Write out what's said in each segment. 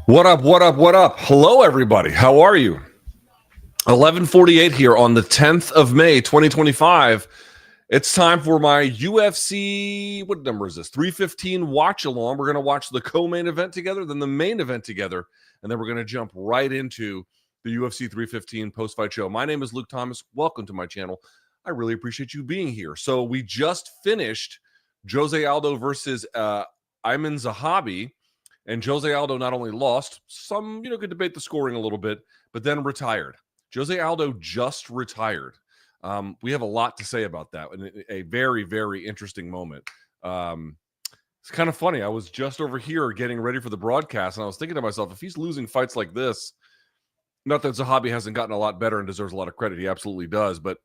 What up, what up, what up? Hello, everybody. How are you? 11:48 here on the 10th of May, 2025. It's time for my UFC, what number is this? 315 watch-along. We're going to watch the co-main event together, then the main event together, and then we're going to jump right into the UFC 315 post-fight show. My name is Luke Thomas. Welcome to my channel. I really appreciate you being here. So we just finished Jose Aldo versus Ayman Zahabi. And Jose Aldo not only lost, some, could debate the scoring a little bit, but then retired. Jose Aldo just retired. We have a lot to say about that, and a very, very interesting moment. It's kind of funny. I was just over here getting ready for the broadcast, and I was thinking to myself, if he's losing fights like this, not that Zahabi hasn't gotten a lot better and deserves a lot of credit. He absolutely does. But,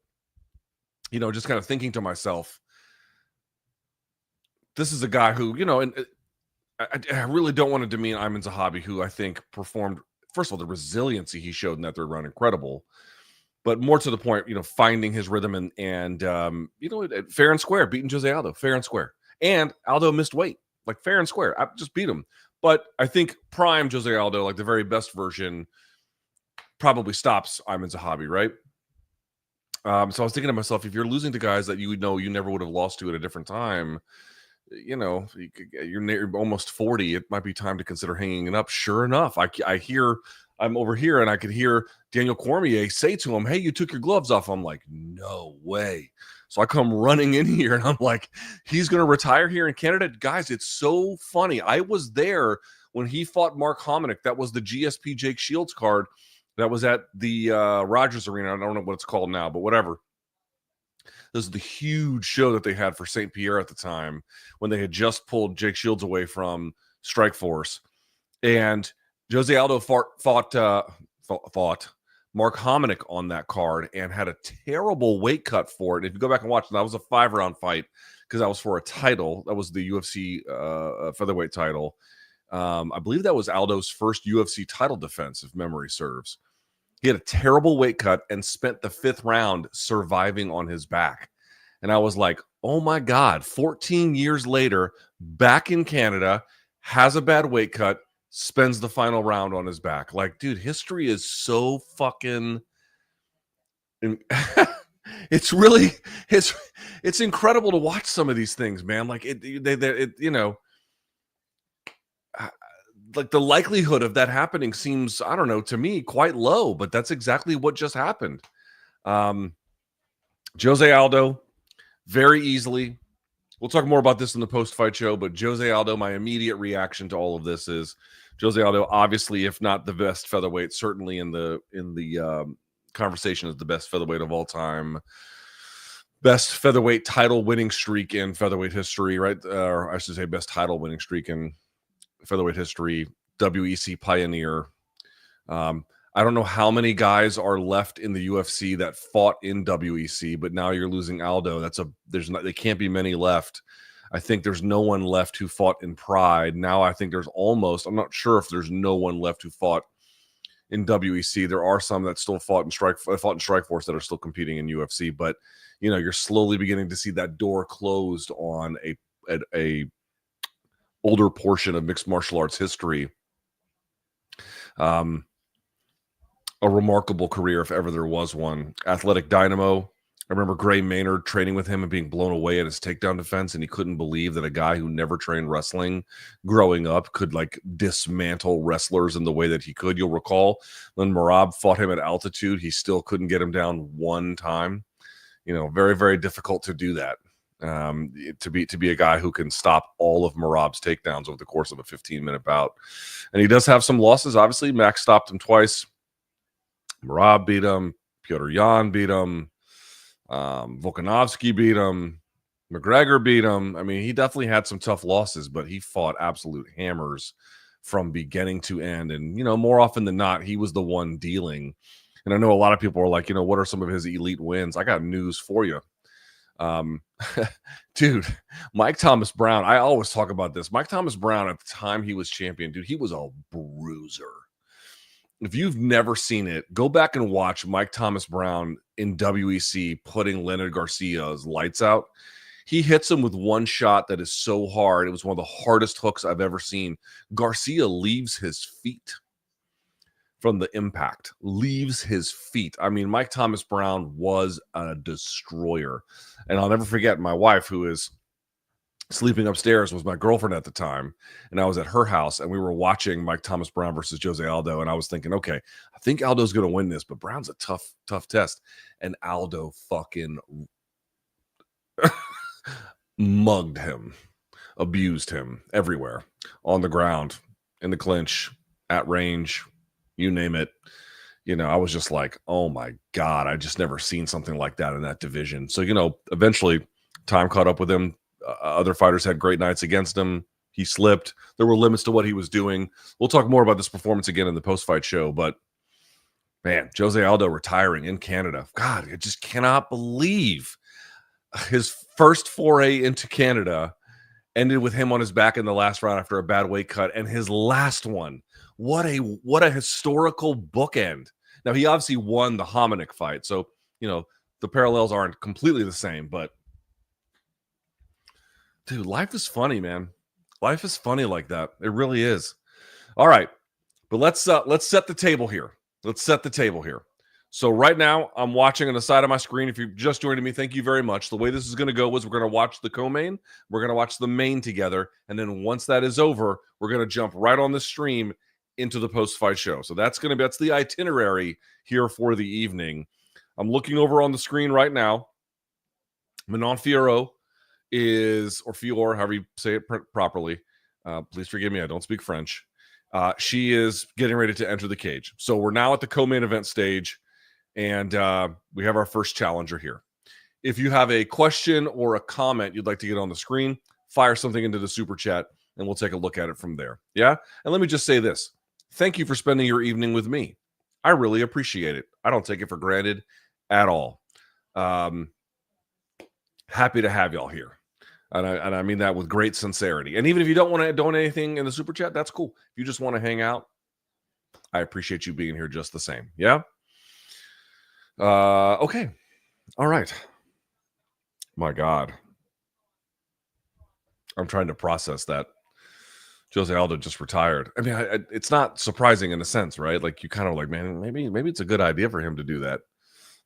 just kind of thinking to myself, this is a guy who, and I really don't want to demean Ayman Zahabi, who I think performed, first of all, the resiliency he showed in that third round, incredible. But more to the point, finding his rhythm and fair and square, beating Jose Aldo, fair and square. And Aldo missed weight, like fair and square. I just beat him. But I think prime Jose Aldo, like the very best version, probably stops Ayman Zahabi, right? So I was thinking to myself, if you're losing to guys that you never would have lost to at a different time, you're almost 40. It might be time to consider hanging it up. Sure enough, I'm over here and I could hear Daniel Cormier say to him, "Hey, you took your gloves off." I'm like, no way. So I come running in here and I'm like, he's going to retire here in Canada. Guys, it's so funny. I was there when he fought Mark Hominick. That was the GSP Jake Shields card that was at the Rogers Arena. I don't know what it's called now, but whatever. This is the huge show that they had for St. Pierre at the time when they had just pulled Jake Shields away from Strikeforce. And Jose Aldo fought Mark Hominick on that card and had a terrible weight cut for it. If you go back and watch, that was a 5-round fight because that was for a title. That was the UFC featherweight title. I believe that was Aldo's first UFC title defense, if memory serves. He had a terrible weight cut and spent the 5th round surviving on his back. And I was like, oh my God, 14 years later, back in Canada, has a bad weight cut, spends the final round on his back. Like, dude, history is so fucking... it's incredible to watch some of these things, man. Like, like the likelihood of that happening seems, I don't know, to me quite low, but that's exactly what just happened. Jose Aldo, very easily. We'll talk more about this in the post-fight show, but Jose Aldo, my immediate reaction to all of this is Jose Aldo, obviously, if not the best featherweight, certainly in the conversation as the best featherweight of all time. Best featherweight title winning streak in featherweight history, right? Or I should say best title winning streak in featherweight history, WEC pioneer. I don't know how many guys are left in the UFC that fought in WEC, but now you're losing Aldo. There can't be many left. I think there's no one left who fought in Pride. Now I think I'm not sure if there's no one left who fought in WEC. There are some that still fought in Strikeforce that are still competing in UFC, but you're slowly beginning to see that door closed on a older portion of mixed martial arts history. A remarkable career, if ever there was one. Athletic dynamo. I remember Gray Maynard training with him and being blown away at his takedown defense, and he couldn't believe that a guy who never trained wrestling growing up could dismantle wrestlers in the way that he could. You'll recall when Merab fought him at altitude, he still couldn't get him down one time. Very, very difficult to do that. To be a guy who can stop all of Merab's takedowns over the course of a 15-minute bout. And he does have some losses. Obviously, Max stopped him twice. Merab beat him. Petr Yan beat him. Volkanovski beat him. McGregor beat him. I mean, he definitely had some tough losses, but he fought absolute hammers from beginning to end. And, more often than not, he was the one dealing. And I know a lot of people are like, what are some of his elite wins? I got news for you. Dude, Mike Thomas Brown, I always talk about this. Mike Thomas Brown, at the time he was champion, dude, he was a bruiser. If you've never seen it, go back and watch Mike Thomas Brown in WEC putting Leonard Garcia's lights out. He hits him with one shot that is so hard. It was one of the hardest hooks I've ever seen. Garcia leaves his feet from the impact, leaves his feet. I mean, Mike Thomas Brown was a destroyer. And I'll never forget my wife, who is sleeping upstairs, was my girlfriend at the time. And I was at her house and we were watching Mike Thomas Brown versus Jose Aldo. And I was thinking, okay, I think Aldo's going to win this, but Brown's a tough test. And Aldo fucking mugged him, abused him everywhere, on the ground, in the clinch, at range, you name it. You know, I was just like, oh my God, I just never seen something like that in that division. So, you know, eventually time caught up with him. Other fighters had great nights against him. He slipped. There were limits to what he was doing. We'll talk more about this performance again in the post-fight show, but man, Jose Aldo retiring in Canada. God, I just cannot believe his first foray into Canada ended with him on his back in the last round after a bad weight cut, and his last one. What a historical bookend. Now, he obviously won the Hominick fight, so, you know, the parallels aren't completely the same, but dude, life is funny, man. Life is funny like that. It really is. All right, but let's set the table here. Let's set the table here. So right now, I'm watching on the side of my screen. If you're just joining me, thank you very much. The way this is going to go is we're going to watch the co-main. We're going to watch the main together. And then once that is over, we're going to jump right on the stream into the post-fight show. So that's the itinerary here for the evening. I'm looking over on the screen right now. Manon Fiorot is, or Fior, however you say it properly. Please forgive me, I don't speak French. She is getting ready to enter the cage. So we're now at the co-main event stage, and we have our first challenger here. If you have a question or a comment you'd like to get on the screen, fire something into the super chat, and we'll take a look at it from there. Yeah? And let me just say this. Thank you for spending your evening with me. I really appreciate it. I don't take it for granted at all. Happy to have y'all here. And I mean that with great sincerity. And even if you don't want to donate anything in the super chat, that's cool. If you just want to hang out, I appreciate you being here just the same. Yeah? Okay. All right. My God. I'm trying to process that Jose Aldo just retired. I mean, it's not surprising in a sense, right? Like, you kind of like, man, maybe it's a good idea for him to do that.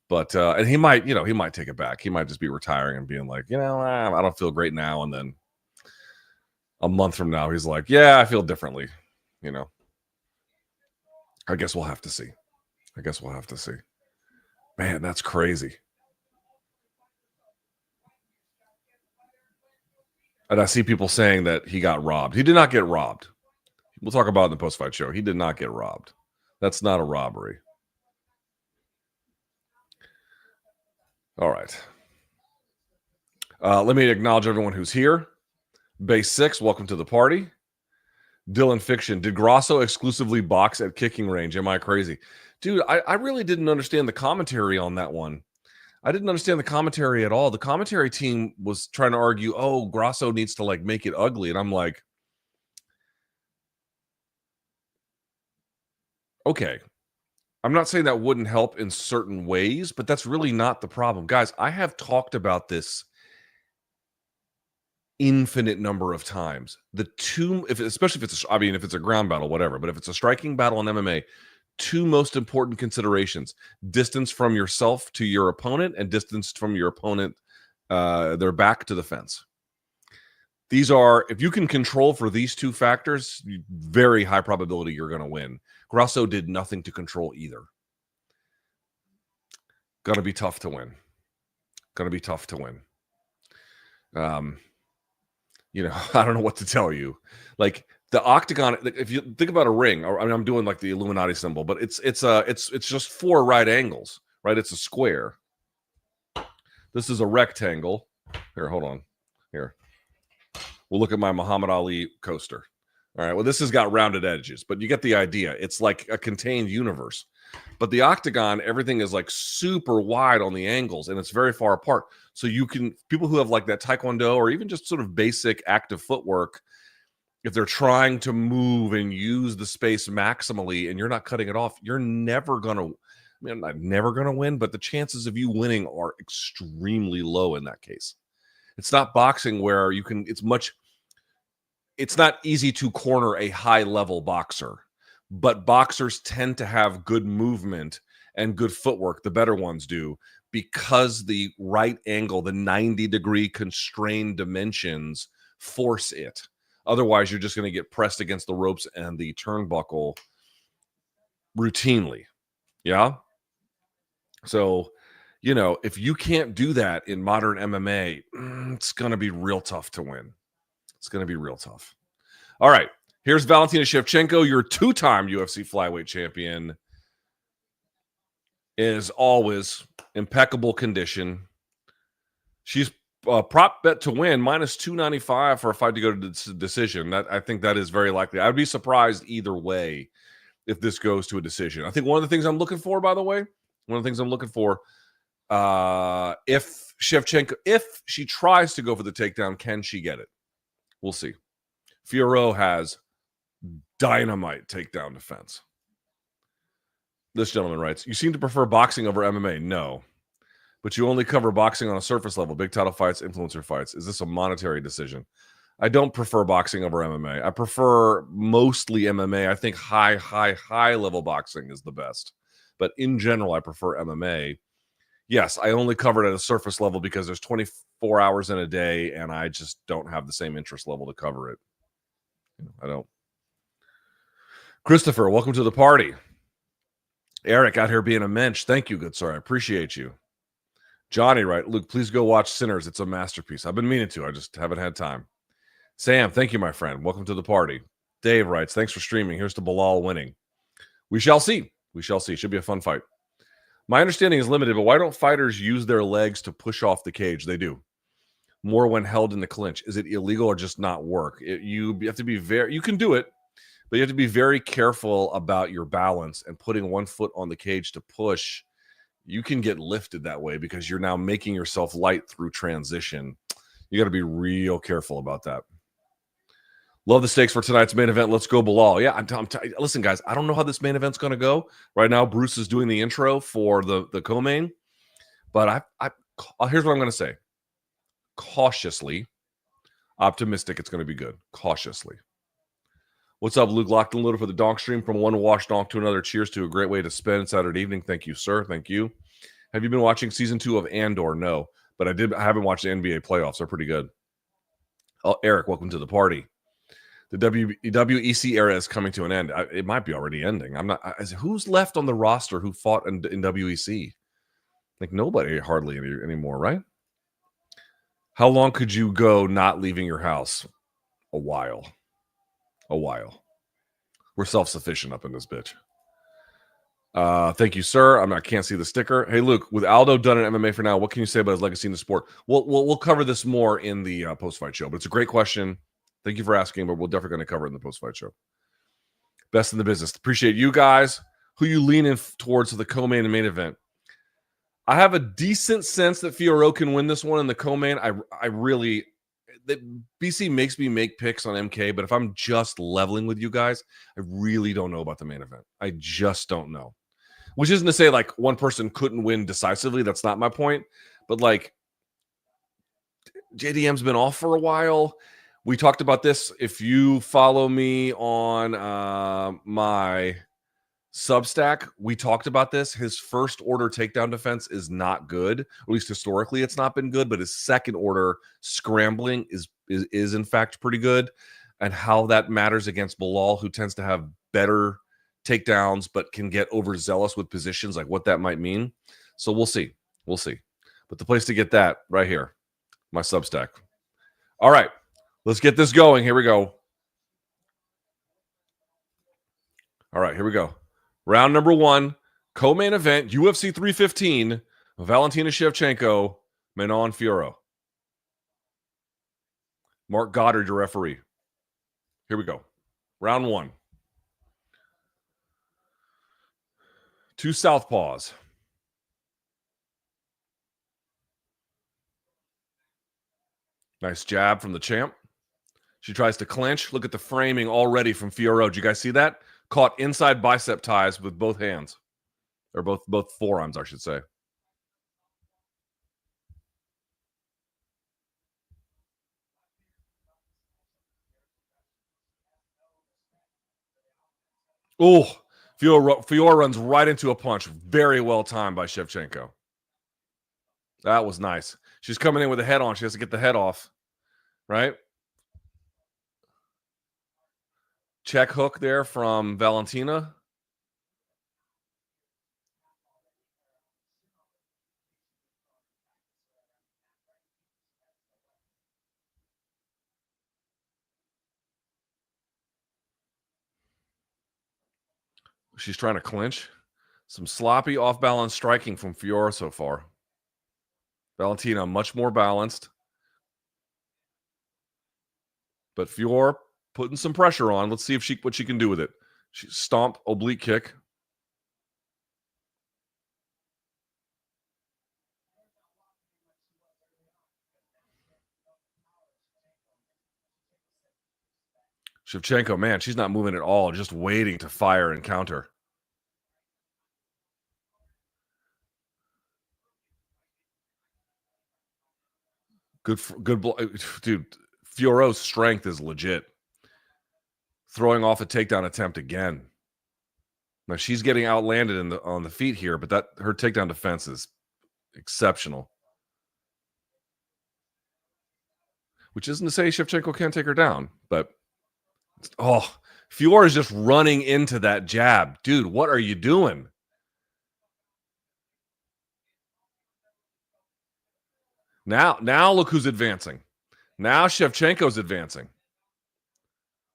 But and he might take it back. He might just be retiring and being like, I don't feel great now. And then a month from now, he's like, yeah, I feel differently. I guess we'll have to see. Man, that's crazy. And I see people saying that he got robbed. He did not get robbed. We'll talk about it in the post-fight show. He did not get robbed. That's not a robbery. All right. Let me acknowledge everyone who's here. Base 6, welcome to the party. Dylan Fiction, did Grasso exclusively box at kicking range? Am I crazy? Dude, I really didn't understand the commentary on that one. I didn't understand the commentary at all. The commentary team was trying to argue, oh, Grasso needs to like make it ugly. And I'm like, okay. I'm not saying that wouldn't help in certain ways, but that's really not the problem. Guys, I have talked about this infinite number of times. Especially if it's a ground battle, whatever, but if it's a striking battle in MMA, two most important considerations: distance from yourself to your opponent and distance from your opponent, their back to the fence. These are, if you can control for these two factors, very high probability you're going to win. Grasso did nothing to control either. Going to be tough to win. I don't know what to tell you. Like the octagon, if you think about a ring, or I'm doing like the Illuminati symbol, but it's just 4 right angles, right? It's a square. This is a rectangle. Here, hold on. Here. We'll look at my Muhammad Ali coaster. All right. Well, this has got rounded edges, but you get the idea. It's like a contained universe. But the octagon, everything is like super wide on the angles, and it's very far apart. So people who have like that Taekwondo or even just sort of basic active footwork, if they're trying to move and use the space maximally and you're not cutting it off, you're never going to, not never going to win, but the chances of you winning are extremely low in that case. It's not boxing where you can, it's not easy to corner a high-level boxer, but boxers tend to have good movement and good footwork, the better ones do, because the right angle, the 90-degree constrained dimensions force it. Otherwise, you're just going to get pressed against the ropes and the turnbuckle routinely. Yeah? So, if you can't do that in modern MMA, it's going to be real tough to win. It's going to be real tough. All right. Here's Valentina Shevchenko, your two-time UFC flyweight champion. Is always impeccable condition. She's prop bet to win minus 295 for a fight to go to decision. I think that is very likely. I'd be surprised either way if this goes to a decision. I think one of the things I'm looking for, by the way, if Shevchenko, if she tries to go for the takedown, can she get it? We'll see. Fiorot has dynamite takedown defense. This gentleman writes, you seem to prefer boxing over MMA. No, but you only cover boxing on a surface level, big title fights, influencer fights. Is this a monetary decision? I don't prefer boxing over MMA. I prefer mostly MMA. I think high level boxing is the best. But in general, I prefer MMA. Yes, I only cover it at a surface level because there's 24 hours in a day, and I just don't have the same interest level to cover it. I don't. Christopher, welcome to the party. Eric out here being a mensch. Thank you, good sir. I appreciate you. Johnny, right? Luke, please go watch Sinners. It's a masterpiece. I've been meaning to. I just haven't had time. Sam, thank you, my friend. Welcome to the party. Dave writes, thanks for streaming. Here's to Belal winning. We shall see. We shall see. Should be a fun fight. My understanding is limited, but why don't fighters use their legs to push off the cage? They do. More when held in the clinch. Is it illegal or just not work? You have to be you can do it, but you have to be very careful about your balance and putting one foot on the cage to push. You can get lifted that way because you're now making yourself light through transition. You got to be real careful about that. Love the stakes for tonight's main event. Let's go, Belal. Yeah, listen, guys, I don't know how this main event's going to go. Right now, Bruce is doing the intro for the co-main. But here's what I'm going to say. Cautiously optimistic it's going to be good. Cautiously. What's up, Luke? Locked and loaded for the donk stream. From one wash donk to another. Cheers to a great way to spend Saturday evening. Thank you, sir. Thank you. Have you been watching season 2 of Andor? No, but I haven't watched the NBA playoffs. They're pretty good. Oh, Eric, welcome to the party. The WEC era is coming to an end. It might be already ending. Who's left on the roster who fought in WEC? Like nobody hardly anymore, right? How long could you go not leaving your house? A while. We're self-sufficient up in this bitch. Thank you, sir. I can't see the sticker. Hey, Luke, with Aldo done in MMA for now, what can you say about his legacy in the sport? We'll cover this more in the post-fight show, but it's a great question. Thank you for asking, but we're definitely going to cover it in the post-fight show. Best in the business. Appreciate you guys. Who you leaning towards for the co-main and main event? I have a decent sense that Fiorot can win this one in the co-main. I really... BC makes me make picks on MK, but if I'm just leveling with you guys, I really don't know about the main event. I just don't know. Which isn't to say like one person couldn't win decisively. That's not my point. But like JDM's been off for a while. We talked about this. If you follow me on my Substack, we talked about this. His first order takedown defense is not good. At least historically, it's not been good. But his second order scrambling is in fact pretty good. And how that matters against Belal, who tends to have better takedowns but can get overzealous with positions, like what that might mean. So we'll see. But the place to get that right here, my Substack. All right, let's get this going. Here we go. All right, here we go. Round number 1, co-main event, UFC 315, Valentina Shevchenko, Manon Fiorot. Mark Goddard, your referee. Here we go. Round 1. 2 southpaws. Nice jab from the champ. She tries to clinch. Look at the framing already from Fiorot. Did you guys see that? Caught inside bicep ties with both hands. Or both forearms, I should say. Oh, Fiorot runs right into a punch. Very well timed by Shevchenko. That was nice. She's coming in with the head on. She has to get the head off, right? Check hook there from Valentina. She's trying to clinch. Some sloppy off-balance striking from Fiorot so far. Valentina much more balanced. But Fiorot putting some pressure on. Let's see if what she can do with it. She stomp, oblique kick. Shevchenko, man, she's not moving at all, just waiting to fire and counter. Good, dude. Fiorot's strength is legit. Throwing off a takedown attempt again. Now she's getting outlanded on the feet here, but her takedown defense is exceptional. Which isn't to say Shevchenko can't take her down, but Fiorot is just running into that jab. Dude, what are you doing? Now look who's advancing. Now Shevchenko's advancing.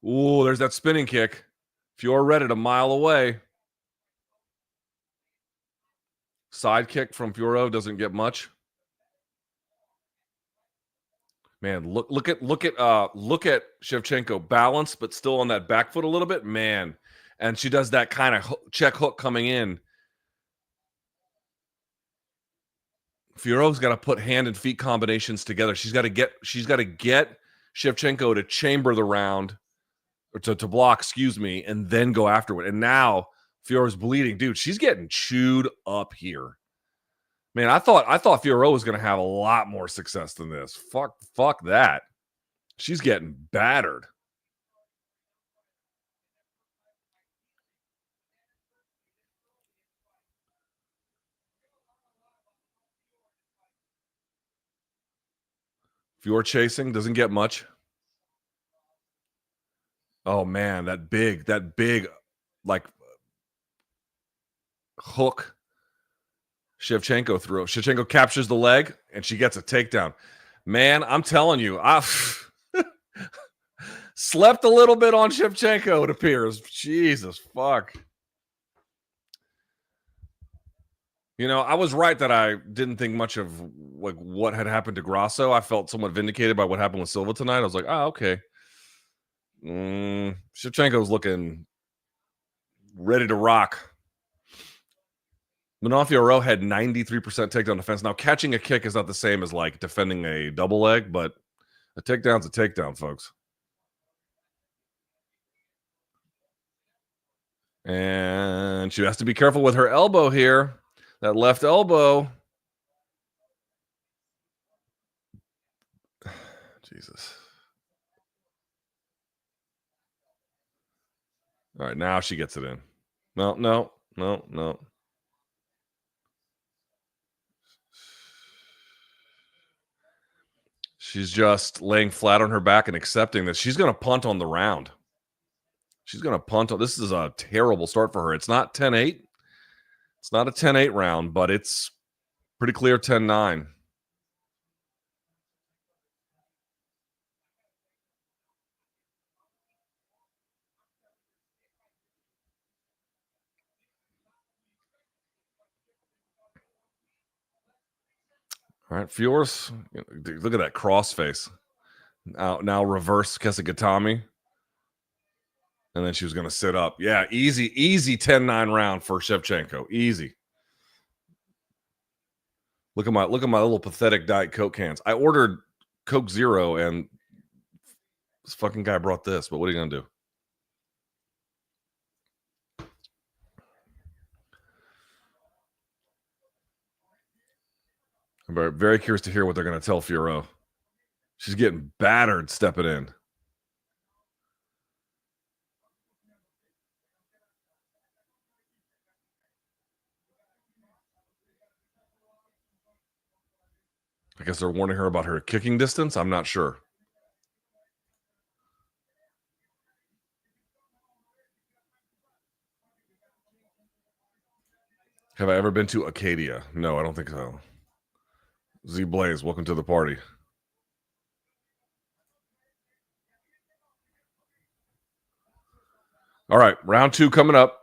Ooh, there's that spinning kick. Fiorot read it a mile away. Side kick from Fiorot doesn't get much. Man, look at Shevchenko, balance but still on that back foot a little bit, man. And she does that kind of check hook coming in. Fiorot's got to put hand and feet combinations together. She's got to get Shevchenko to chamber the round, or to block, excuse me, and then go afterward. And now Fiorot's bleeding, dude. She's getting chewed up here. Man, I thought Fiorot was going to have a lot more success than this. Fuck that. She's getting battered. Fiorot chasing, doesn't get much. Oh man, that big like hook Shevchenko threw. Shevchenko captures the leg and she gets a takedown. Man, I'm telling you, I've slept a little bit on Shevchenko, it appears. Jesus fuck. You know, I was right that I didn't think much of like what had happened to Grasso. I felt somewhat vindicated by what happened with Silva tonight. I was like, oh, okay. Shevchenko's looking ready to rock. Manon Fiorot had 93% takedown defense. Now, catching a kick is not the same as like defending a double leg, but a takedown's a takedown, folks. And she has to be careful with her elbow here. That left elbow. Jesus. All right, now she gets it in. No. She's just laying flat on her back and accepting that she's going to punt on the round. She's going to punt. This is a terrible start for her. It's not 10-8. It's not a 10-8 round, but it's pretty clear 10-9. All right, Fiorot, look at that cross face. Now reverse Kesagatami. And then she was going to sit up. Yeah, easy 10-9 round for Shevchenko. Easy. Look at my little pathetic Diet Coke cans. I ordered Coke Zero and this fucking guy brought this, but what are you going to do? I'm very curious to hear what they're going to tell Fiorot. She's getting battered stepping in. I guess they're warning her about her kicking distance. I'm not sure. Have I ever been to Acadia? No, I don't think so. Z Blaze, welcome to the party. All right, round 2 coming up.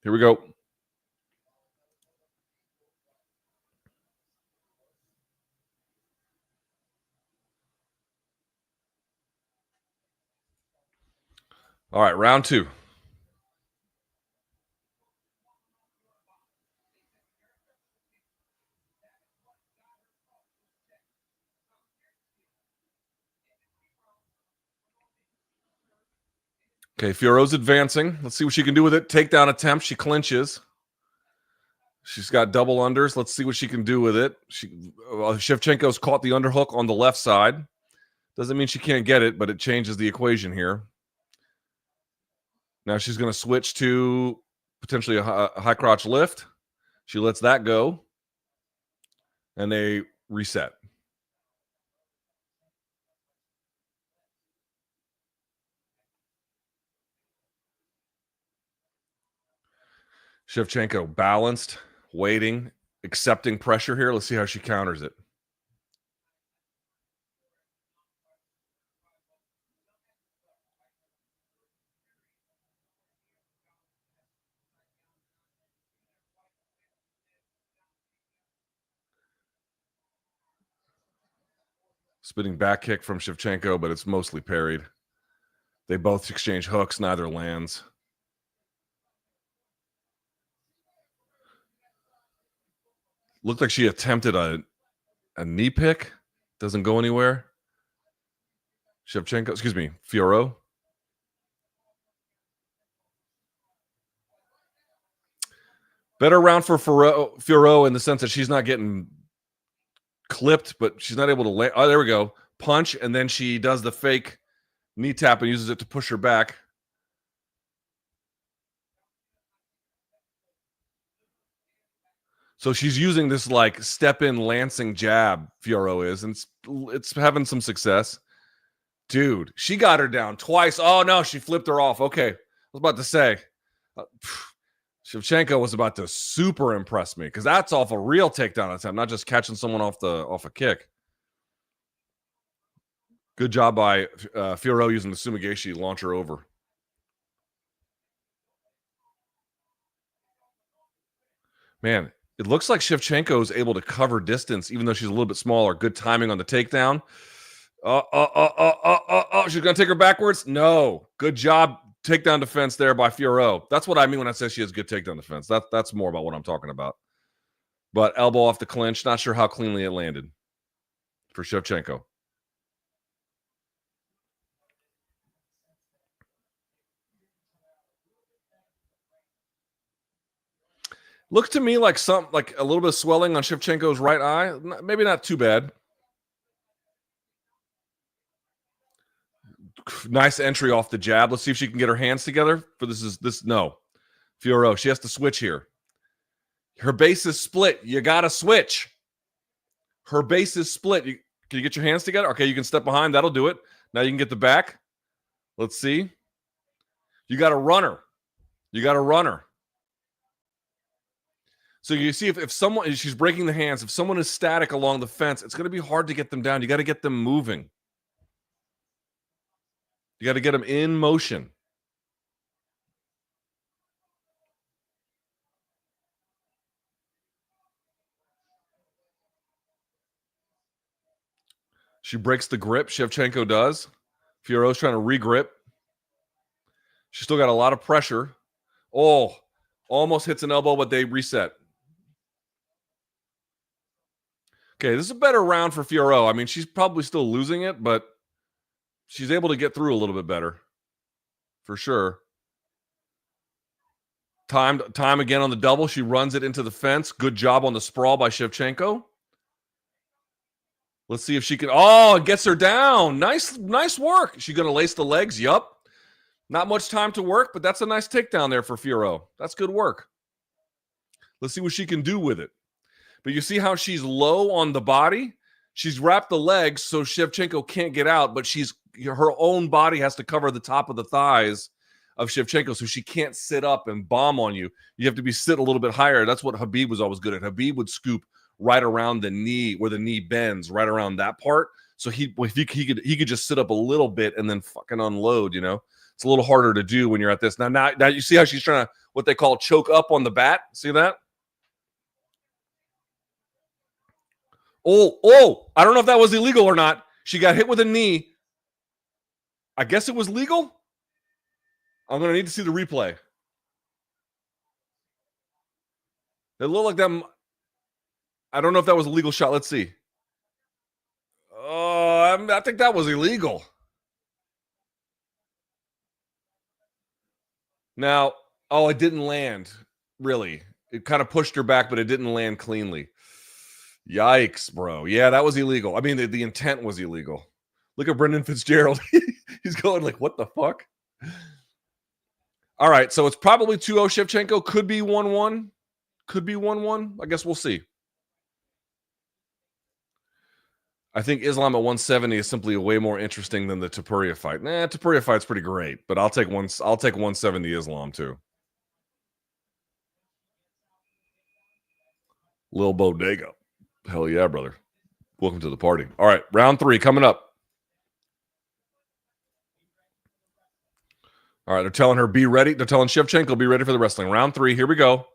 Here we go. All right, round 2. Okay, Fiorot's advancing. Let's see what she can do with it. Takedown attempt. She clinches. She's got double unders. Let's see what she can do with it. Shevchenko's caught the underhook on the left side. Doesn't mean she can't get it, but it changes the equation here. Now she's going to switch to potentially a high crotch lift. She lets that go, and they reset. Shevchenko balanced, waiting, accepting pressure here. Let's see how she counters it. Spinning back kick from Shevchenko, but it's mostly parried. They both exchange hooks. Neither lands. Looked like she attempted a knee pick. Doesn't go anywhere. Fiorot. Better round for Fiorot in the sense that she's not getting clipped, but she's not able to lay. Oh, there we go. Punch, and then she does the fake knee tap and uses it to push her back. So she's using this like step in lancing jab, Fiorot is, and it's having some success. Dude, she got her down twice. Oh no, she flipped her off. Okay. I was about to say Shevchenko was about to super impress me because that's off a real takedown attempt, not just catching someone off a kick. Good job by Fiorot using the Sumigashi to launch her over. Man, it looks like Shevchenko is able to cover distance, even though she's a little bit smaller. Good timing on the takedown. She's going to take her backwards? No. Good job. Takedown defense there by Fiorot. That's what I mean when I say she has good takedown defense. That's more about what I'm talking about. But elbow off the clinch. Not sure how cleanly it landed for Shevchenko. Looks to me like a little bit of swelling on Shevchenko's right eye. Maybe not too bad. Nice entry off the jab. Let's see if she can get her hands together for this. No. Fiorot, she has to switch here. Her base is split. You got to switch. Her base is split. Can you get your hands together? Okay, you can step behind. That'll do it. Now you can get the back. Let's see. You got a runner. You got a runner. So you see if someone, she's breaking the hands. If someone is static along the fence, it's going to be hard to get them down. You got to get them moving. You got to get them in motion. She breaks the grip. Shevchenko does. Fiorot's trying to regrip. She's still got a lot of pressure. Oh, almost hits an elbow, but they reset. Okay, this is a better round for Fiorot. I mean, she's probably still losing it, but she's able to get through a little bit better. For sure. Time again on the double. She runs it into the fence. Good job on the sprawl by Shevchenko. Let's see if she can. Oh, it gets her down. Nice work. Is she going to lace the legs? Yup. Not much time to work, but that's a nice takedown there for Fiorot. That's good work. Let's see what she can do with it. But you see how she's low on the body? She's wrapped the legs so Shevchenko can't get out, but her own body has to cover the top of the thighs of Shevchenko, so she can't sit up and bomb on you. You have to be sit a little bit higher. That's what Khabib was always good at. Khabib would scoop right around the knee, where the knee bends, right around that part. So he could just sit up a little bit and then fucking unload. It's a little harder to do when you're at this. Now you see how she's trying to, what they call, choke up on the bat. See that? Oh! I don't know if that was illegal or not. She got hit with a knee. I guess it was legal. I'm going to need to see the replay. It looked like that. I don't know if that was a legal shot. Let's see. Oh, I think that was illegal. Now, it didn't land, really. It kind of pushed her back, but it didn't land cleanly. Yikes, bro. Yeah, that was illegal. I mean, the intent was illegal. Look at Brendan Fitzgerald. He's going like, what the fuck? All right, so it's probably 2-0 Shevchenko. Could be 1-1. Could be 1-1. I guess we'll see. I think Islam at 170 is simply way more interesting than the Topuria fight. Topuria fight's pretty great, but I'll take 170 Islam too. Lil Bodega. Hell yeah, brother. Welcome to the party. All right, round 3 coming up. All right, they're telling her, be ready. They're telling Shevchenko, be ready for the wrestling. Round 3, here we go.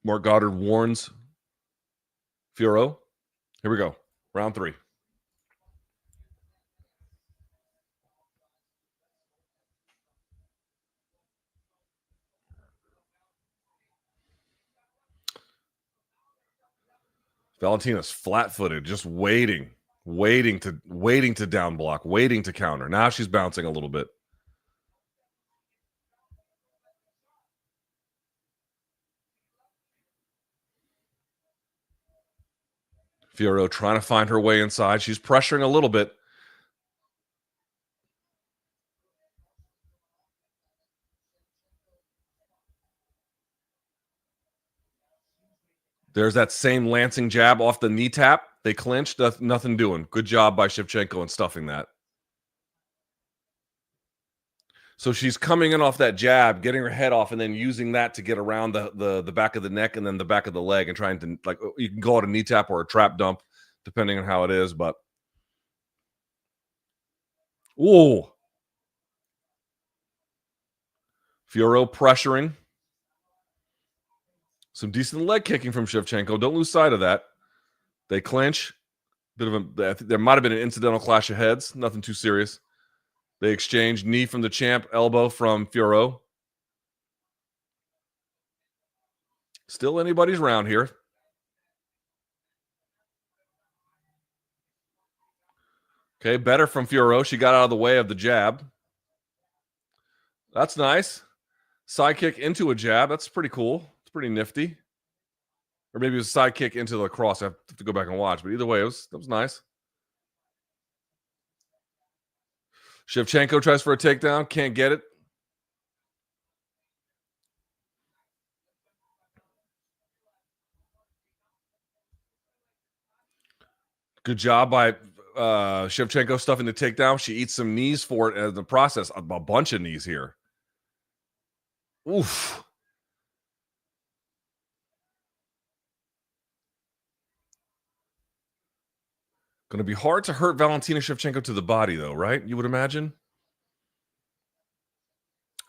Mark Goddard warns Fiorot. Here we go. Round 3. Valentina's flat-footed, just waiting to down block, waiting to counter. Now she's bouncing a little bit. Fiorot trying to find her way inside. She's pressuring a little bit. There's that same lancing jab off the knee tap. They clinched. Nothing doing. Good job by Shevchenko in stuffing that. So she's coming in off that jab, getting her head off, and then using that to get around the back of the neck and then the back of the leg and trying to, like, you can call it a knee tap or a trap dump, depending on how it is. But, ooh. Fiorot pressuring. Some decent leg kicking from Shevchenko. Don't lose sight of that. They clinch. There might have been an incidental clash of heads. Nothing too serious. They exchange knee from the champ, elbow from Fiorot. Still anybody's round here. Okay, better from Fiorot. She got out of the way of the jab. That's nice. Side kick into a jab. That's pretty cool. It's pretty nifty. Or maybe it was a side kick into the cross. I have to go back and watch. But either way, that was nice. Shevchenko tries for a takedown. Can't get it. Good job by Shevchenko stuffing the takedown. She eats some knees for it in the process. A bunch of knees here. Oof. Going to be hard to hurt Valentina Shevchenko to the body, though, right? You would imagine?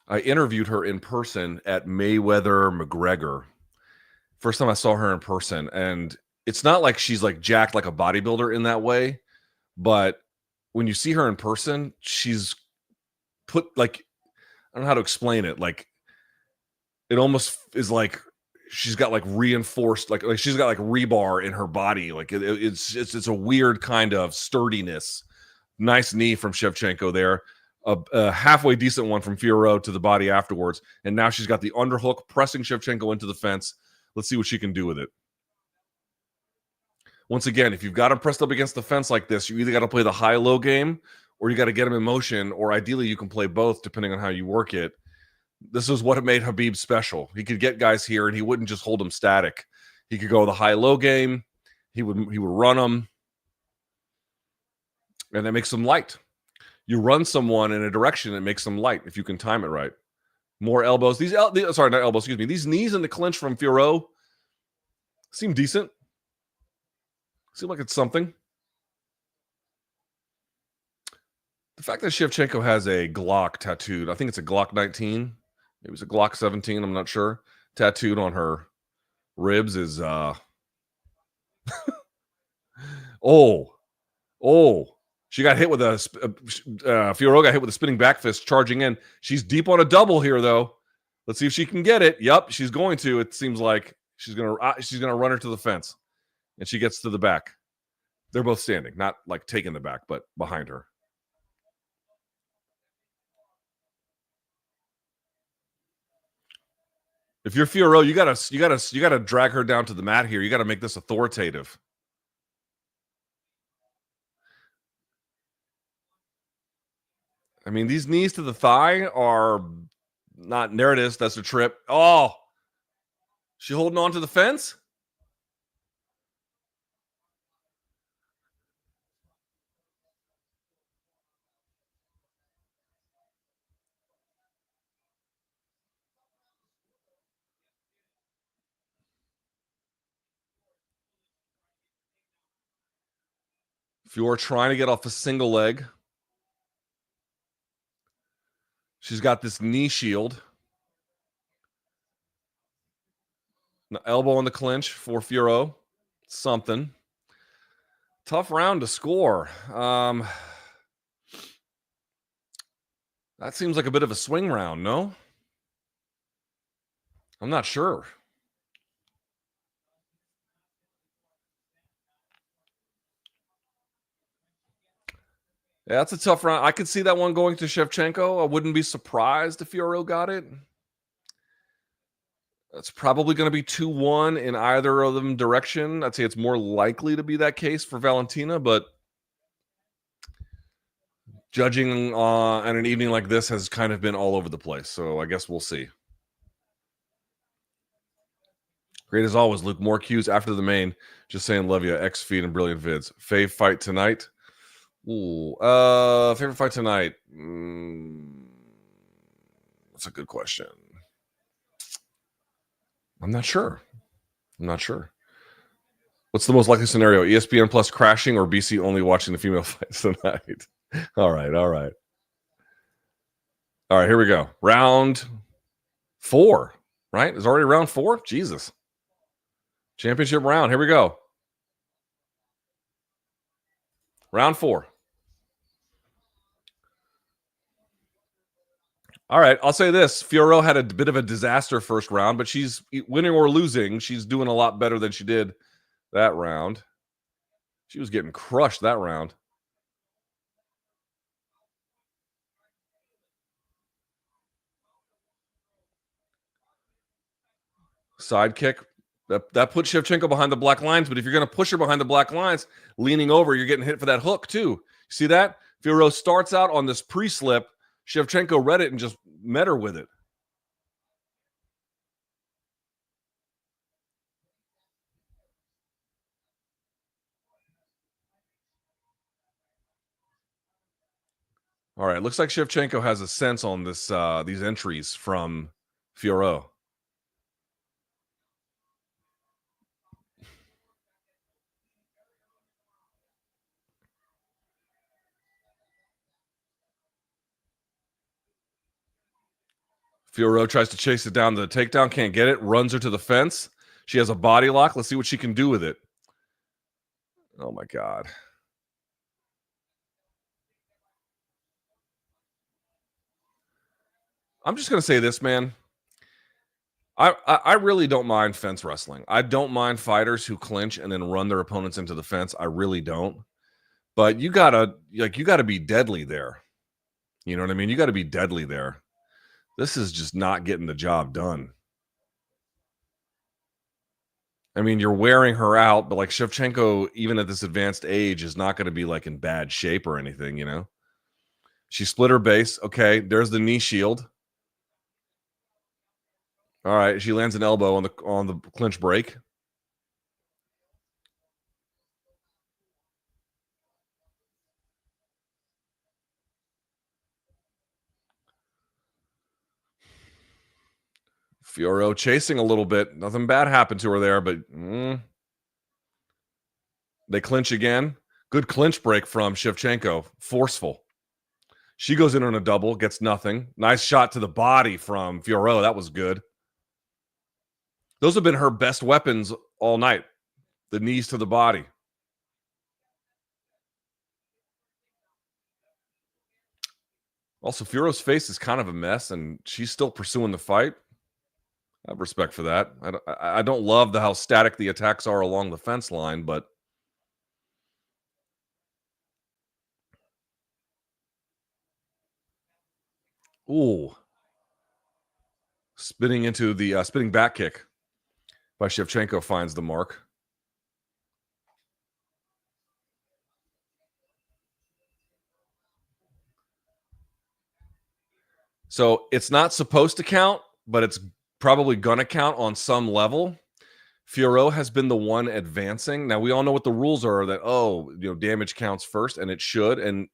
I interviewed her in person at Mayweather-McGregor. First time I saw her in person. And it's not like she's like jacked like a bodybuilder in that way. But when you see her in person, she's put, like, I don't know how to explain it. Like, it almost is like she's got like reinforced, like she's got like rebar in her body. Like it's a weird kind of sturdiness. Nice knee from Shevchenko there. A halfway decent one from Fiorot to the body afterwards. And now she's got the underhook pressing Shevchenko into the fence. Let's see what she can do with it. Once again, if you've got him pressed up against the fence like this, you either got to play the high-low game or you got to get him in motion, or ideally you can play both depending on how you work it. This is what made Khabib special. He could get guys here and he wouldn't just hold them static. He could go the high-low game. He would run them, and that makes them light. You run someone in a direction, it makes them light if you can time it right. More elbows. These not elbows, excuse me. These knees in the clinch from Fiorot seem decent. Seem like it's something. The fact that Shevchenko has a Glock tattooed, I think it's a Glock 19. Maybe it's a Glock 17, I'm not sure. Tattooed on her ribs is she got hit with a Fiorot got hit with a spinning back fist charging in. She's deep on a double here though. Let's see if she can get it. Yep, she's going to. It seems like she's gonna run her to the fence, and she gets to the back. They're both standing, not like taking the back, but behind her. If you're Fiorot, you gotta drag her down to the mat here. You gotta make this authoritative. I mean, these knees to the thigh are not. There it is. That's a trip. Oh, she holding on to the fence. Fiorot trying to get off a single leg. She's got this knee shield. Elbow in the clinch for Fiorot. Something. Tough round to score. That seems like a bit of a swing round, no? I'm not sure. Yeah, that's a tough round. I could see that one going to Shevchenko. I wouldn't be surprised if Fiorot got it. That's probably going to be 2-1 in either of them direction. I'd say it's more likely to be that case for Valentina, but judging on an evening like this has kind of been all over the place. So I guess we'll see. Great as always, Luke. More cues after the main. Just saying, love you. X feed and brilliant vids. Fave fight tonight. Ooh, favorite fight tonight. That's a good question. I'm not sure. What's the most likely scenario? ESPN Plus crashing or BC only watching the female fights tonight? All right. Here we go. Round 4, right? It's already round 4? Jesus. Championship round. Here we go. Round 4. All right, I'll say this. Fiorot had a bit of a disaster first round, but she's winning or losing. She's doing a lot better than she did that round. She was getting crushed that round. Side kick. That put Shevchenko behind the black lines, but if you're going to push her behind the black lines, leaning over, you're getting hit for that hook too. See that? Fiorot starts out on this pre-slip. Shevchenko read it and just met her with it. All right, looks like Shevchenko has a sense on this these entries from Fiorot. Fiorot tries to chase it down the takedown, can't get it, runs her to the fence. She has a body lock. Let's see what she can do with it. Oh, my God. I'm just going to say this, man. I really don't mind fence wrestling. I don't mind fighters who clinch and then run their opponents into the fence. I really don't. But you gotta be deadly there. You know what I mean? You got to be deadly there. This is just not getting the job done. I mean, you're wearing her out, but like Shevchenko, even at this advanced age, is not going to be like in bad shape or anything, you know? She split her base. Okay, there's the knee shield. All right, she lands an elbow on the clinch break. Fiorot chasing a little bit. Nothing bad happened to her there, but they clinch again. Good clinch break from Shevchenko. Forceful. She goes in on a double, gets nothing. Nice shot to the body from Fiorot. That was good. Those have been her best weapons all night. The knees to the body. Also, Fiorot's face is kind of a mess, and she's still pursuing the fight. I have respect for that. I don't love how static the attacks are along the fence line, but ooh, spinning into the spinning back kick by Shevchenko finds the mark. So it's not supposed to count, but it's probably going to count on some level. Fiorot has been the one advancing. Now we all know what the rules are that damage counts first, and it should. And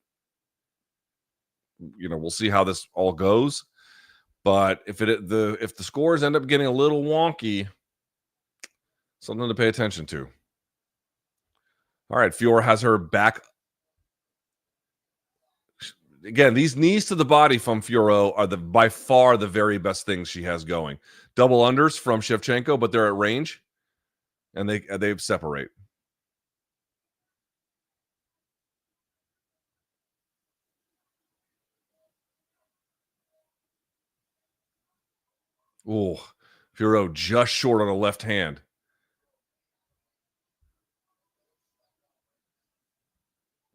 we'll see how this all goes. But if the scores end up getting a little wonky, something to pay attention to. All right, Fiorot has her back. Again, these knees to the body from Fiorot are by far the very best things she has going. Double unders from Shevchenko, but they're at range, and they separate. Oh, Fiorot just short on the left hand.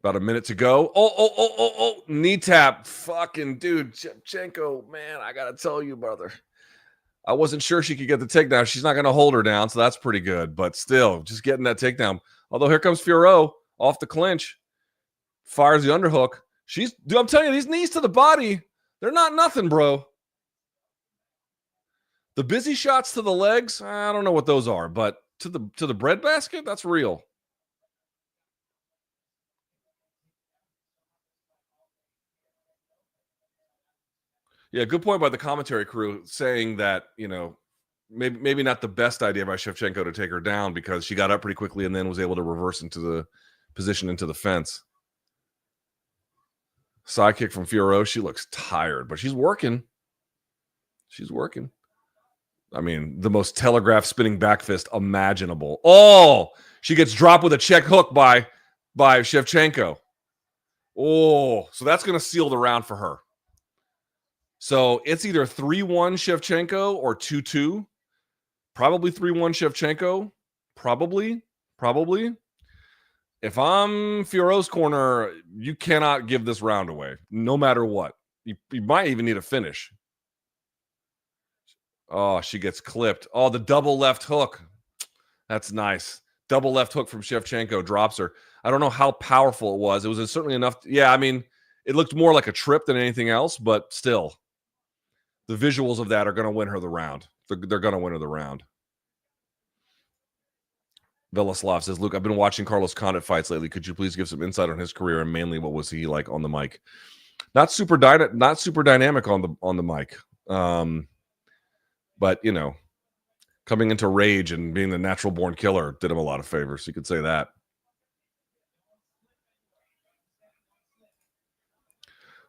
About a minute to go. Oh, knee tap. Fucking dude, Shevchenko, man, I got to tell you, brother. I wasn't sure she could get the takedown. She's not going to hold her down, so that's pretty good. But still, just getting that takedown. Although here comes Fiorot off the clinch. Fires the underhook. I'm telling you, these knees to the body, they're not nothing, bro. The busy shots to the legs, I don't know what those are, but to the breadbasket, that's real. Yeah, good point by the commentary crew saying that, maybe not the best idea by Shevchenko to take her down because she got up pretty quickly and then was able to reverse into the position into the fence. Side kick from Fiorot. She looks tired, but she's working. She's working. I mean, the most telegraphed spinning back fist imaginable. Oh, she gets dropped with a check hook by Shevchenko. Oh, so that's going to seal the round for her. So it's either 3-1 Shevchenko or 2-2. Probably 3-1 Shevchenko. Probably. If I'm Fiorot's corner, you cannot give this round away, no matter what. You might even need a finish. Oh, she gets clipped. Oh, the double left hook. That's nice. Double left hook from Shevchenko drops her. I don't know how powerful it was. It was certainly enough. Yeah, I mean, it looked more like a trip than anything else, but still, the visuals of that are going to win her the round. They're going to win her the round. Velaslav says, Luke, I've been watching Carlos Condit fights lately. Could you please give some insight on his career and mainly what was he like on the mic? Not super dynamic on the mic. But coming into rage and being the natural born killer did him a lot of favors. You could say that.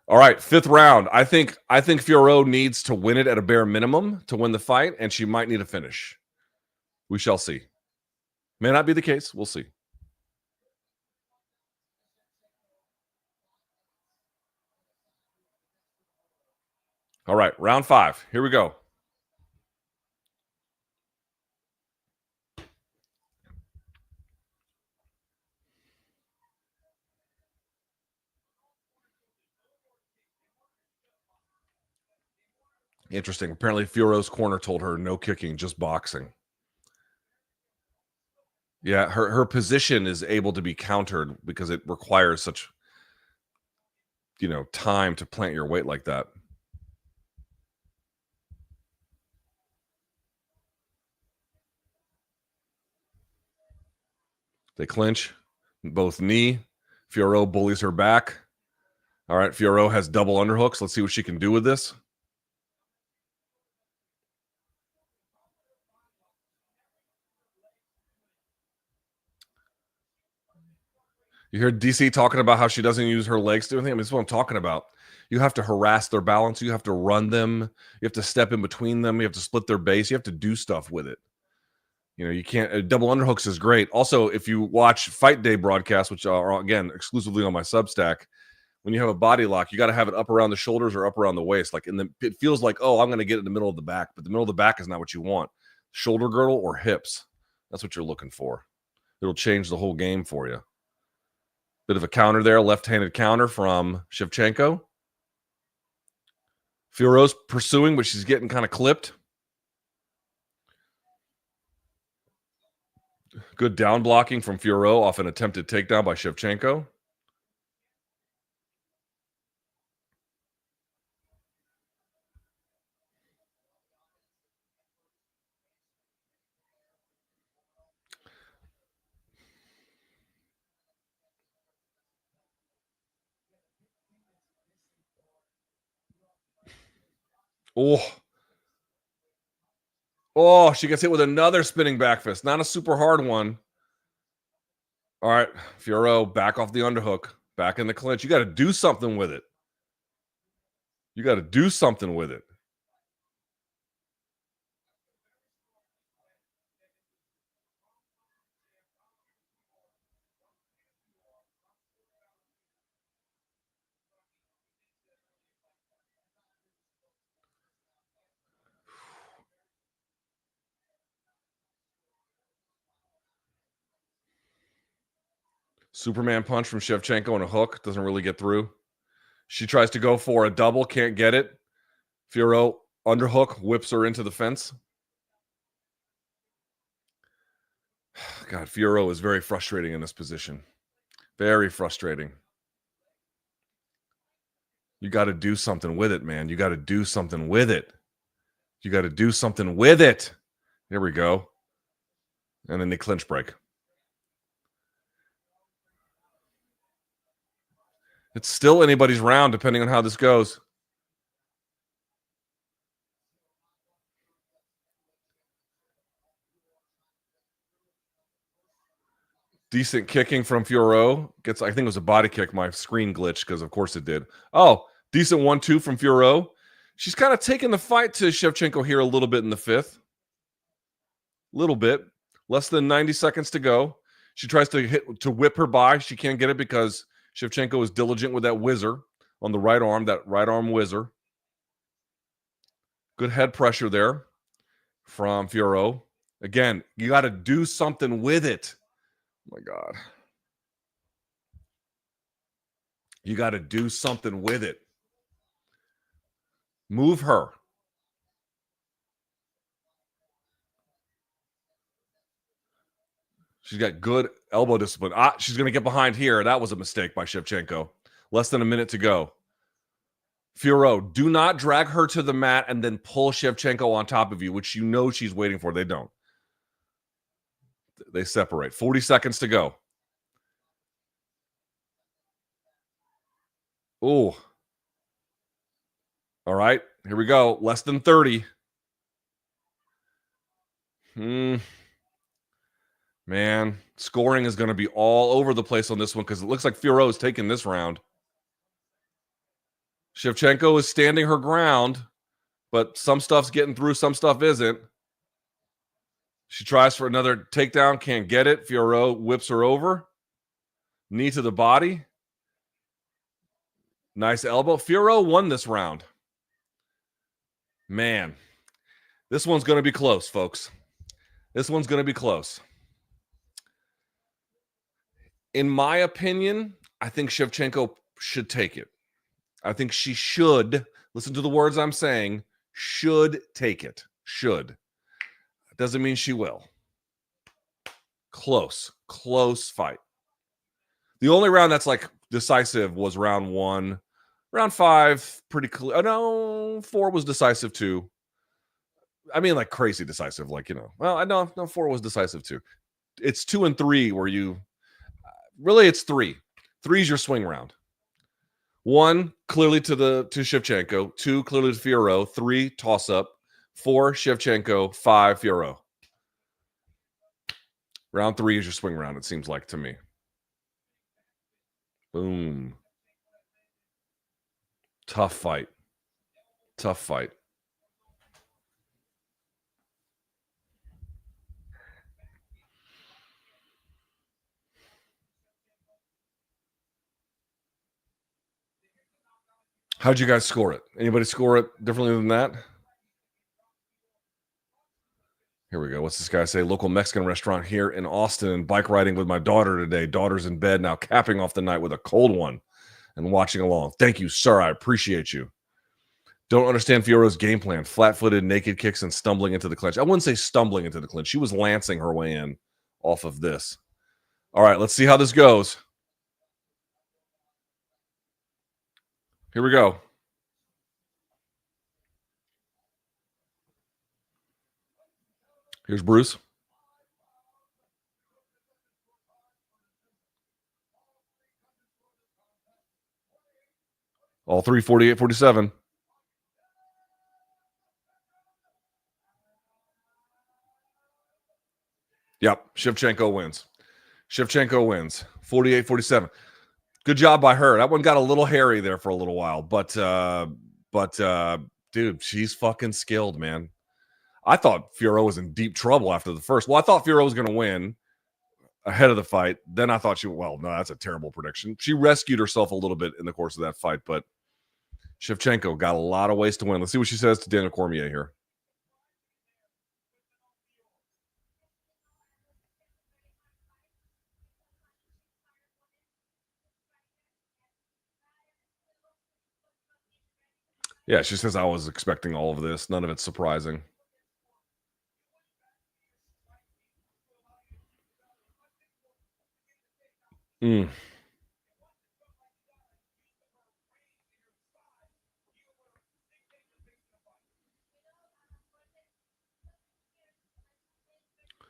All right, fifth round. I think Fiorot needs to win it at a bare minimum to win the fight, and she might need a finish. We shall see. May not be the case. We'll see. All right, round 5. Here we go. Interesting. Apparently, Fiorot's corner told her no kicking, just boxing. Yeah, her position is able to be countered because it requires such, time to plant your weight like that. They clinch, both knee. Fiorot bullies her back. All right, Fiorot has double underhooks. Let's see what she can do with this. You hear DC talking about how she doesn't use her legs to do anything. I mean, this is what I'm talking about. You have to harass their balance. You have to run them. You have to step in between them. You have to split their base. You have to do stuff with it. You can't. Double underhooks is great. Also, if you watch Fight Day broadcasts, which are, again, exclusively on my Substack, when you have a body lock, you got to have it up around the shoulders or up around the waist. It feels like, oh, I'm going to get it in the middle of the back, but the middle of the back is not what you want. Shoulder girdle or hips. That's what you're looking for. It'll change the whole game for you. Bit of a counter there, left-handed counter from Shevchenko. Fiorot's pursuing, but she's getting kind of clipped. Good down blocking from Fiorot off an attempted takedown by Shevchenko. Oh, she gets hit with another spinning back fist. Not a super hard one. All right, Fiorot back off the underhook, back in the clinch. You got to do something with it. You got to do something with it. Superman punch from Shevchenko and a hook. Doesn't really get through. She tries to go for a double. Can't get it. Fiorot underhook. Whips her into the fence. God, Fiorot is very frustrating in this position. Very frustrating. You got to do something with it, man. You got to do something with it. You got to do something with it. Here we go. And then the clinch break. It's still anybody's round, depending on how this goes. Decent kicking from Fiorot. I think it was a body kick. My screen glitched because, of course, it did. Oh, decent 1-2 from Fiorot. She's kind of taking the fight to Shevchenko here a little bit in the fifth. Little bit. Less than 90 seconds to go. She tries to whip her by. She can't get it because Shevchenko is diligent with that whizzer on the right arm, that right arm whizzer. Good head pressure there from Fiorot. Again, you got to do something with it. Oh my God. You got to do something with it. Move her. She's got good elbow discipline. She's going to get behind here. That was a mistake by Shevchenko. Less than a minute to go. Fiorot, do not drag her to the mat and then pull Shevchenko on top of you, which you know she's waiting for. They don't. They separate. 40 seconds to go. Oh. All right. Here we go. Less than 30. Man, scoring is going to be all over the place on this one because it looks like Fiorot is taking this round. Shevchenko is standing her ground, but some stuff's getting through, some stuff isn't. She tries for another takedown, can't get it. Fiorot whips her over. Knee to the body. Nice elbow. Fiorot won this round. Man, this one's going to be close, folks. This one's going to be close. In my opinion, I think Shevchenko should take it. I think she should, listen to the words I'm saying, should take it. Should. Doesn't mean she will. Close fight. The only round that's like decisive was round 1. Round 5, pretty clear. No, 4 was decisive too. I mean, like crazy decisive, like, well, I know, no, 4 was decisive too. It's 2 and 3 where really it's 3. 3 is your swing round. 1 clearly to Shevchenko, 2 clearly to Fiorot, 3 toss up, 4 Shevchenko, 5 Fiorot. Round 3 is your swing round, it seems like to me. Boom. Tough fight. How'd you guys score it? Anybody score it differently than that? Here we go. What's this guy say? Local Mexican restaurant here in Austin. Bike riding with my daughter today. Daughter's in bed now, capping off the night with a cold one and watching along. Thank you, sir. I appreciate you. Don't understand Fiorot's game plan. Flat-footed, naked kicks, and stumbling into the clinch. I wouldn't say stumbling into the clinch. She was lancing her way in off of this. All right, let's see how this goes. Here we go. Here's Bruce. All 3, 48, 47. Yep, Shevchenko wins. 48, 47. Good job by her. That one got a little hairy there for a little while, but dude, she's fucking skilled, man. I thought Fiorot was in deep trouble after the first. Well, I thought Fiorot was going to win ahead of the fight. Then I thought no, that's a terrible prediction. She rescued herself a little bit in the course of that fight, but Shevchenko got a lot of ways to win. Let's see what she says to Daniel Cormier here. Yeah, she says, I was expecting all of this. None of it's surprising.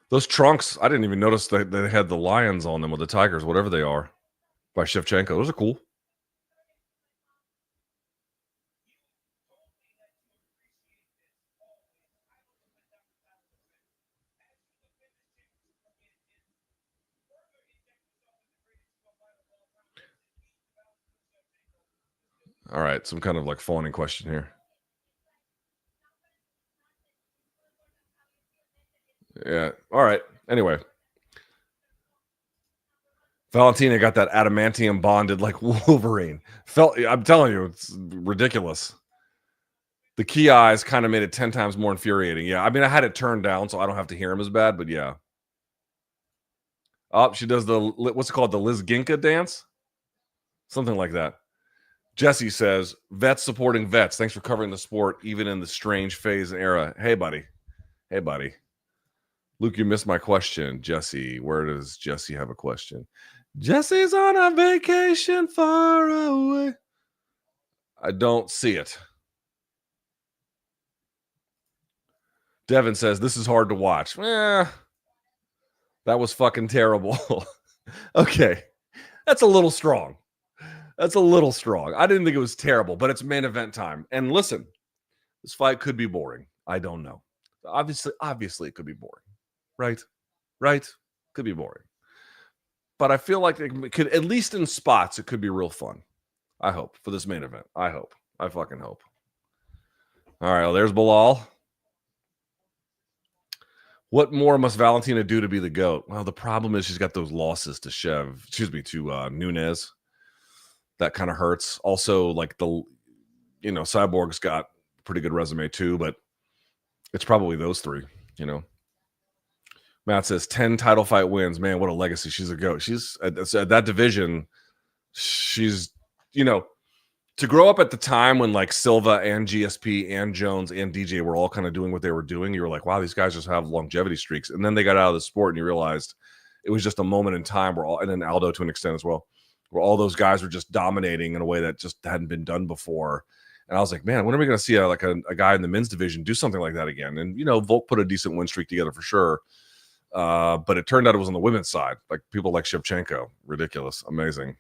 Those trunks, I didn't even notice that they had the lions on them or the tigers, whatever they are, by Shevchenko. Those are cool. All right, some kind of like fawning question here. Yeah. All right. Anyway, Valentina got that adamantium bonded like Wolverine. I'm telling you, it's ridiculous. The key eyes kind of made it 10 times more infuriating. Yeah. I mean, I had it turned down so I don't have to hear him as bad, but yeah. Oh, she does what's it called? The Liz Ginka dance? Something like that. Jesse says, vets supporting vets. Thanks for covering the sport, even in the strange phase and era. Hey, buddy. Luke, you missed my question. Jesse, where does Jesse have a question? Jesse's on a vacation far away. I don't see it. Devin says, this is hard to watch. That was fucking terrible. Okay. That's a little strong. I didn't think it was terrible, but it's main event time. And listen, this fight could be boring. I don't know. Obviously it could be boring. Right? Could be boring. But I feel like it could, at least in spots, it could be real fun. I hope for this main event. I fucking hope. All right, well, there's Belal. What more must Valentina do to be the GOAT? Well, the problem is she's got those losses to Nunes. That kind of hurts. Also, like Cyborg's got a pretty good resume too, but it's probably those three, Matt says 10 title fight wins. Man, what a legacy. She's a GOAT. She's at that division. She's, to grow up at the time when like Silva and GSP and Jones and DJ were all kind of doing what they were doing. You were like, wow, these guys just have longevity streaks. And then they got out of the sport and you realized it was just a moment in time where and then Aldo to an extent as well, where all those guys were just dominating in a way that just hadn't been done before. And I was like, man, when are we going to see a guy in the men's division do something like that again? And, Volk put a decent win streak together for sure. But it turned out it was on the women's side, like people like Shevchenko. Ridiculous. Amazing.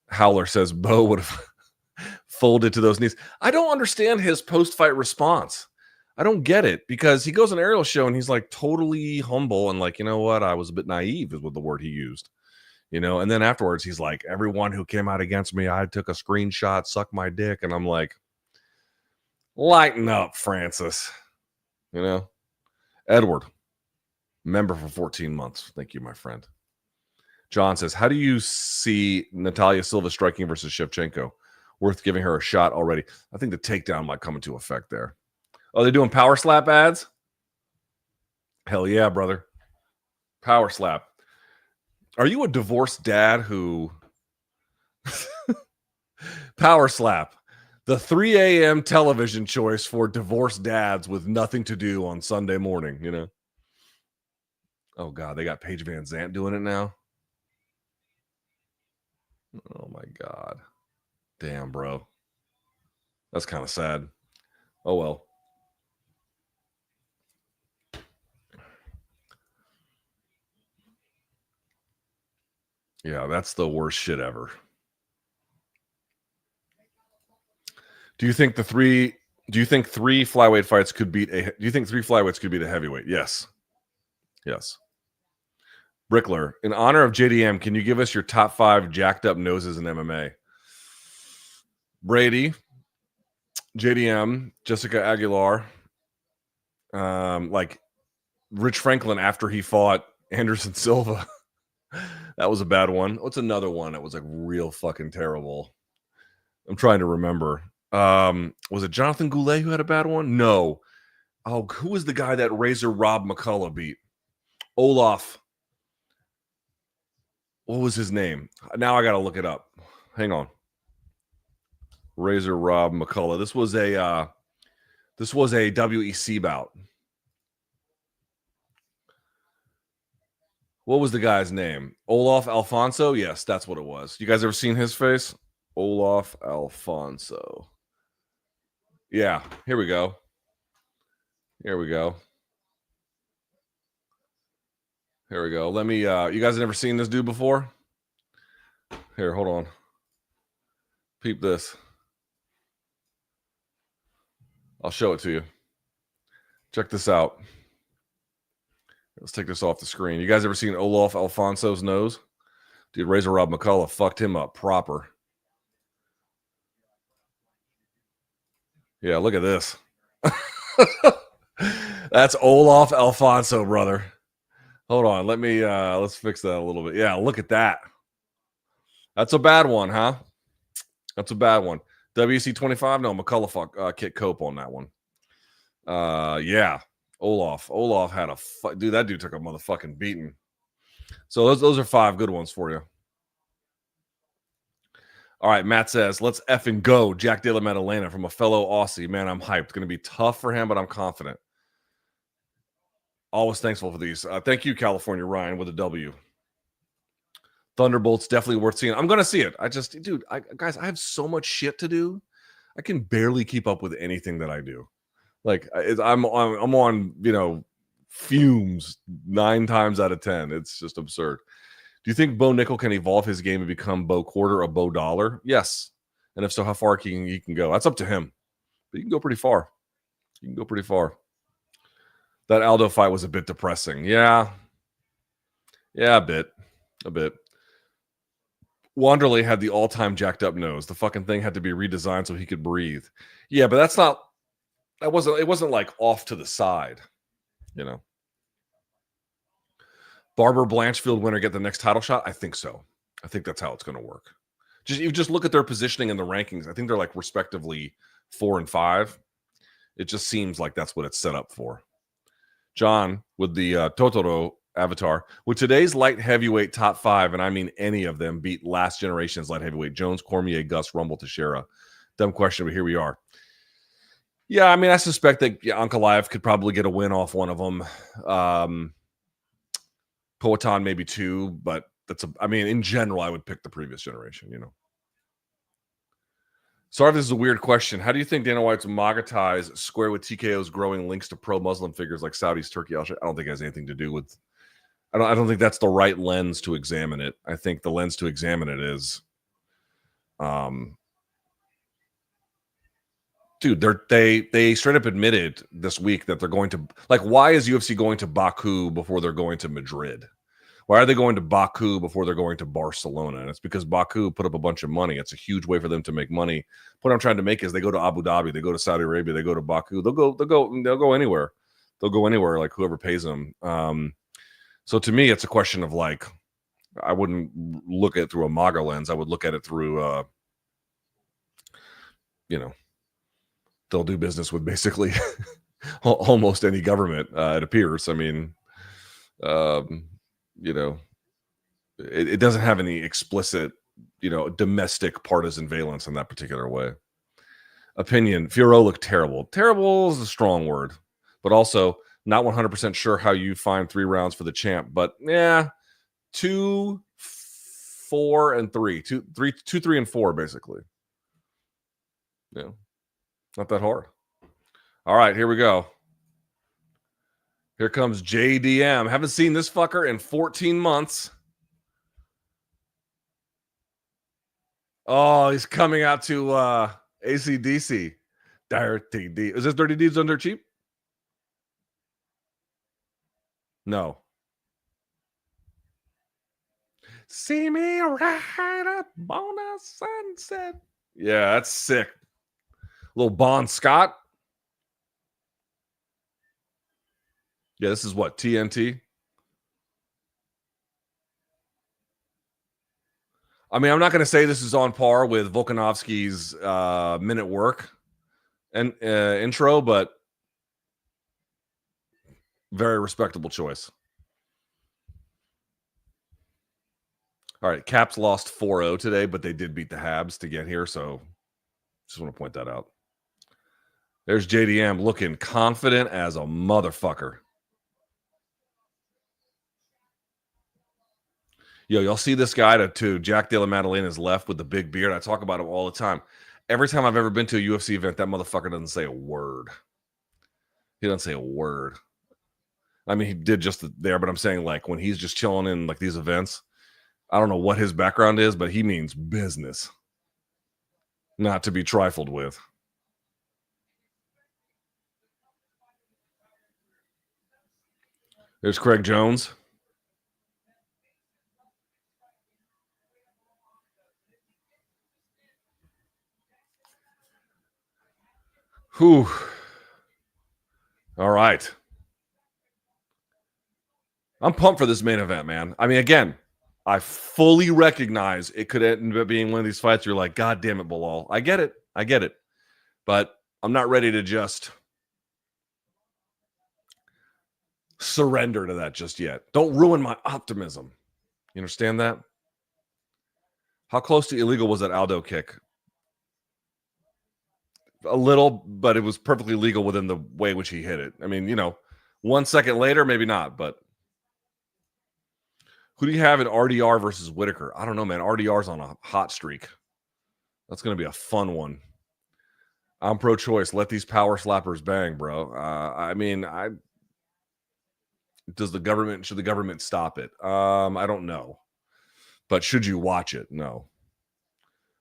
Howler says Bo would have folded to those knees. I don't understand his post-fight response. I don't get it, because he goes on Ariel's show and he's like totally humble and like, you know what? I was a bit naive is what the word he used, and then afterwards he's like, everyone who came out against me, I took a screenshot, suck my dick. And I'm like, lighten up, Francis, Edward, member for 14 months. Thank you, my friend. John says, how do you see Natalia Silva striking versus Shevchenko? Worth giving her a shot already. I think the takedown might come into effect there. Oh, they're doing power slap ads? Hell yeah, brother. Power slap. Are you a divorced dad who... Power slap. The 3 a.m. television choice for divorced dads with nothing to do on Sunday morning, Oh, God, they got Paige Van Zandt doing it now? Oh, my God. Damn, bro. That's kind of sad. Oh, well. Yeah, that's the worst shit ever. Do you think three flyweight fights could beat do you think 3 flyweights could beat a heavyweight? Yes. Yes. Brickler, in honor of JDM, can you give us your top 5 jacked up noses in MMA? Brady, JDM, Jessica Aguilar, like Rich Franklin after he fought Anderson Silva. That was a bad one. What's another one that was like real fucking terrible? I'm trying to remember. Was it Jonathan Goulet who had a bad one? No. Oh, who was the guy that Razor Rob McCullough beat? Olaf. What was his name? Now I got to look it up. Hang on. Razor Rob McCullough. This was a WEC bout. What was the guy's name? Olaf Alfonso? Yes, that's what it was. You guys ever seen his face? Olaf Alfonso. Yeah, here we go. Here we go. Here we go. Let me, you guys have never seen this dude before? Here, hold on. Peep this. I'll show it to you. Check this out. Let's take this off the screen. You guys ever seen Olaf Alfonso's nose? Dude, Razor Rob McCullough fucked him up proper. Yeah, look at this. That's Olaf Alfonso, brother. Hold on. Let me, let's fix that a little bit. Yeah, look at that. That's a bad one, huh? That's a bad one. WC 25? No, McCullough kicked Cope on that one. Yeah. Olaf had dude, that dude took a motherfucking beating. So those are 5 good ones for you. All right, Matt says, let's effing go. Jack Della Maddalena from a fellow Aussie. Man, I'm hyped. Going to be tough for him, but I'm confident. Always thankful for these. Thank you, California Ryan, with a W. Thunderbolt's definitely worth seeing. I'm going to see it. Dude, guys, I have so much shit to do. I can barely keep up with anything that I do. Like, I'm on, fumes 9 times out of 10. It's just absurd. Do you think Bo Nickel can evolve his game and become Bo Quarter or Bo Dollar? Yes. And if so, how far he can go? That's up to him. But you can go pretty far. That Aldo fight was a bit depressing. Yeah. Yeah, a bit. Wanderlei had the all-time jacked up nose. The fucking thing had to be redesigned so he could breathe. Yeah, but it wasn't like off to the side, Barber Blanchfield winner get the next title shot? I think so. I think that's how it's going to work. Just look at their positioning in the rankings. I think they're like respectively 4 and 5. It just seems like that's what it's set up for. John with the Totoro avatar. With today's light heavyweight top 5, and I mean any of them, beat last generation's light heavyweight, Jones, Cormier, Gus, Rumble, Teixeira. Dumb question, but here we are. Yeah, I mean, I suspect that Ankalaev could probably get a win off one of them. Poatan maybe 2, but I mean, in general, I would pick the previous generation, Sorry if this is a weird question. How do you think Dana White's MAGA ties square with TKO's growing links to pro-Muslim figures like Saudis, Turkey, Al-Shabaab? I don't think it has anything to do with. I don't think that's the right lens to examine it. I think the lens to examine it is, dude, they straight up admitted this week that they're going to, like, why is UFC going to Baku before they're going to Madrid? Why are they going to Baku before they're going to Barcelona? And it's because Baku put up a bunch of money. It's a huge way for them to make money. What I'm trying to make is they go to Abu Dhabi, they go to Saudi Arabia, they go to Baku. They'll go anywhere. They'll go anywhere, like whoever pays them. So to me, it's a question of, like, I wouldn't look at it through a MAGA lens. I would look at it through, they'll do business with basically almost any government. It appears. I mean, it doesn't have any explicit, domestic partisan valence in that particular way. Opinion: Fiorot looked terrible. Terrible is a strong word, but also not 100% sure how you find 3 rounds for the champ. But yeah, 2, 4, and 3, 2, 3, and 4, basically. Yeah, not that hard. All right, here we go. Here comes JDM. Haven't seen this fucker in 14 months. Oh, he's coming out to ACDC. Dirty D. Is this Dirty Deeds under cheap? No. See me right up on a sunset. Yeah, that's sick. Little Bon Scott. Yeah, this is what, TNT? I mean, I'm not going to say this is on par with Volkanovski's minute work and intro, but very respectable choice. All right, Caps lost 4-0 today, but they did beat the Habs to get here, so just want to point that out. There's JDM looking confident as a motherfucker. Yo, y'all see this guy to Jack Della Maddalena's left with the big beard? I talk about him all the time. Every time I've ever been to a UFC event, that motherfucker doesn't say a word. He doesn't say a word. I mean, he did just there, but I'm saying, like, when he's just chilling in, like, these events, I don't know what his background is, but he means business. Not to be trifled with. There's Craig Jones. Whew. All right. I'm pumped for this main event, man. I mean, again, I fully recognize it could end up being one of these fights you're like, God damn it, Belal. I get it. But I'm not ready to just surrender to that just yet. Don't ruin my optimism. You understand that? How close to illegal was that Aldo kick? A little, but it was perfectly legal within the way in which he hit it. I mean, 1 second later, maybe not, but who do you have in RDR versus Whitaker? I don't know, man. RDR's on a hot streak. That's going to be a fun one. I'm pro-choice. Let these power slappers bang, bro. Should the government stop it? I don't know. But should you watch it? No.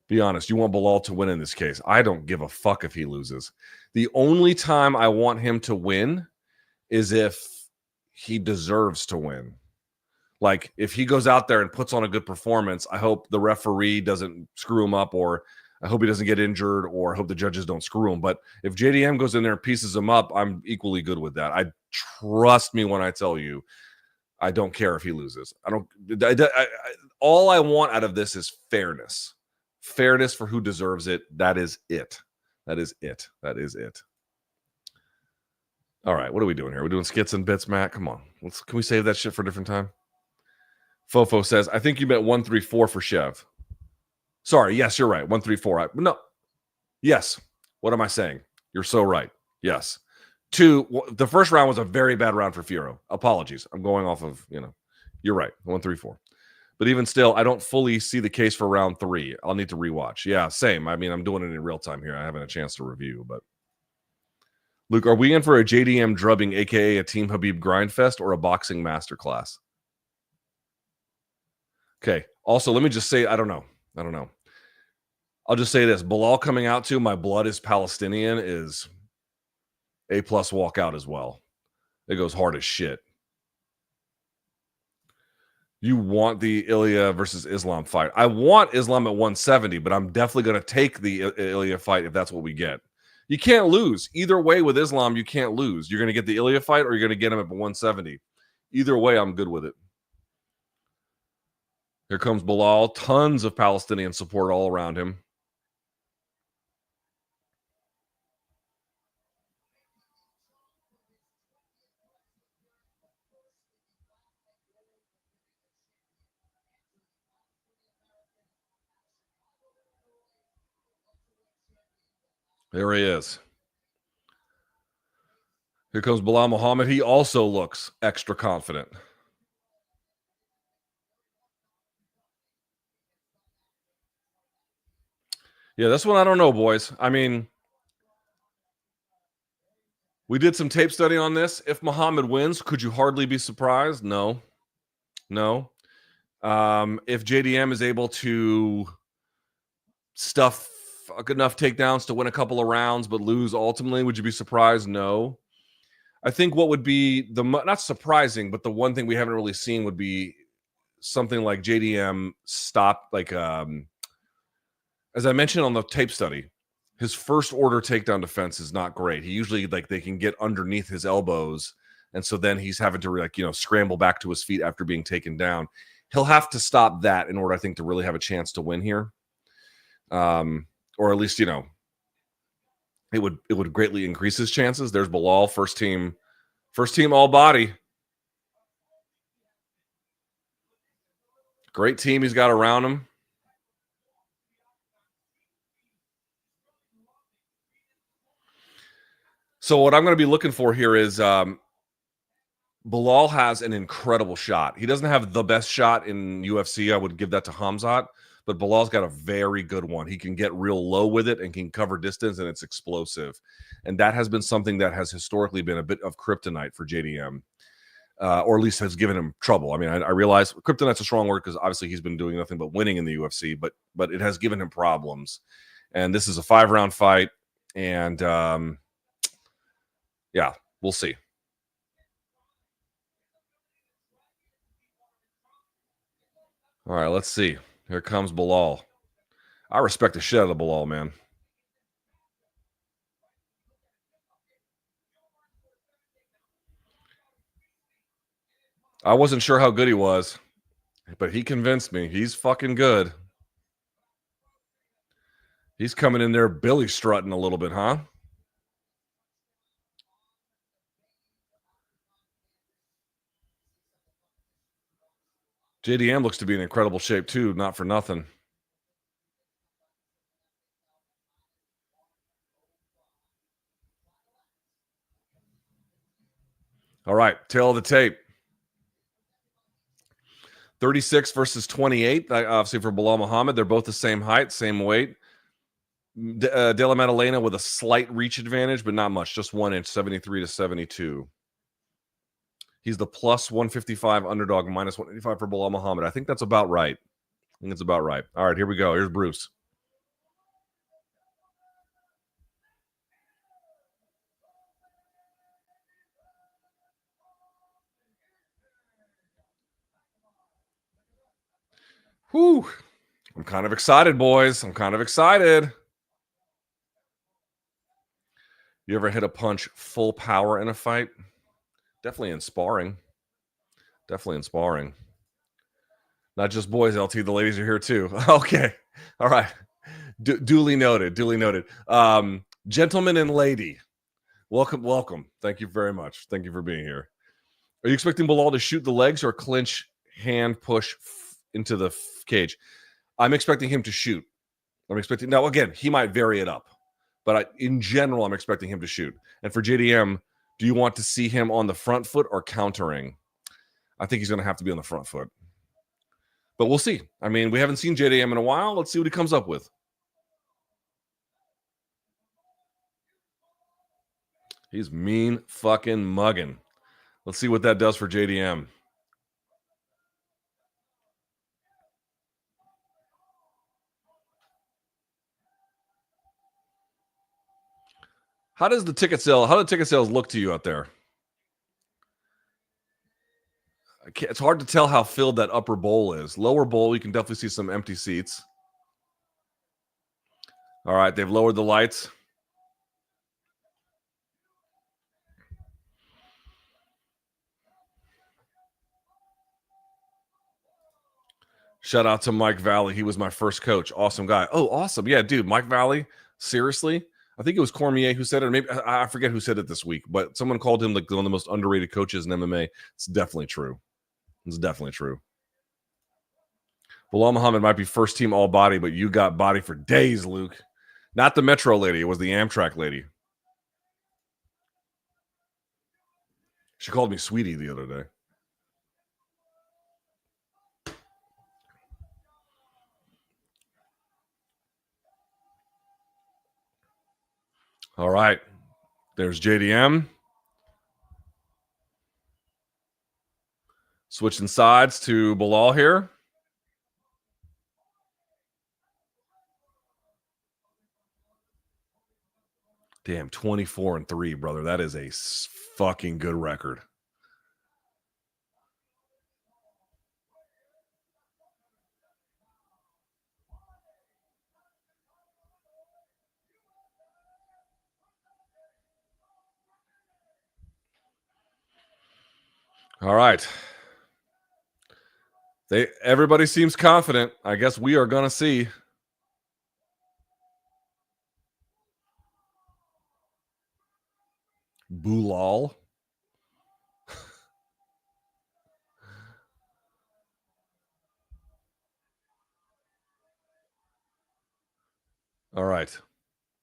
Be honest. You want Belal to win in this case. I don't give a fuck if he loses. The only time I want him to win is if he deserves to win. Like, if he goes out there and puts on a good performance, I hope the referee doesn't screw him up, or I hope he doesn't get injured, or I hope the judges don't screw him. But if JDM goes in there and pieces him up, I'm equally good with that. Trust me when I tell you, I don't care if he loses. All I want out of this is fairness. Fairness for who deserves it. That is it. That is it. All right, what are we doing here? We're doing skits and bits, Matt. Come on. Can we save that shit for a different time? Fofo says, I think you meant 134 for Chev. Sorry, yes, you're right. 134. No. Yes. What am I saying? You're so right. Yes. 2, the first round was a very bad round for Fiorot. Apologies. I'm going off of, You're right. 134. But even still, I don't fully see the case for round 3. I'll need to rewatch. Yeah, same. I mean, I'm doing it in real time here. I haven't a chance to review, but Luke, are we in for a JDM drubbing, aka a Team Habib grindfest, or a boxing masterclass? Okay. Also, let me just say, I don't know. I'll just say this: Belal coming out to "My Blood is Palestinian" is A+ walkout as well. It goes hard as shit. You want the Ilya versus Islam fight. I want Islam at 170, but I'm definitely going to take the Ilya fight if that's what we get. You can't lose. Either way with Islam, you can't lose. You're going to get the Ilya fight or you're going to get him at 170. Either way, I'm good with it. Here comes Belal. Tons of Palestinian support all around him. There he is. Here comes Belal Muhammad. He also looks extra confident. Yeah, this one I don't know, boys. I mean, we did some tape study on this. If Muhammad wins, could you hardly be surprised? No. If JDM is able to stuff enough takedowns to win a couple of rounds but lose ultimately, would you be surprised? No. I think what would be not surprising, but the one thing we haven't really seen would be something like JDM stop, like as I mentioned on the tape study, his first order takedown defense is not great. He usually, like, they can get underneath his elbows, and so then he's having to, like, scramble back to his feet after being taken down. He'll have to stop that in order, I think, to really have a chance to win here. Or at least, it would greatly increase his chances. There's Belal, first team all body. Great team he's got around him. So what I'm going to be looking for here is Belal has an incredible shot. He doesn't have the best shot in UFC. I would give that to Hamzat, but Bilal's got a very good one. He can get real low with it and can cover distance, and it's explosive. And that has been something that has historically been a bit of kryptonite for JDM, or at least has given him trouble. I mean, I realize kryptonite's a strong word because obviously he's been doing nothing but winning in the UFC, but it has given him problems. And this is a 5-round fight, and yeah, we'll see. All right, let's see. Here comes Belal. I respect the shit out of Belal, man. I wasn't sure how good he was, but he convinced me. He's fucking good. He's coming in there Billy strutting a little bit, huh? JDM looks to be in incredible shape too, not for nothing. All right, tail of the tape. 36 versus 28, obviously for Belal Muhammad. They're both the same height, same weight. Della Maddalena with a slight reach advantage, but not much, just 1 inch, 73 to 72. He's the plus 155 underdog, minus 185 for Belal Muhammad. I think that's about right. All right, here we go. Here's Bruce. Whew. I'm kind of excited, boys. I'm kind of excited. You ever hit a punch full power in a fight? Definitely in sparring. Not just boys, LT. The ladies are here too. Okay. All right. Duly noted. Gentleman and lady, welcome. Thank you very much. Thank you for being here. Are you expecting Belal to shoot the legs or clinch, hand push into the cage? I'm expecting him to shoot. Now, again, he might vary it up, but in general, I'm expecting him to shoot. And for JDM, do you want to see him on the front foot or countering? I think he's going to have to be on the front foot. But we'll see. I mean, we haven't seen JDM in a while. Let's see what he comes up with. He's mean fucking mugging. Let's see what that does for JDM. How do the ticket sales look to you out there? It's hard to tell how filled that upper bowl is. Lower bowl, you can definitely see some empty seats. All right, they've lowered the lights. Shout out to Mike Valley. He was my first coach. Awesome guy. Oh, awesome. Yeah, dude, Mike Valley. Seriously? I think it was Cormier who said it, or maybe I forget who said it this week, but someone called him like one of the most underrated coaches in MMA. It's definitely true. It's definitely true. Belal Muhammad might be first team all body, but you got body for days, Luke. Not the Metro lady. It was the Amtrak lady. She called me sweetie the other day. All right. There's JDM. Switching sides to Belal here. Damn, 24-3, brother. That is a fucking good record. All right. Everybody seems confident. I guess we are going to see. Belal. All right.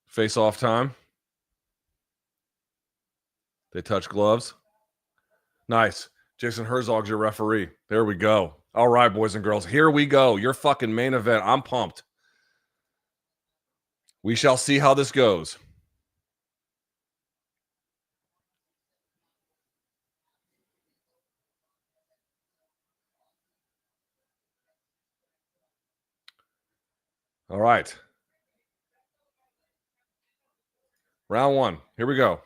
Face-off time. They touch gloves. Nice. Jason Herzog's your referee. There we go. All right, boys and girls. Here we go. Your fucking main event. I'm pumped. We shall see how this goes. All right. Round one. Here we go.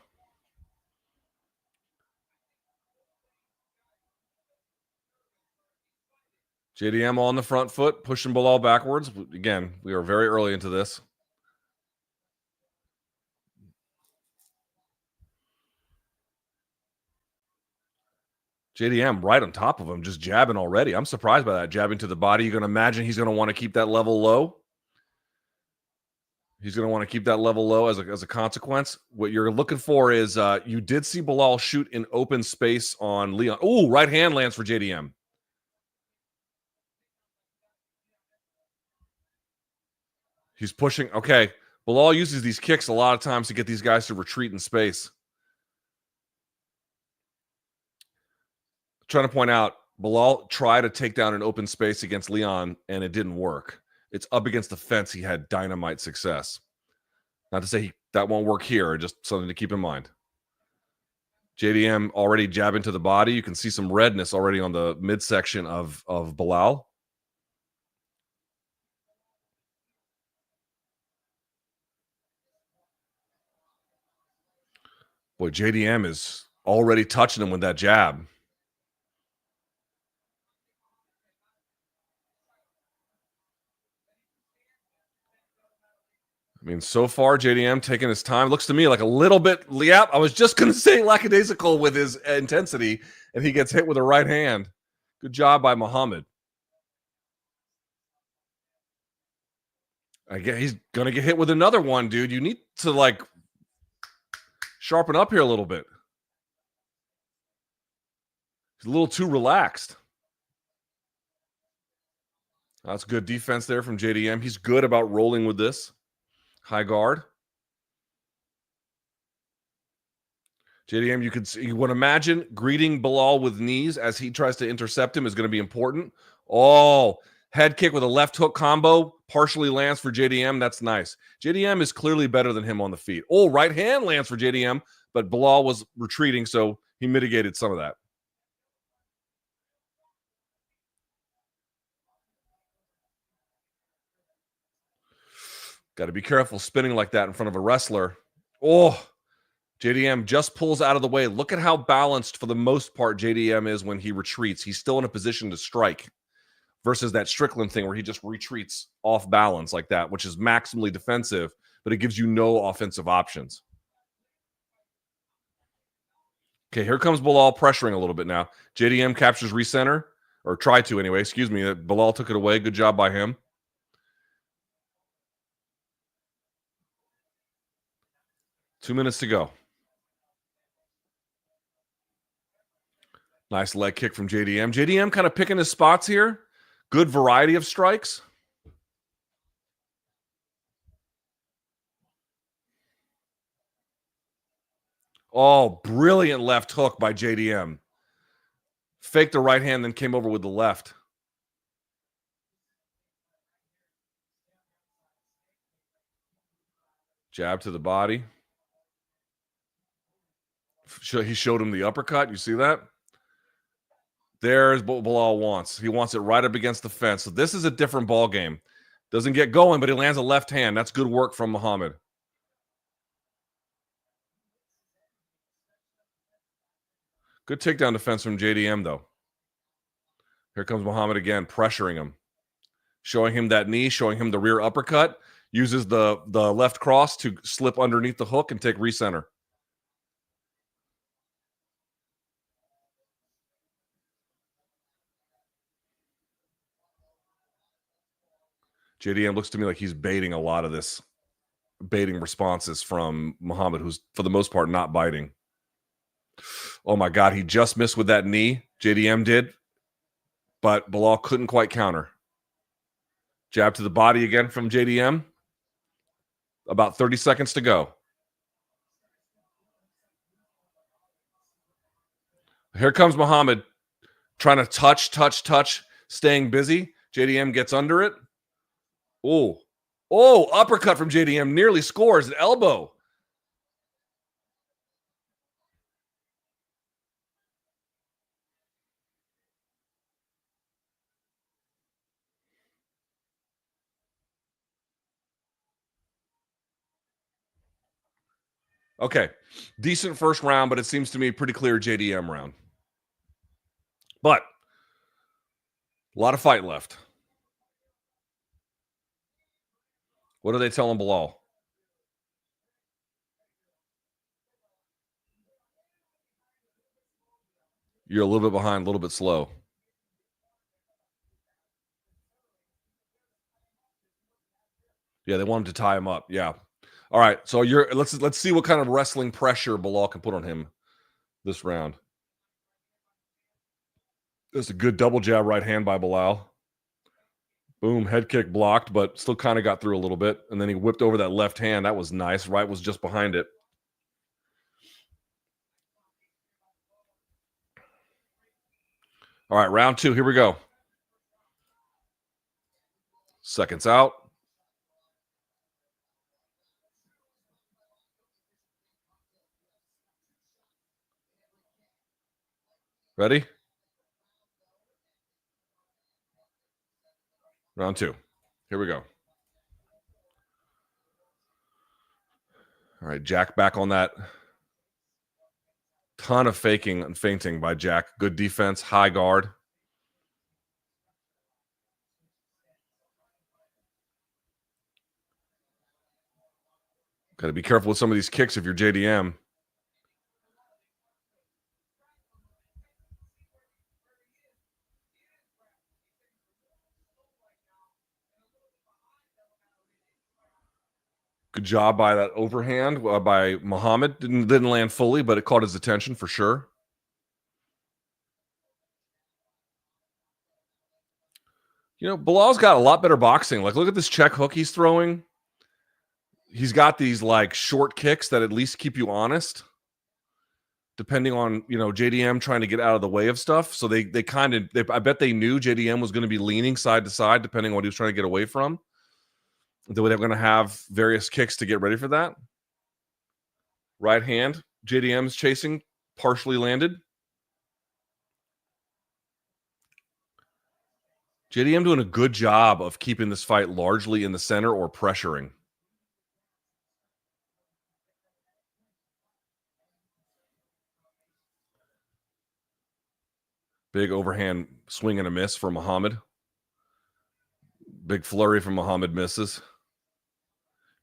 JDM on the front foot, pushing Belal backwards. Again, we are very early into this. JDM right on top of him, just jabbing already. I'm surprised by that. Jabbing to the body. You're going to imagine he's going to want to keep that level low. He's going to want to keep that level low as a consequence. What you're looking for is you did see Belal shoot in open space on Leon. Oh, right hand lands for JDM. He's pushing. Okay. Belal uses these kicks a lot of times to get these guys to retreat in space. Trying to point out, Belal tried to take down an open space against Leon, and it didn't work. It's up against the fence. He had dynamite success. Not to say that won't work here, just something to keep in mind. JDM already jabbing to the body. You can see some redness already on the midsection of Belal. Boy, JDM is already touching him with that jab. I mean, so far, JDM taking his time. Looks to me like a little bit, yep, I was just going to say lackadaisical with his intensity, and he gets hit with a right hand. Good job by Muhammad. I guess he's going to get hit with another one, dude. You need to, like, sharpen up here a little bit. He's a little too relaxed. That's good defense there from JDM. He's good about rolling with this. High guard. JDM, you would imagine greeting Belal with knees as he tries to intercept him is going to be important. Oh, head kick with a left hook combo partially lands for JDM. That's nice. JDM is clearly better than him on the feet. Oh, right hand lands for JDM, but Belal was retreating, so he mitigated some of that. Got to be careful spinning like that in front of a wrestler. Oh, JDM just pulls out of the way. Look at how balanced, for the most part, JDM is when he retreats. He's still in a position to strike versus that Strickland thing where he just retreats off balance like that, which is maximally defensive, but it gives you no offensive options. Okay, here comes Belal pressuring a little bit now. JDM captures recenter, or tried to anyway. Excuse me. Belal took it away. Good job by him. Two minutes to go. Nice leg kick from JDM. JDM kind of picking his spots here. Good variety of strikes. Oh, brilliant left hook by JDM. Faked the right hand, then came over with the left. Jab to the body. He showed him the uppercut. You see that? There's what Belal wants. He wants it right up against the fence. So this is a different ball game. Doesn't get going, but he lands a left hand. That's good work from Muhammad. Good takedown defense from JDM, though. Here comes Muhammad again, pressuring him. Showing him that knee, showing him the rear uppercut. Uses the left cross to slip underneath the hook and take recenter. JDM looks to me like he's baiting a lot of this. Baiting responses from Muhammad, who's, for the most part, not biting. Oh, my God. He just missed with that knee. JDM did. But Belal couldn't quite counter. Jab to the body again from JDM. About 30 seconds to go. Here comes Muhammad trying to touch, staying busy. JDM gets under it. Oh, uppercut from JDM. Nearly scores an elbow. Okay, decent first round, but it seems to me pretty clear JDM round. But a lot of fight left. What are they telling Belal? You're a little bit behind, a little bit slow. Yeah, they want him to tie him up. Yeah. All right. So let's see what kind of wrestling pressure Belal can put on him this round. This is a good double jab right hand by Belal. Boom, head kick blocked, but still kind of got through a little bit. And then he whipped over that left hand. That was nice. Right was just behind it. All right, round two. Here we go. Seconds out. Ready? Round two. Here we go. All right, Jack back on that. Ton of faking and feinting by Jack. Good defense, high guard. Got to be careful with some of these kicks if you're JDM. Good job by that overhand by Muhammad. Didn't land fully, but it caught his attention for sure. You know, Belal's got a lot better boxing. Like, look at this check hook he's throwing. He's got these, like, short kicks that at least keep you honest. depending on, JDM trying to get out of the way of stuff. So they I bet they knew JDM was going to be leaning side to side depending on what he was trying to get away from. They were going to have various kicks to get ready for that. Right hand, JDM's chasing, partially landed. JDM doing a good job of keeping this fight largely in the center or pressuring. Big overhand swing and a miss for Muhammad. Big flurry from Muhammad, misses.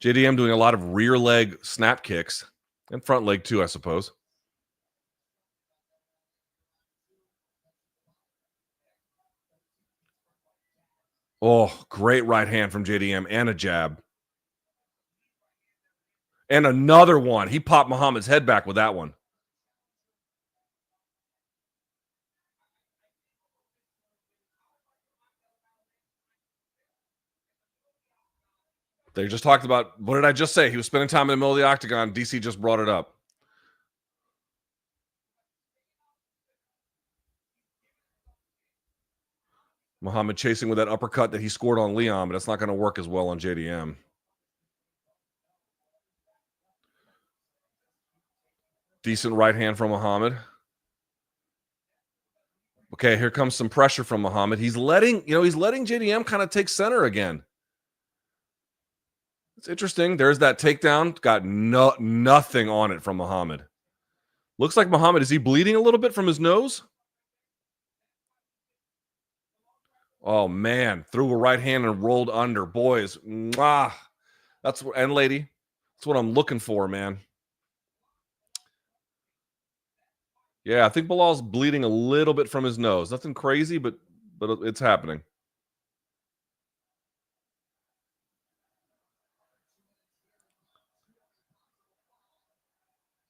JDM doing a lot of rear leg snap kicks and front leg too, I suppose. Oh, great right hand from JDM and a jab. And another one. He popped Muhammad's head back with that one. They just talked about, what did I just say? He was spending time in the middle of the octagon. DC just brought it up. Muhammad chasing with that uppercut that he scored on Leon, but it's not going to work as well on JDM. Decent right hand from Muhammad. Okay, here comes some pressure from Muhammad. He's letting JDM kind of take center again. It's interesting. There's that takedown. Got nothing on it from Muhammad. Looks like Muhammad, is he bleeding a little bit from his nose? Oh, man. Threw a right hand and rolled under. Boys, mwah. And lady, that's what I'm looking for, man. Yeah, I think Belal's bleeding a little bit from his nose. Nothing crazy, but it's happening.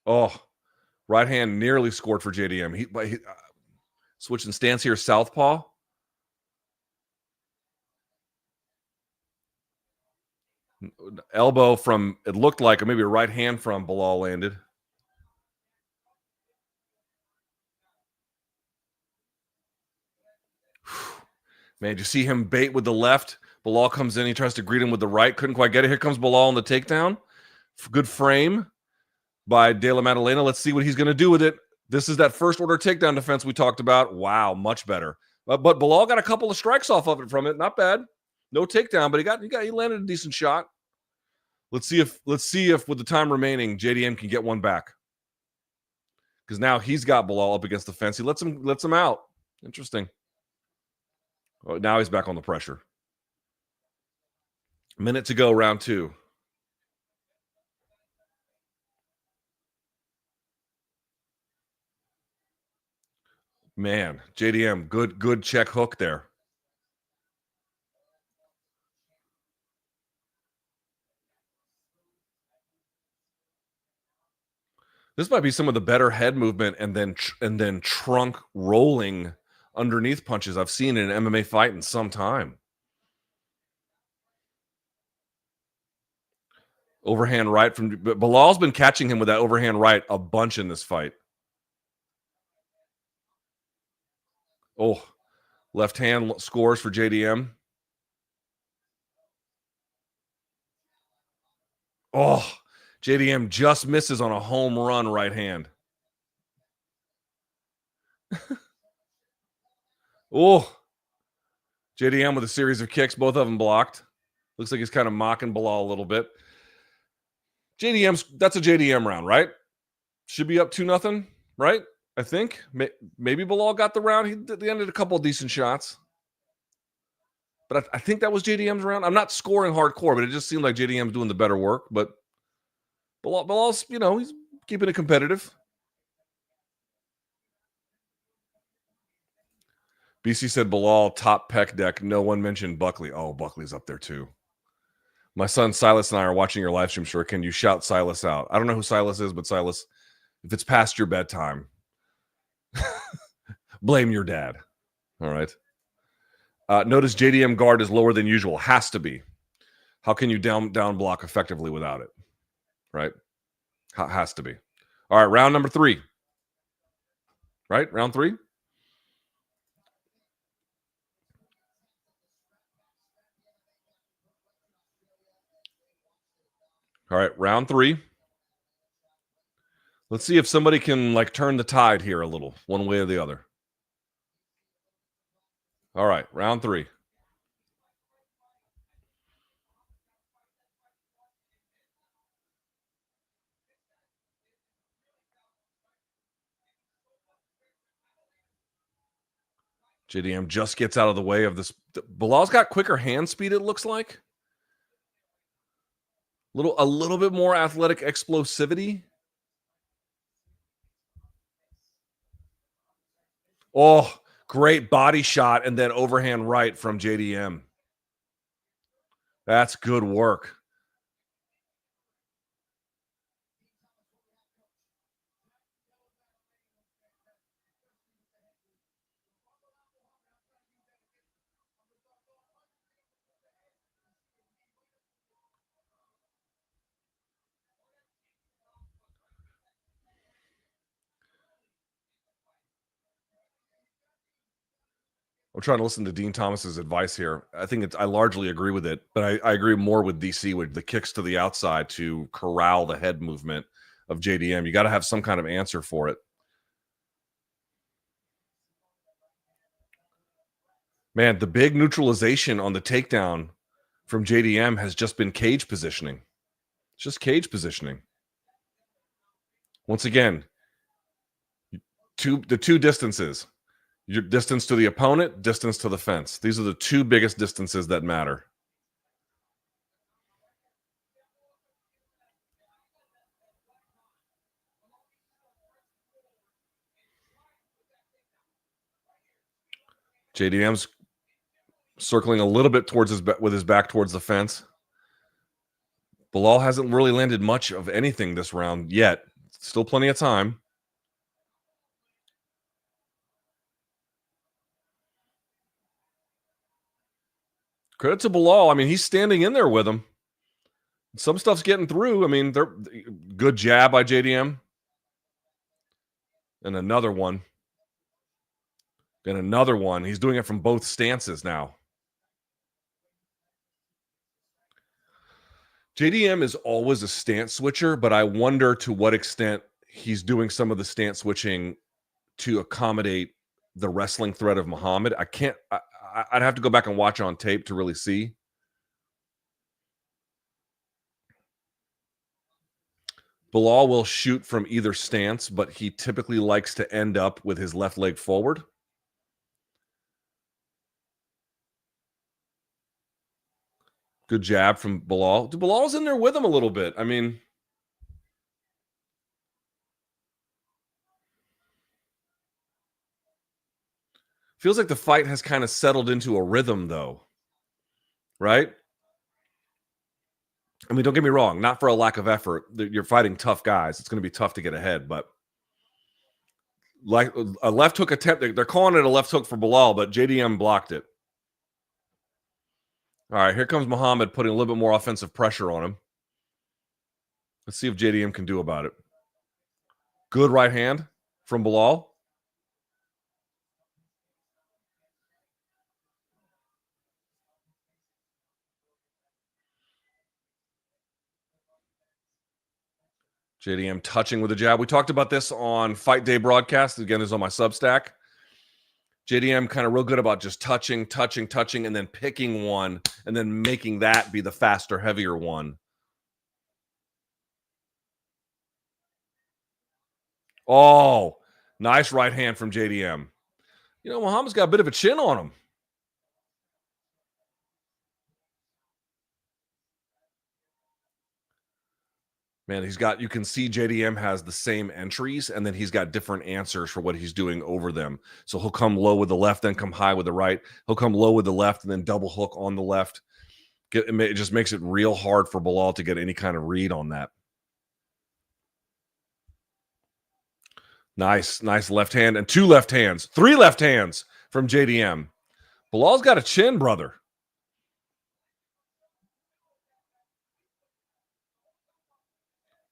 Oh, right hand nearly scored for JDM. He switching stance here, southpaw. Elbow from, it looked like, maybe a right hand from Belal landed. Man, did you see him bait with the left? Belal comes in. He tries to greet him with the right. Couldn't quite get it. Here comes Belal on the takedown. Good frame by Della Maddalena. Let's see what he's going to do with it. This is that first order takedown defense we talked about. Wow, much better. But Belal got a couple of strikes off of it from it. Not bad. No takedown, but he landed a decent shot. Let's see if with the time remaining, JDM can get one back. Because now he's got Belal up against the fence. He lets him out. Interesting. Oh, now he's back on the pressure. Minute to go, round 2. Man, JDM, good check hook there. This might be some of the better head movement and then trunk rolling underneath punches I've seen in an MMA fight in some time. Overhand right from Belal's been catching him with that overhand right a bunch in this fight. Oh, left hand scores for JDM. Oh, JDM just misses on a home run right hand. Oh, JDM with a series of kicks, both of them blocked. Looks like he's kind of mocking Belal a little bit. That's a JDM round, right? Should be up 2-0, right? I think. Maybe Belal got the round. He ended a couple of decent shots. But I think that was JDM's round. I'm not scoring hardcore, but it just seemed like JDM's doing the better work. But Belal's, he's keeping it competitive. BC said Belal top pec deck. No one mentioned Buckley. Oh, Buckley's up there too. My son Silas and I are watching your live stream. Sure, can you shout Silas out? I don't know who Silas is, but Silas, if it's past your bedtime, blame your dad. All right. Notice JDM guard is lower than usual. Has to be. How can you down block effectively without it? Right? Has to be. All right, round number 3. right? Round 3. All right, round 3. Let's see if somebody can like turn the tide here a little, one way or the other. All right, round 3. JDM just gets out of the way of this. Belal's got quicker hand speed, it looks like. A little bit more athletic explosivity. Oh, great body shot and then overhand right from JDM. That's good work. I'm trying to listen to Dean Thomas's advice here. I largely agree with it, but I agree more with DC with the kicks to the outside to corral the head movement of JDM. You got to have some kind of answer for it. Man, the big neutralization on the takedown from JDM has just been cage positioning. It's just cage positioning. Once again, the two distances. Your distance to the opponent, distance to the fence. These are the two biggest distances that matter. JDM's circling a little bit towards with his back towards the fence. Belal hasn't really landed much of anything this round yet. Still plenty of time. Credit to Belal. I mean, he's standing in there with him. Some stuff's getting through. I mean, they're good jab by JDM. And another one. And another one. He's doing it from both stances now. JDM is always a stance switcher, but I wonder to what extent he's doing some of the stance switching to accommodate the wrestling threat of Muhammad. I'd have to go back and watch on tape to really see. Belal will shoot from either stance, but he typically likes to end up with his left leg forward. Good jab from Belal. Belal's in there with him a little bit. I mean, feels like the fight has kind of settled into a rhythm, though. Right? I mean, don't get me wrong. Not for a lack of effort. You're fighting tough guys. It's going to be tough to get ahead, but like a left hook attempt, they're calling it a left hook for Belal, but JDM blocked it. All right, here comes Muhammad putting a little bit more offensive pressure on him. Let's see if JDM can do about it. Good right hand from Belal. JDM touching with a jab. We talked about this on Fight Day broadcast. Again, is on my Substack. JDM kind of real good about just touching, and then picking one, and then making that be the faster, heavier one. Oh, nice right hand from JDM. You know, Muhammad's got a bit of a chin on him. Man, you can see JDM has the same entries, and then he's got different answers for what he's doing over them. So he'll come low with the left, then come high with the right. He'll come low with the left, and then double hook on the left. It just makes it real hard for Belal to get any kind of read on that. Nice left hand and 2 left hands. 3 left hands from JDM. Belal's got a chin, brother.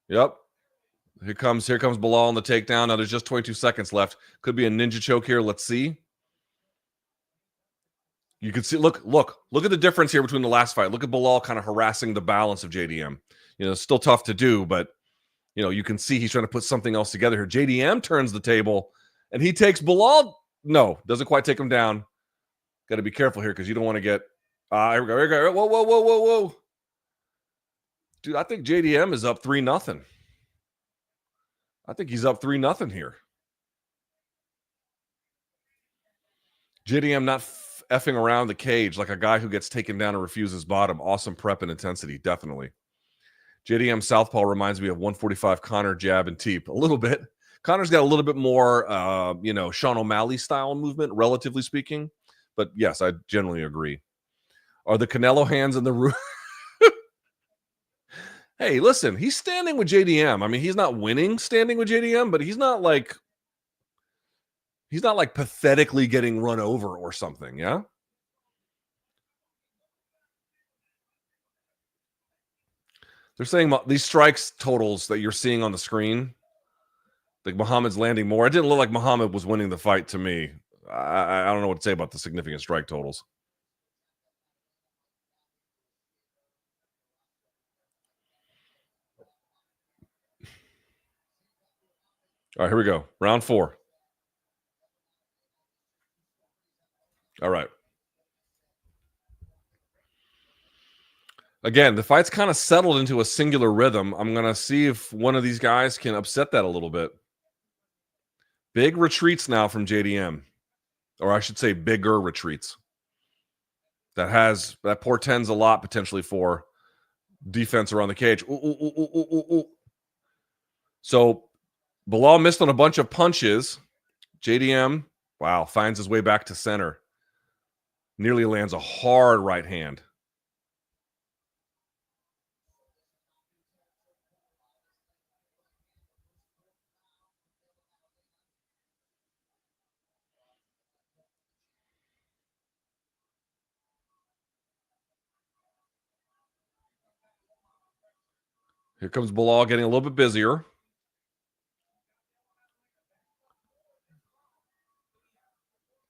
Yep. Here comes Belal on the takedown. Now there's just 22 seconds left. Could be a ninja choke here. Let's see. You can see, look at the difference here between the last fight. Look at Belal kind of harassing the balance of JDM. It's still tough to do, but you can see he's trying to put something else together here. JDM turns the table and he takes Belal. No, doesn't quite take him down. Got to be careful here because you don't want to get. Here we go. Whoa. Dude, I think JDM is up 3-0. I think he's up 3-0 here. JDM not effing around the cage like a guy who gets taken down and refuses bottom. Awesome prep and intensity, definitely. JDM southpaw reminds me of 145 Connor jab and teep a little bit. Connor's got a little bit more, Sean O'Malley style movement, relatively speaking. But yes, I generally agree. Are the Canelo hands in the room? Hey, listen, he's standing with JDM. I mean, he's not winning standing with JDM, but he's not like pathetically getting run over or something, yeah? They're saying these strikes totals that you're seeing on the screen, like Muhammad's landing more. It didn't look like Muhammad was winning the fight to me. I don't know what to say about the significant strike totals. All right, here we go. Round 4. All right. Again, the fight's kind of settled into a singular rhythm. I'm going to see if one of these guys can upset that a little bit. Big retreats now from JDM. Or I should say bigger retreats. That portends a lot potentially for defense around the cage. Ooh. So Belal missed on a bunch of punches. JDM, wow, finds his way back to center. Nearly lands a hard right hand. Here comes Belal getting a little bit busier.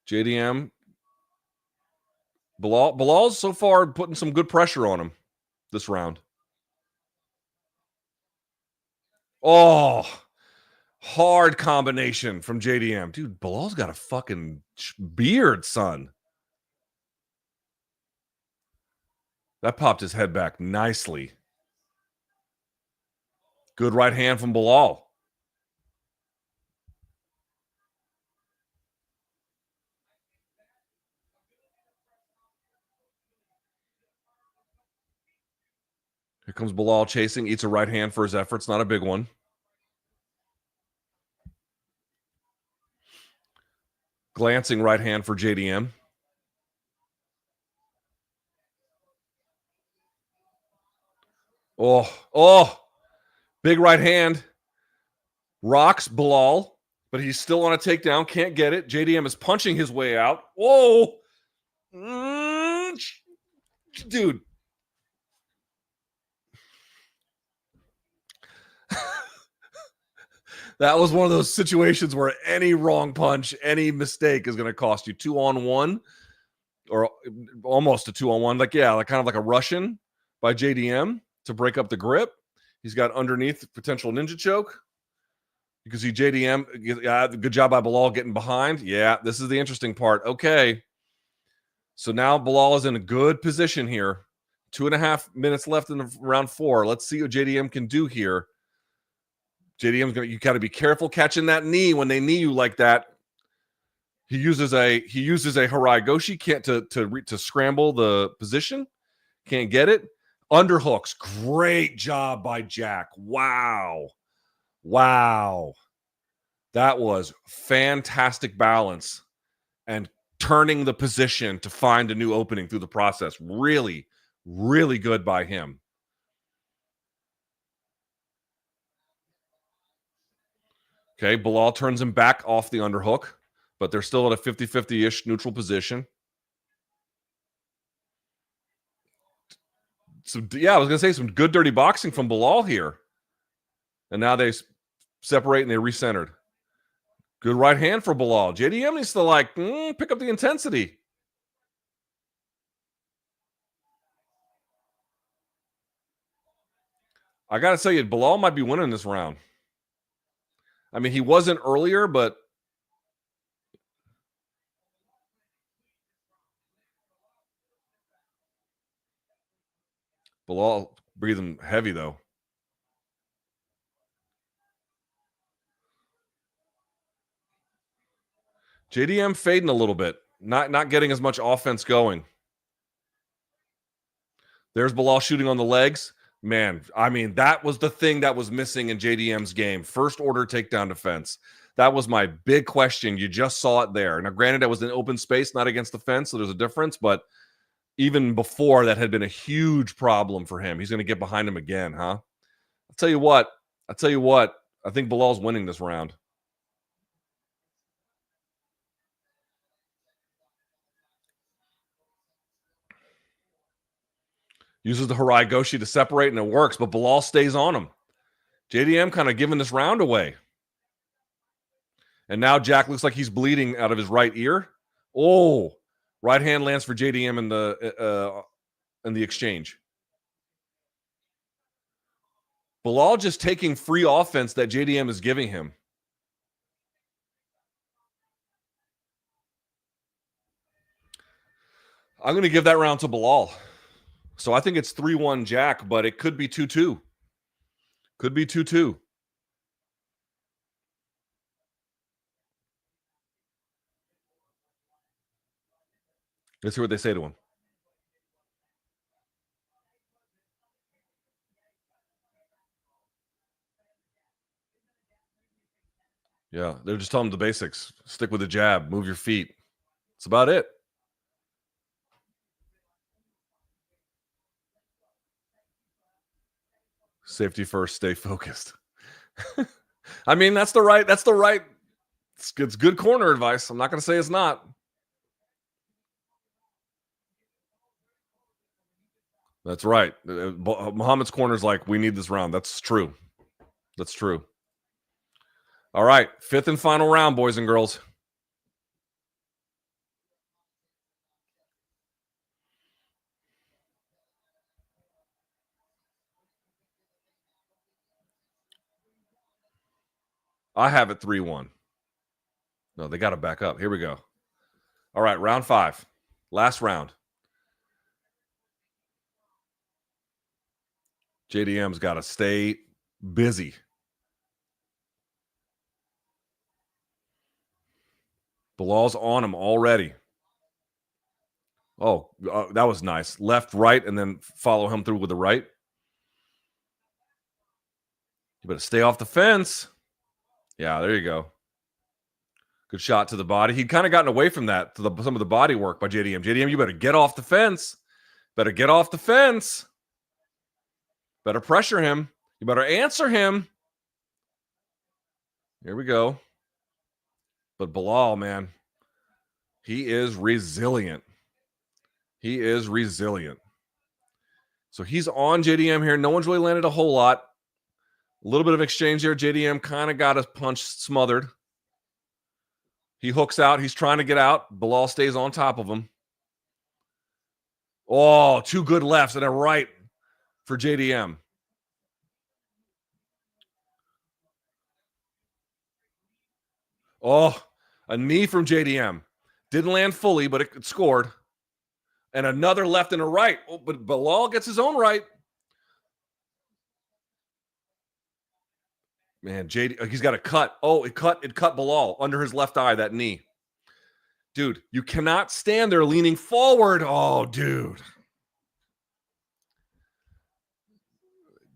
JDM. Belal's so far putting some good pressure on him this round. Oh, hard combination from JDM. Dude, Belal's got a fucking beard, son. That popped his head back nicely. Good right hand from Belal. Here comes Belal chasing, eats a right hand for his efforts. Not a big one. Glancing right hand for JDM. Oh, big right hand. Rocks Belal, but he's still on a takedown. Can't get it. JDM is punching his way out. Whoa. Dude. That was one of those situations where any wrong punch, any mistake is going to cost you 2-on-1 or almost a 2-on-1. Like kind of like a Russian by JDM to break up the grip. He's got underneath potential ninja choke. You can see JDM, good job by Belal getting behind. Yeah, this is the interesting part. Okay. So now Belal is in a good position here. 2.5 minutes left in round 4. Let's see what JDM can do here. You got to be careful catching that knee when they knee you like that. He uses a Harai Goshi to scramble the position. Can't get it. Underhooks. Great job by Jack. Wow. That was fantastic balance and turning the position to find a new opening through the process. Really, really good by him. Okay, Belal turns him back off the underhook, but they're still at a 50-50-ish neutral position. So, I was going to say some good dirty boxing from Belal here. And now they separate and they recentered. Good right hand for Belal. JDM needs to pick up the intensity. I got to tell you, Belal might be winning this round. I mean, he wasn't earlier, but Belal breathing heavy, though. JDM fading a little bit. Not getting as much offense going. There's Belal shooting on the legs. Man, I mean, that was the thing that was missing in JDM's game. First order takedown defense. That was my big question. You just saw it there. Now, granted, that was in open space, not against the fence, so there's a difference. But even before, that had been a huge problem for him. He's going to get behind him again, huh? I'll tell you what. I think Belal's winning this round. Uses the Harai Goshi to separate, and it works, but Belal stays on him. JDM kind of giving this round away. And now Jack looks like he's bleeding out of his right ear. Oh, right hand lands for JDM in the exchange. Belal just taking free offense that JDM is giving him. I'm going to give that round to Belal. So I think it's 3-1 Jack, but it could be 2-2. Could be 2-2. Let's hear what they say to him. Yeah, they're just telling him the basics. Stick with the jab, move your feet. That's about it. Safety first, stay focused. I mean, that's the right. It's good corner advice. I'm not going to say it's not. That's right. Muhammad's corner is like, we need this round. That's true. That's true. All right. 5th and final round, boys and girls. I have it 3-1. No, they got to back up. Here we go. All right. Round 5. Last round. JDM's got to stay busy. Belal's on him already. Oh, that was nice. Left, right, and then follow him through with the right. You better stay off the fence. Yeah, there you go. Good shot to the body. He'd kind of gotten away from that to some of the body work by JDM. JDM, you better get off the fence. Better get off the fence. Better pressure him. You better answer him. Here we go. But Belal, man, he is resilient. He is resilient. So he's on JDM here. No one's really landed a whole lot. A little bit of exchange there. JDM kind of got his punch smothered. He hooks out. He's trying to get out. Belal stays on top of him. Oh, 2 good lefts and a right for JDM. Oh, a knee from JDM. Didn't land fully, but it scored. And another left and a right. Oh, but Belal gets his own right. Man, he's got a cut. Oh, it cut Belal under his left eye, that knee. Dude, you cannot stand there leaning forward. Oh, dude.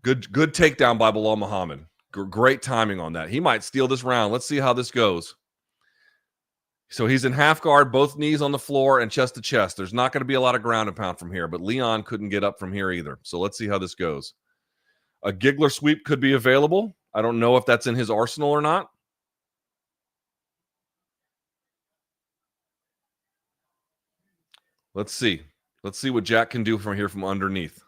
Good takedown by Belal Muhammad. Great timing on that. He might steal this round. Let's see how this goes. So he's in half guard, both knees on the floor and chest to chest. There's not going to be a lot of ground and pound from here, but Leon couldn't get up from here either. So let's see how this goes. A giggler sweep could be available. I don't know if that's in his arsenal or not. Let's see. Let's see what Jack can do from here from underneath.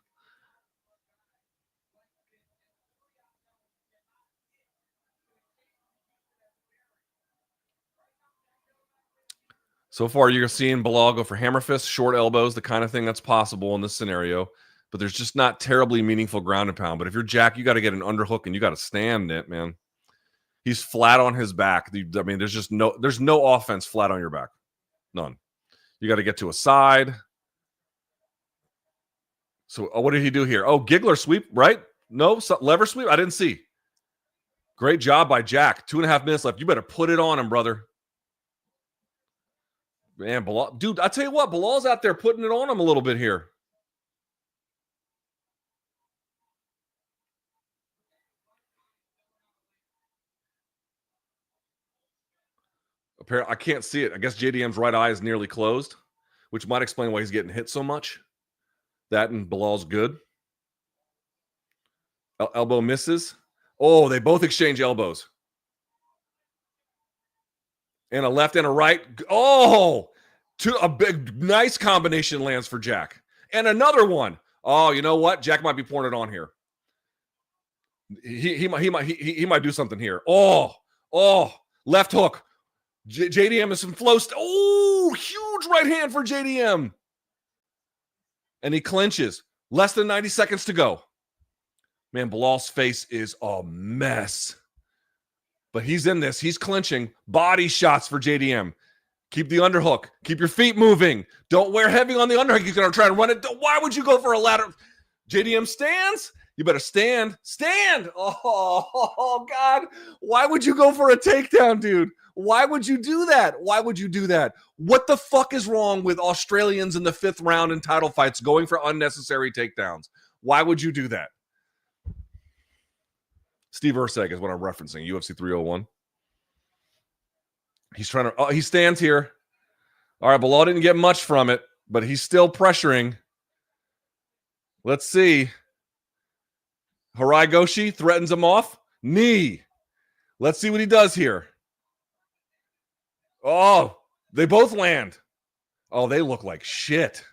So far, you're seeing Belal go for hammer fists, short elbows, the kind of thing that's possible in this scenario. But there's just not terribly meaningful ground and pound. But if you're Jack, you got to get an underhook and you got to stand it, man. He's flat on his back. I mean, there's no offense flat on your back. None. You got to get to a side. So what did he do here? Oh, giggler sweep, right? No, lever sweep. I didn't see. Great job by Jack. 2.5 minutes left. You better put it on him, brother. Man, Belal, dude, I tell you what, Belal's out there putting it on him a little bit here. Apparently, I can't see it. I guess JDM's right eye is nearly closed, which might explain why he's getting hit so much. That and Belal's good. Elbow misses. Oh, they both exchange elbows. And a left and a right. Oh, a big, nice combination lands for Jack. And another one. Oh, you know what? Jack might be pouring it on here. He might do something here. Oh, left hook. JDM is some flow. Oh, huge right hand for JDM. And he clinches. Less than 90 seconds to go. Man, Belal's face is a mess. But he's in this. He's clinching. Body shots for JDM. Keep the underhook. Keep your feet moving. Don't wear heavy on the underhook. He's going to try to run it. Why would you go for a ladder? JDM stands. You better stand. Stand. Oh, God. Why would you go for a takedown, dude? Why would you do that? Why would you do that? What the fuck is wrong with Australians in the 5th round in title fights going for unnecessary takedowns? Why would you do that? Steve Urseg is what I'm referencing, UFC 301. He's trying to, he stands here. All right, Belal didn't get much from it, but he's still pressuring. Let's see. Harai Goshi threatens him off. Knee. Let's see what he does here. Oh, they both land. Oh, they look like shit.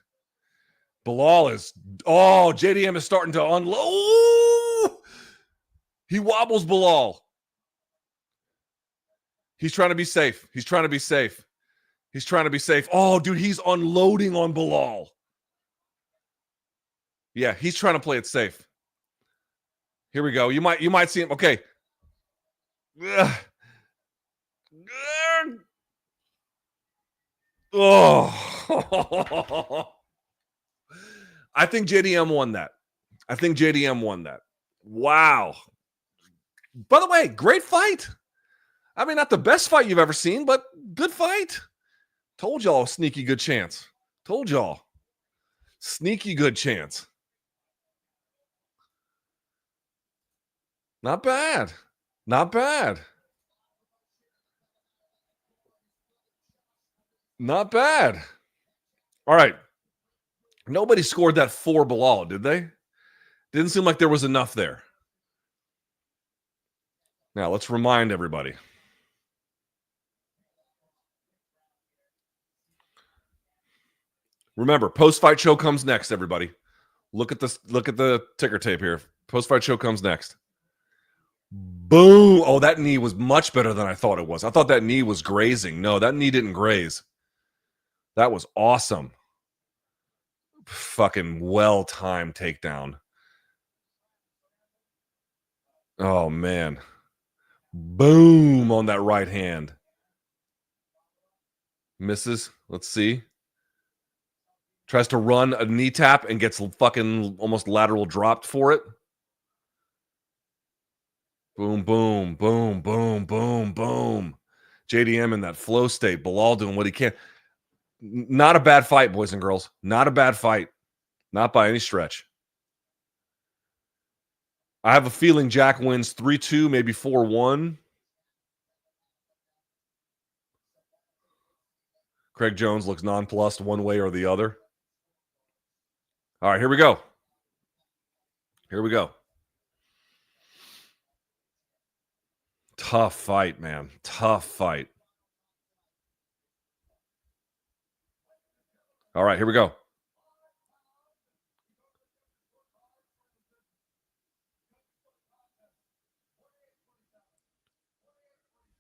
Belal is, JDM is starting to unload. He wobbles Belal. He's trying to be safe. He's trying to be safe. He's trying to be safe. Oh, dude, he's unloading on Belal. Yeah, he's trying to play it safe. Here we go. You might see him. Okay. Oh. I think JDM won that. Wow. By the way, great fight. I mean, not the best fight you've ever seen, but good fight. Told y'all, sneaky good chance. Told y'all. Sneaky good chance. Not bad. Not bad. Not bad. All right. Nobody scored that for Belal, did they? Didn't seem like there was enough there. Now, let's remind everybody. Remember, post-fight show comes next, everybody. Look at this. Look at the ticker tape here. Post-fight show comes next. Boom. Oh, that knee was much better than I thought it was. I thought that knee was grazing. No, that knee didn't graze. That was awesome. Fucking well-timed takedown. Oh, man. Boom on that right hand. Misses. Let's see. Tries to run a knee tap and gets fucking almost lateral dropped for it. Boom, boom, boom, boom, boom, boom. JDM in that flow state. Belal doing what he can. Not a bad fight, boys and girls. Not a bad fight. Not by any stretch. I have a feeling Jack wins 3-2, maybe 4-1. Craig Jones looks nonplussed one way or the other. All right, here we go. Here we go. Tough fight, man. Tough fight. All right, here we go.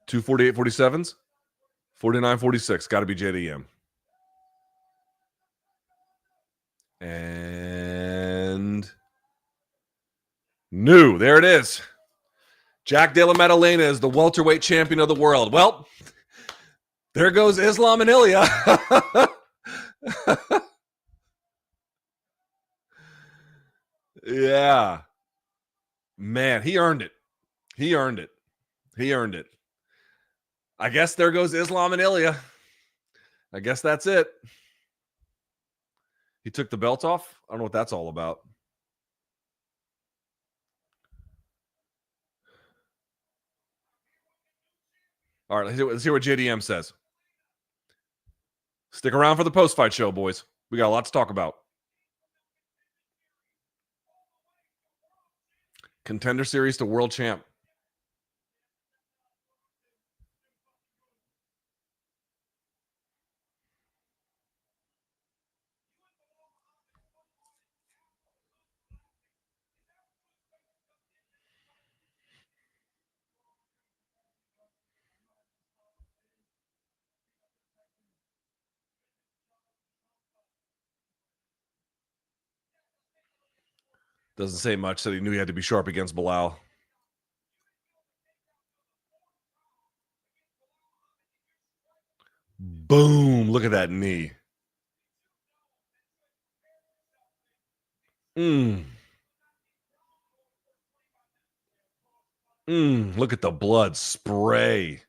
Two 48-47s. 49-46. Got to be JDM. And new. There it is. Jack Della Maddalena is the welterweight champion of the world. Well, there goes Islam and Ilya. Yeah. Man, he earned it. He earned it. He earned it. I guess there goes Islam and Ilya. I guess that's it. He took the belt off. I don't know what that's all about. All right, let's hear what JDM says. Stick around for the post-fight show, boys. We got a lot to talk about. Contender series to world champ. Doesn't say much. Said he knew he had to be sharp against Belal. Boom. Look at that knee. Look at the blood spray.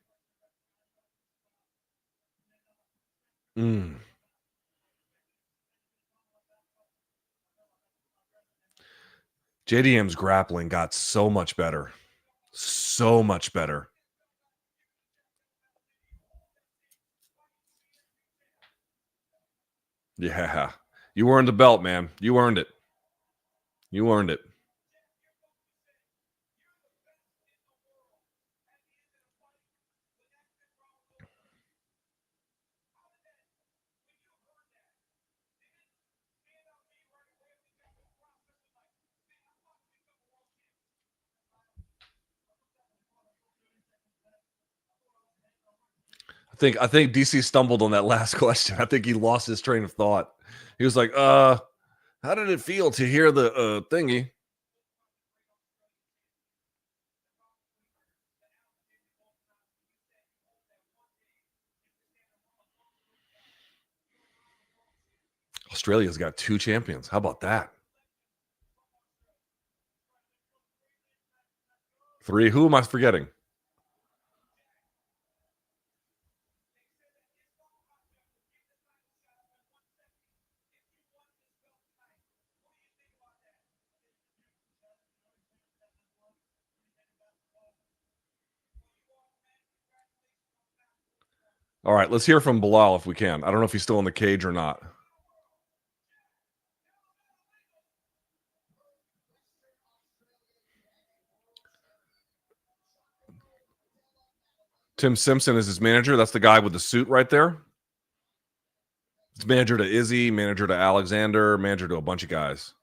JDM's grappling got so much better. So much better. Yeah. You earned the belt, man. You earned it. You earned it. I think DC stumbled on that last question. I think he lost his train of thought. He was like, how did it feel to hear the thingy? Australia's got 2 champions. How about that? 3. Who am I forgetting? All right, let's hear from Belal if we can. I don't know if he's still in the cage or not. Tim Simpson is his manager. That's the guy with the suit right there. It's manager to Izzy, manager to Alexander, manager to a bunch of guys.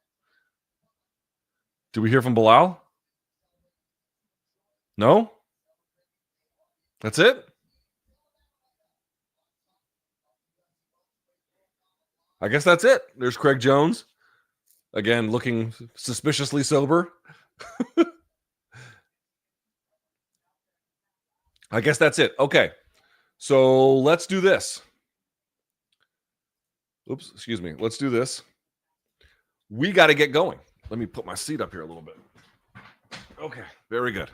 Did we hear from Belal? No? That's it? I guess that's it. There's Craig Jones. Again, looking suspiciously sober. I guess that's it. Okay. So let's do this. Oops, excuse me. Let's do this. We got to get going. Let me put my seat up here a little bit. Okay, very good.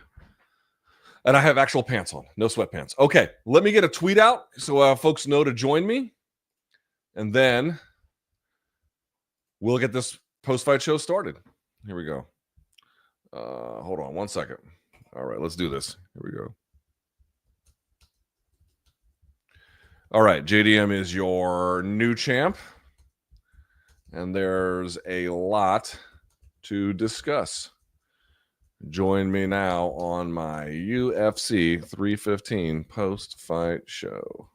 And I have actual pants on, no sweatpants. Okay, let me get a tweet out so folks know to join me. And then we'll get this post-fight show started. Here we go. Hold on one second. All right, let's do this. Here we go. All right, JDM is your new champ. And there's a lot to discuss. Join me now on my UFC 315 post-fight show.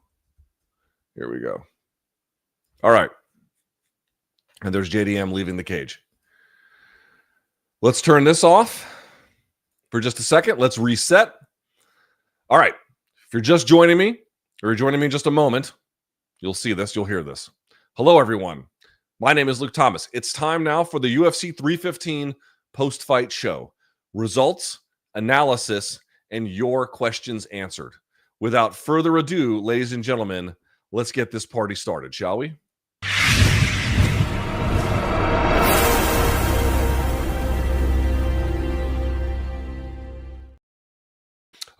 Here we go. All right. And there's JDM leaving the cage. Let's turn this off for just a second. Let's reset. All right. If you're just joining me, If you're joining me in just a moment, you'll see this, you'll hear this. Hello, everyone. My name is Luke Thomas. It's time now for the UFC 315 post-fight show. Results, analysis, and your questions answered. Without further ado, ladies and gentlemen, let's get this party started, shall we?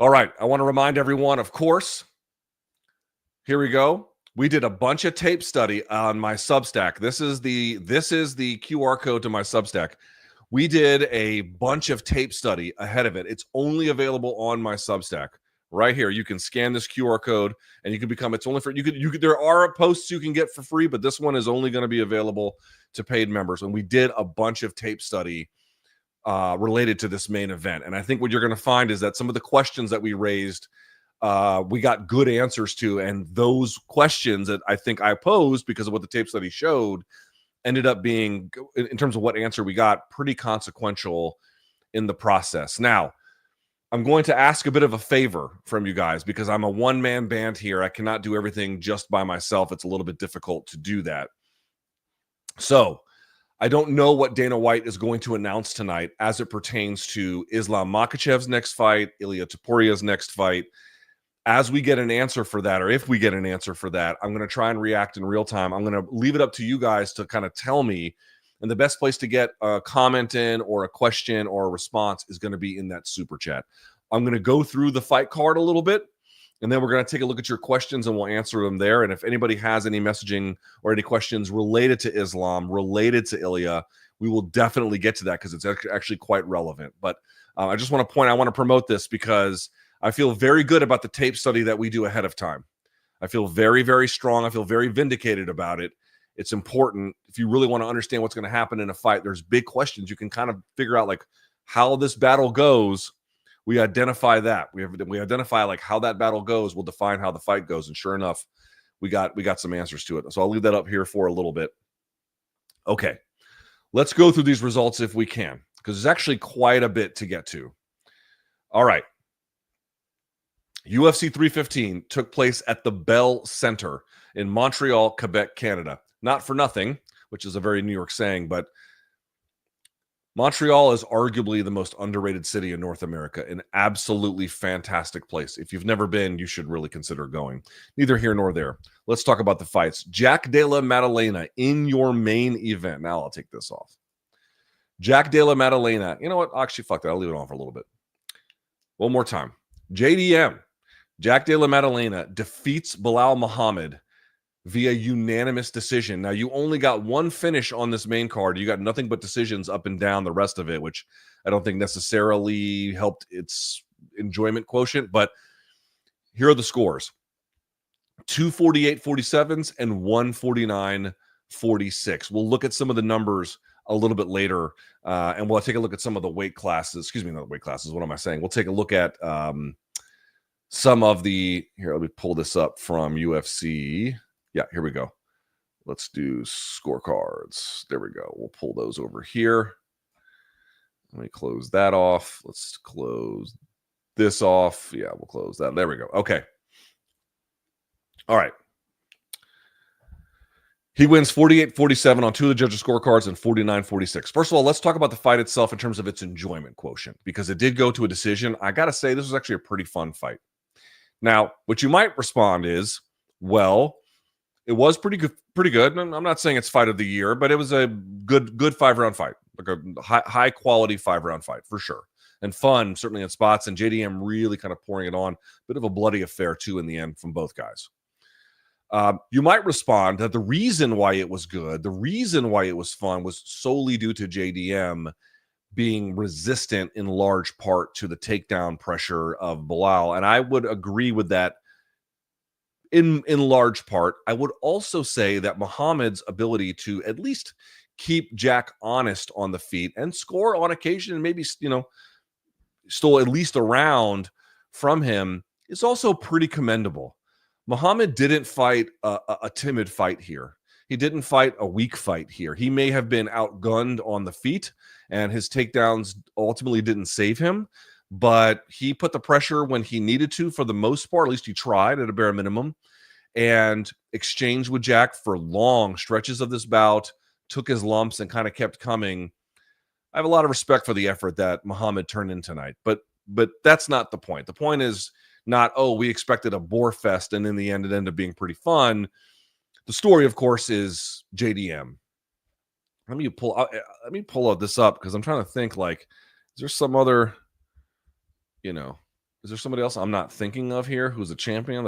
All right, I want to remind everyone, of course, here we go. We did a bunch of tape study on my Substack. This is the QR code to my Substack. We did a bunch of tape study ahead of it. It's only available on my Substack right here. You can scan this QR code and you can become, it's only for, you could, there are posts you can get for free, but this one is only going to be available to paid members. And we did a bunch of tape study related to this main event. And I think what you're going to find is that some of the questions that we raised, we got good answers to. And those questions that I think I posed because of what the tape study showed ended up being, in terms of what answer we got, pretty consequential in the process. Now, I'm going to ask a bit of a favor from you guys because I'm a one-man band here. I cannot do everything just by myself. It's a little bit difficult to do that. So I don't know what Dana White is going to announce tonight as it pertains to Islam Makhachev's next fight, Ilia Topuria's next fight. As we get an answer for that, or if we get an answer for that, I'm going to try and react in real time. I'm going to leave it up to you guys to kind of tell me. And the best place to get a comment in or a question or a response is going to be in that super chat. I'm going to go through the fight card a little bit, and then we're going to take a look at your questions and we'll answer them there. And if anybody has any messaging or any questions related to Islam, related to Ilia, we will definitely get to that because it's actually quite relevant. But I just want to promote this because I feel very good about the tape study that we do ahead of time. I feel very, very strong. I feel very vindicated about it. It's important. If you really want to understand what's going to happen in a fight, there's big questions. You can kind of figure out like how this battle goes. We identify that. We identify like how that battle goes. We'll define how the fight goes. And sure enough, we got some answers to it. So I'll leave that up here for a little bit. Okay, let's go through these results if we can, because there's actually quite a bit to get to. All right. UFC 315 took place at the Bell Center in Montreal, Quebec, Canada. Not for nothing, which is a very New York saying, but Montreal is arguably the most underrated city in North America, an absolutely fantastic place. If you've never been, you should really consider going. Neither here nor there. Let's talk about the fights. Jack Della Maddalena in your main event. Now I'll take this off. Jack Della Maddalena. You know what? Actually, fuck that. I'll leave it on for a little bit. One more time. JDM. Jack Della Maddalena defeats Belal Muhammad via unanimous decision. Now, you only got one finish on this main card. You got nothing but decisions up and down the rest of it, which I don't think necessarily helped its enjoyment quotient. But here are the scores. 248-47s and 149-46. We'll look at some of the numbers a little bit later, and we'll take a look at some of the weight classes. Excuse me, not weight classes. What am I saying? We'll take a look at some of the, here, let me pull this up from UFC. Yeah, here we go. Let's do scorecards. There we go. We'll pull those over here. Let me close that off. Let's close this off. Yeah, we'll close that. There we go. Okay. All right. He wins 48-47 on two of the judges' scorecards and 49-46. First of all, let's talk about the fight itself in terms of its enjoyment quotient, because it did go to a decision. I got to say, this was actually a pretty fun fight. Now, what you might respond is, well, it was pretty good. I'm not saying it's fight of the year, but it was a good 5-round fight, like a high quality 5-round fight for sure, and fun certainly in spots. And JDM really kind of pouring it on. Bit of a bloody affair too in the end from both guys. You might respond that the reason why it was good, the reason why it was fun, was solely due to JDM being resistant in large part to the takedown pressure of Belal. And I would agree with that in large part. I would also say that Muhammad's ability to at least keep Jack honest on the feet and score on occasion, and maybe, still at least around from him, is also pretty commendable. Muhammad didn't fight a timid fight here. He didn't fight a weak fight here. He may have been outgunned on the feet, and his takedowns ultimately didn't save him. but he put the pressure when he needed to for the most part. At least he tried at a bare minimum, and exchanged with Jack for long stretches of this bout, took his lumps and kind of kept coming. I have a lot of respect for the effort that Muhammad turned in tonight, but that's not the point. The point is not, oh, we expected a bore fest and in the end it ended up being pretty fun. The story, of course, is JDM. Let me pull out this up because I'm trying to think, like, is there some other, is there somebody else I'm not thinking of here who's a champion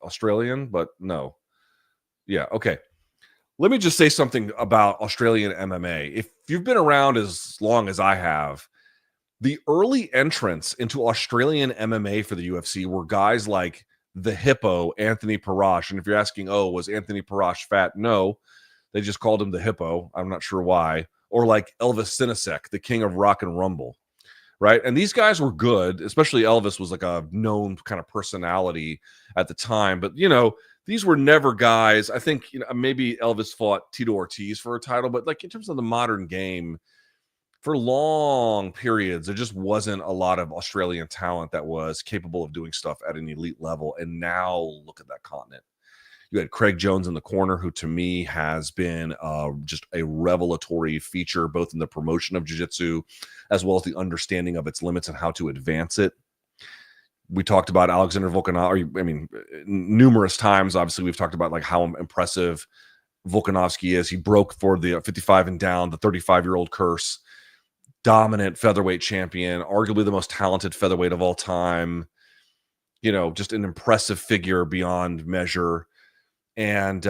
Australian, but no. Yeah, okay. Let me just say something about Australian MMA. If you've been around as long as I have, the early entrants into Australian MMA for the UFC were guys like the Hippo, Anthony Parash. And if you're asking, oh, was Anthony Parash fat? No, they just called him the Hippo. I'm not sure why. Or like Elvis Sinisek, the king of rock and rumble, right? And these guys were good, especially Elvis was like a known kind of personality at the time. But, these were never guys. I think maybe Elvis fought Tito Ortiz for a title, but like in terms of the modern game, for long periods, there just wasn't a lot of Australian talent that was capable of doing stuff at an elite level. And now look at that continent. You had Craig Jones in the corner, who to me has been just a revelatory feature, both in the promotion of jiu-jitsu as well as the understanding of its limits and how to advance it. We talked about Alexander Volkanovski. Numerous times, obviously, we've talked about like how impressive Volkanovski is. He broke for the 55 and down, the 35-year-old curse. Dominant featherweight champion, arguably the most talented featherweight of all time. Just an impressive figure beyond measure. And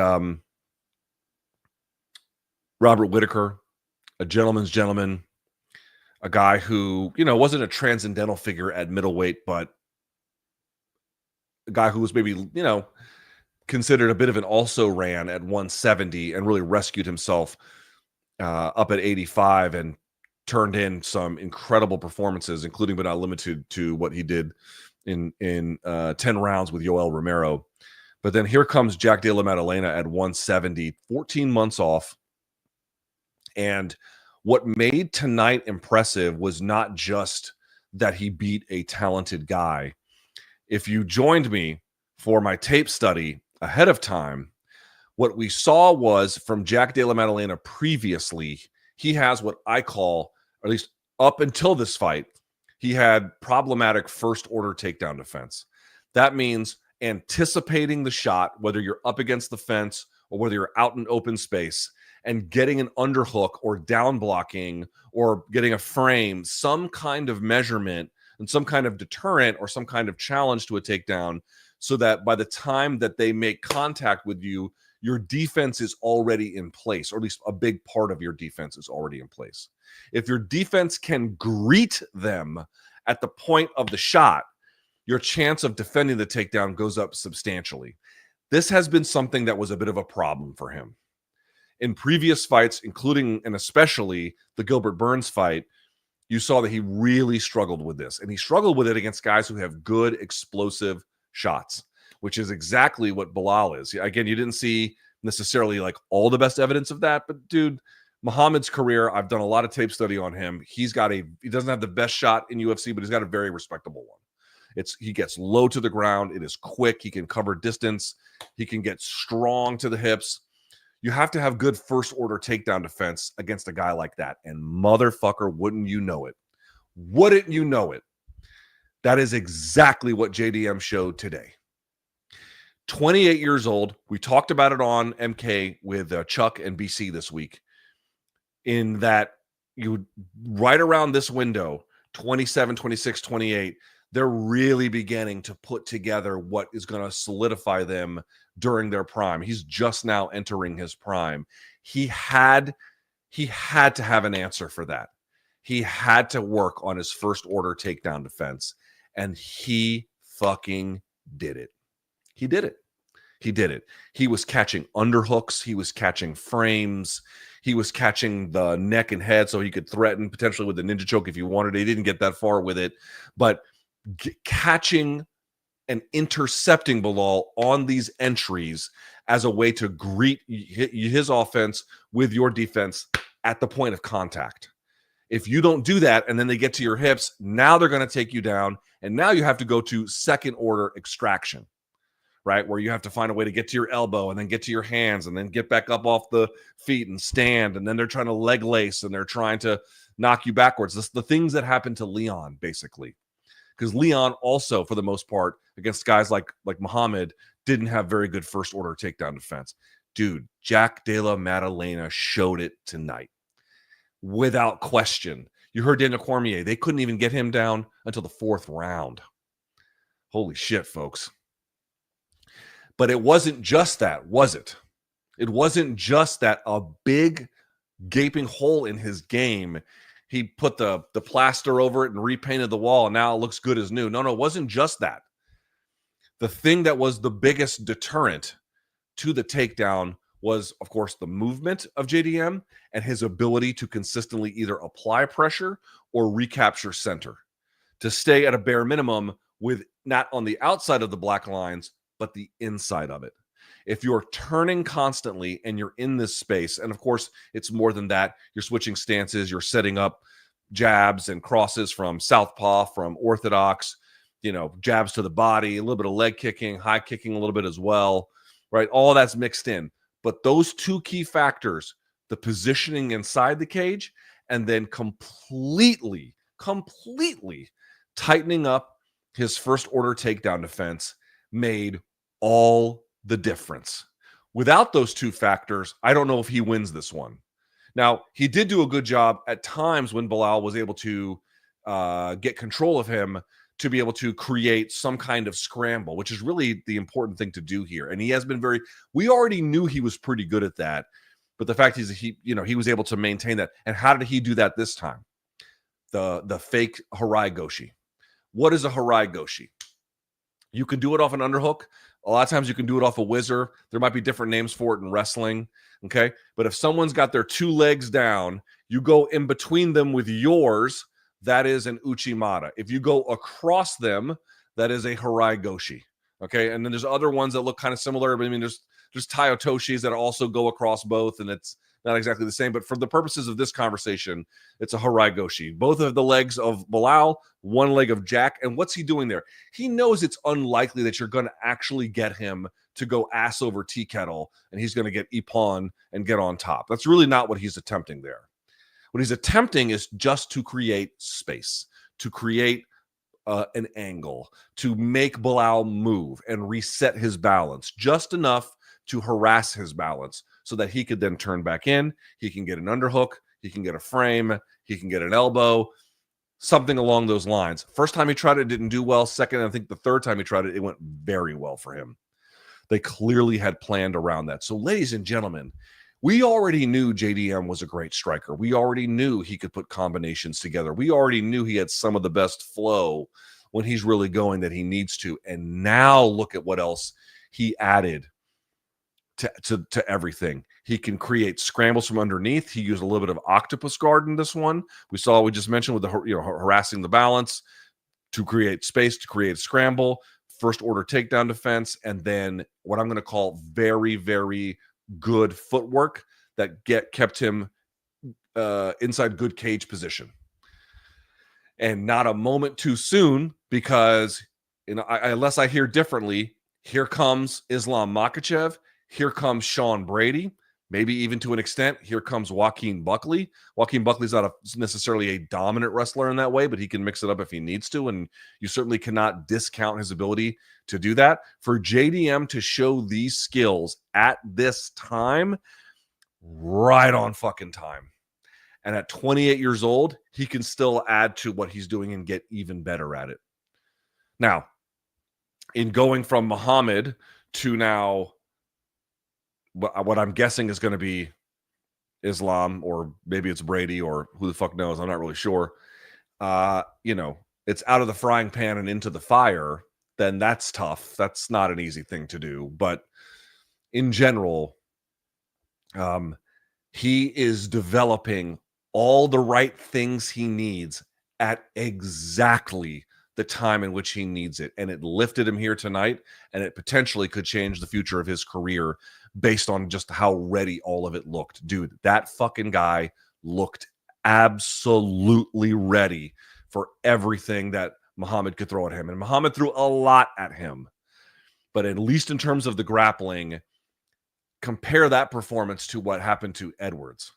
Robert Whittaker, a gentleman's gentleman, a guy who, wasn't a transcendental figure at middleweight, but a guy who was maybe, considered a bit of an also-ran at 170 and really rescued himself up at 85 and turned in some incredible performances, including but not limited to what he did in 10 rounds with Yoel Romero. But then here comes Jack Della Maddalena at 170, 14 months off. And what made tonight impressive was not just that he beat a talented guy. If you joined me for my tape study ahead of time, what we saw was from Jack Della Maddalena previously, he has what I call, or at least up until this fight, he had problematic first order takedown defense. That means anticipating the shot, whether you're up against the fence or whether you're out in open space, and getting an underhook or down blocking or getting a frame, some kind of measurement and some kind of deterrent or some kind of challenge to a takedown, so that by the time that they make contact with you, your defense is already in place, or at least a big part of your defense is already in place. If your defense can greet them at the point of the shot, your chance of defending the takedown goes up substantially. This has been something that was a bit of a problem for him. In previous fights, including and especially the Gilbert Burns fight, you saw that he really struggled with this. And he struggled with it against guys who have good explosive shots, which is exactly what Belal is. Again, you didn't see necessarily like all the best evidence of that, but dude, Muhammad's career, I've done a lot of tape study on him. He doesn't have the best shot in UFC, but he's got a very respectable one. He gets low to the ground. It is quick. He can cover distance. He can get strong to the hips. You have to have good first order takedown defense against a guy like that. And motherfucker, wouldn't you know it? Wouldn't you know it? That is exactly what JDM showed today. 28 years old. We talked about it on MK with Chuck and BC this week. In that you right around this window, 27, 26, 28, they're really beginning to put together what is going to solidify them during their prime. He's just now entering his prime. He had to have an answer for that. He had to work on his first order takedown defense, and he fucking did it. He did it. He did it. He was catching underhooks. He was catching frames. He was catching the neck and head so he could threaten potentially with the ninja choke if he wanted. He didn't get that far with it, but catching and intercepting Belal on these entries as a way to greet his offense with your defense at the point of contact. If you don't do that and then they get to your hips, now they're going to take you down. And now you have to go to second order extraction, right? Where you have to find a way to get to your elbow and then get to your hands and then get back up off the feet and stand. And then they're trying to leg lace and they're trying to knock you backwards. This is the things that happened to Leon, basically. Because Leon also, for the most part, against guys like Muhammad, didn't have very good first order takedown defense. Dude, Jack Della Maddalena showed it tonight. Without question. You heard Daniel Cormier. They couldn't even get him down until the fourth round. Holy shit, folks. But it wasn't just that, was it? It wasn't just that a big gaping hole in his game. He put the plaster over it and repainted the wall, and now it looks good as new. No, it wasn't just that. The thing that was the biggest deterrent to the takedown was, of course, the movement of JDM and his ability to consistently either apply pressure or recapture center, to stay at a bare minimum with not on the outside of the black lines, but the inside of it. If you're turning constantly and you're in this space, and of course, it's more than that, you're switching stances, you're setting up jabs and crosses from southpaw, from orthodox, jabs to the body, a little bit of leg kicking, high kicking a little bit as well, right? All that's mixed in. But those two key factors, the positioning inside the cage and then completely tightening up his first order takedown defense, made all the difference. Without those two factors, I don't know if he wins this one. Now, he did do a good job at times when Belal was able to get control of him, to be able to create some kind of scramble, which is really the important thing to do here. And he has been we already knew he was pretty good at that, but the fact is he was able to maintain that. And how did he do that this time? The fake Harai Goshi. What is a Harai Goshi? You can do it off an underhook. A lot of times you can do it off a whizzer. There might be different names for it in wrestling, okay? But if someone's got their two legs down, you go in between them with yours, that is an Uchimata. If you go across them, that is a Harai Goshi, okay? And then there's other ones that look kind of similar, but I mean, there's Tayotoshis that also go across both, and it's not exactly the same. But for the purposes of this conversation, it's a Harai Goshi. Both of the legs of Belal, one leg of Jack. And what's he doing there? He knows it's unlikely that you're going to actually get him to go ass over tea kettle, and he's going to get ippon and get on top. That's really not what he's attempting there. What he's attempting is just to create space, to create an angle, to make Belal move and reset his balance just enough to harass his balance so that he could then turn back in. He can get an underhook, he can get a frame, he can get an elbow, something along those lines. First time he tried it, didn't do well. Second, I think the third time he tried it, it went very well for him. They clearly had planned around that. So, ladies and gentlemen, we already knew JDM was a great striker. We already knew he could put combinations together. We already knew he had some of the best flow when he's really going that he needs to. And now look at what else he added to everything. He can create scrambles from underneath. He used a little bit of octopus guard in this one. We just mentioned with the harassing the balance to create space, to create a scramble, first order takedown defense, and then what I'm going to call very, very good footwork that kept him inside good cage position. And not a moment too soon, because unless I hear differently, here comes Islam Makhachev, here comes Sean Brady, maybe even to an extent, here comes Joaquin Buckley. Joaquin Buckley's not necessarily a dominant wrestler in that way, but he can mix it up if he needs to, and you certainly cannot discount his ability to do that. For JDM to show these skills at this time, right on fucking time. And at 28 years old, he can still add to what he's doing and get even better at it. Now, in going from Muhammad to now what I'm guessing is going to be Islam, or maybe it's Brady, or who the fuck knows, I'm not really sure. It's out of the frying pan and into the fire, then that's tough. That's not an easy thing to do. But in general, he is developing all the right things he needs at exactly the time in which he needs it. And it lifted him here tonight, and it potentially could change the future of his career based on just how ready all of it looked. Dude, that fucking guy looked absolutely ready for everything that Muhammad could throw at him. And Muhammad threw a lot at him. But at least in terms of the grappling, compare that performance to what happened to Edwards.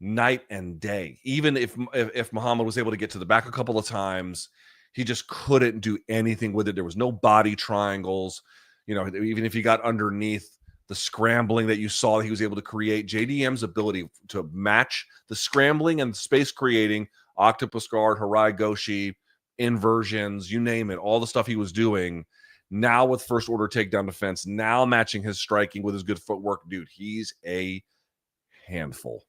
Night and day. Even if Muhammad was able to get to the back a couple of times, he just couldn't do anything with it. There was no body triangles. Even if he got underneath, the scrambling that you saw he was able to create, JDM's ability to match the scrambling and space creating, octopus guard, harai goshi, inversions, you name it, all the stuff he was doing. Now with first order takedown defense, now matching his striking with his good footwork, dude, he's a handful.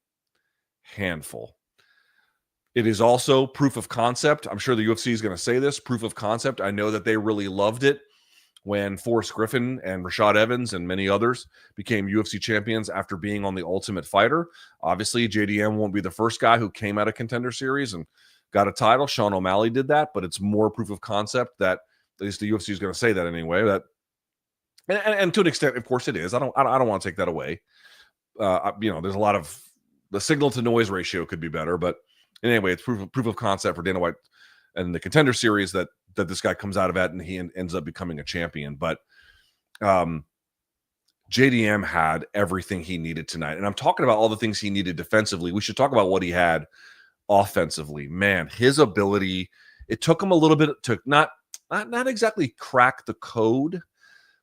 It is also proof of concept. I'm sure the UFC is going to say this, proof of concept. I know that they really loved it when Forrest Griffin and Rashad Evans and many others became UFC champions after being on the Ultimate Fighter. Obviously, JDM won't be the first guy who came out of Contender Series and got a title. Sean O'Malley did that, but it's more proof of concept that at least the UFC is going to say that anyway. That and to an extent, of course, it is. I don't want to take that away. There's a lot of the signal to noise ratio could be better, but anyway, it's proof of concept for Dana White and the Contender Series that this guy comes out of it and he ends up becoming a champion. But JDM had everything he needed tonight. And I'm talking about all the things he needed defensively. We should talk about what he had offensively. Man, his ability, it took him a little bit to not exactly crack the code,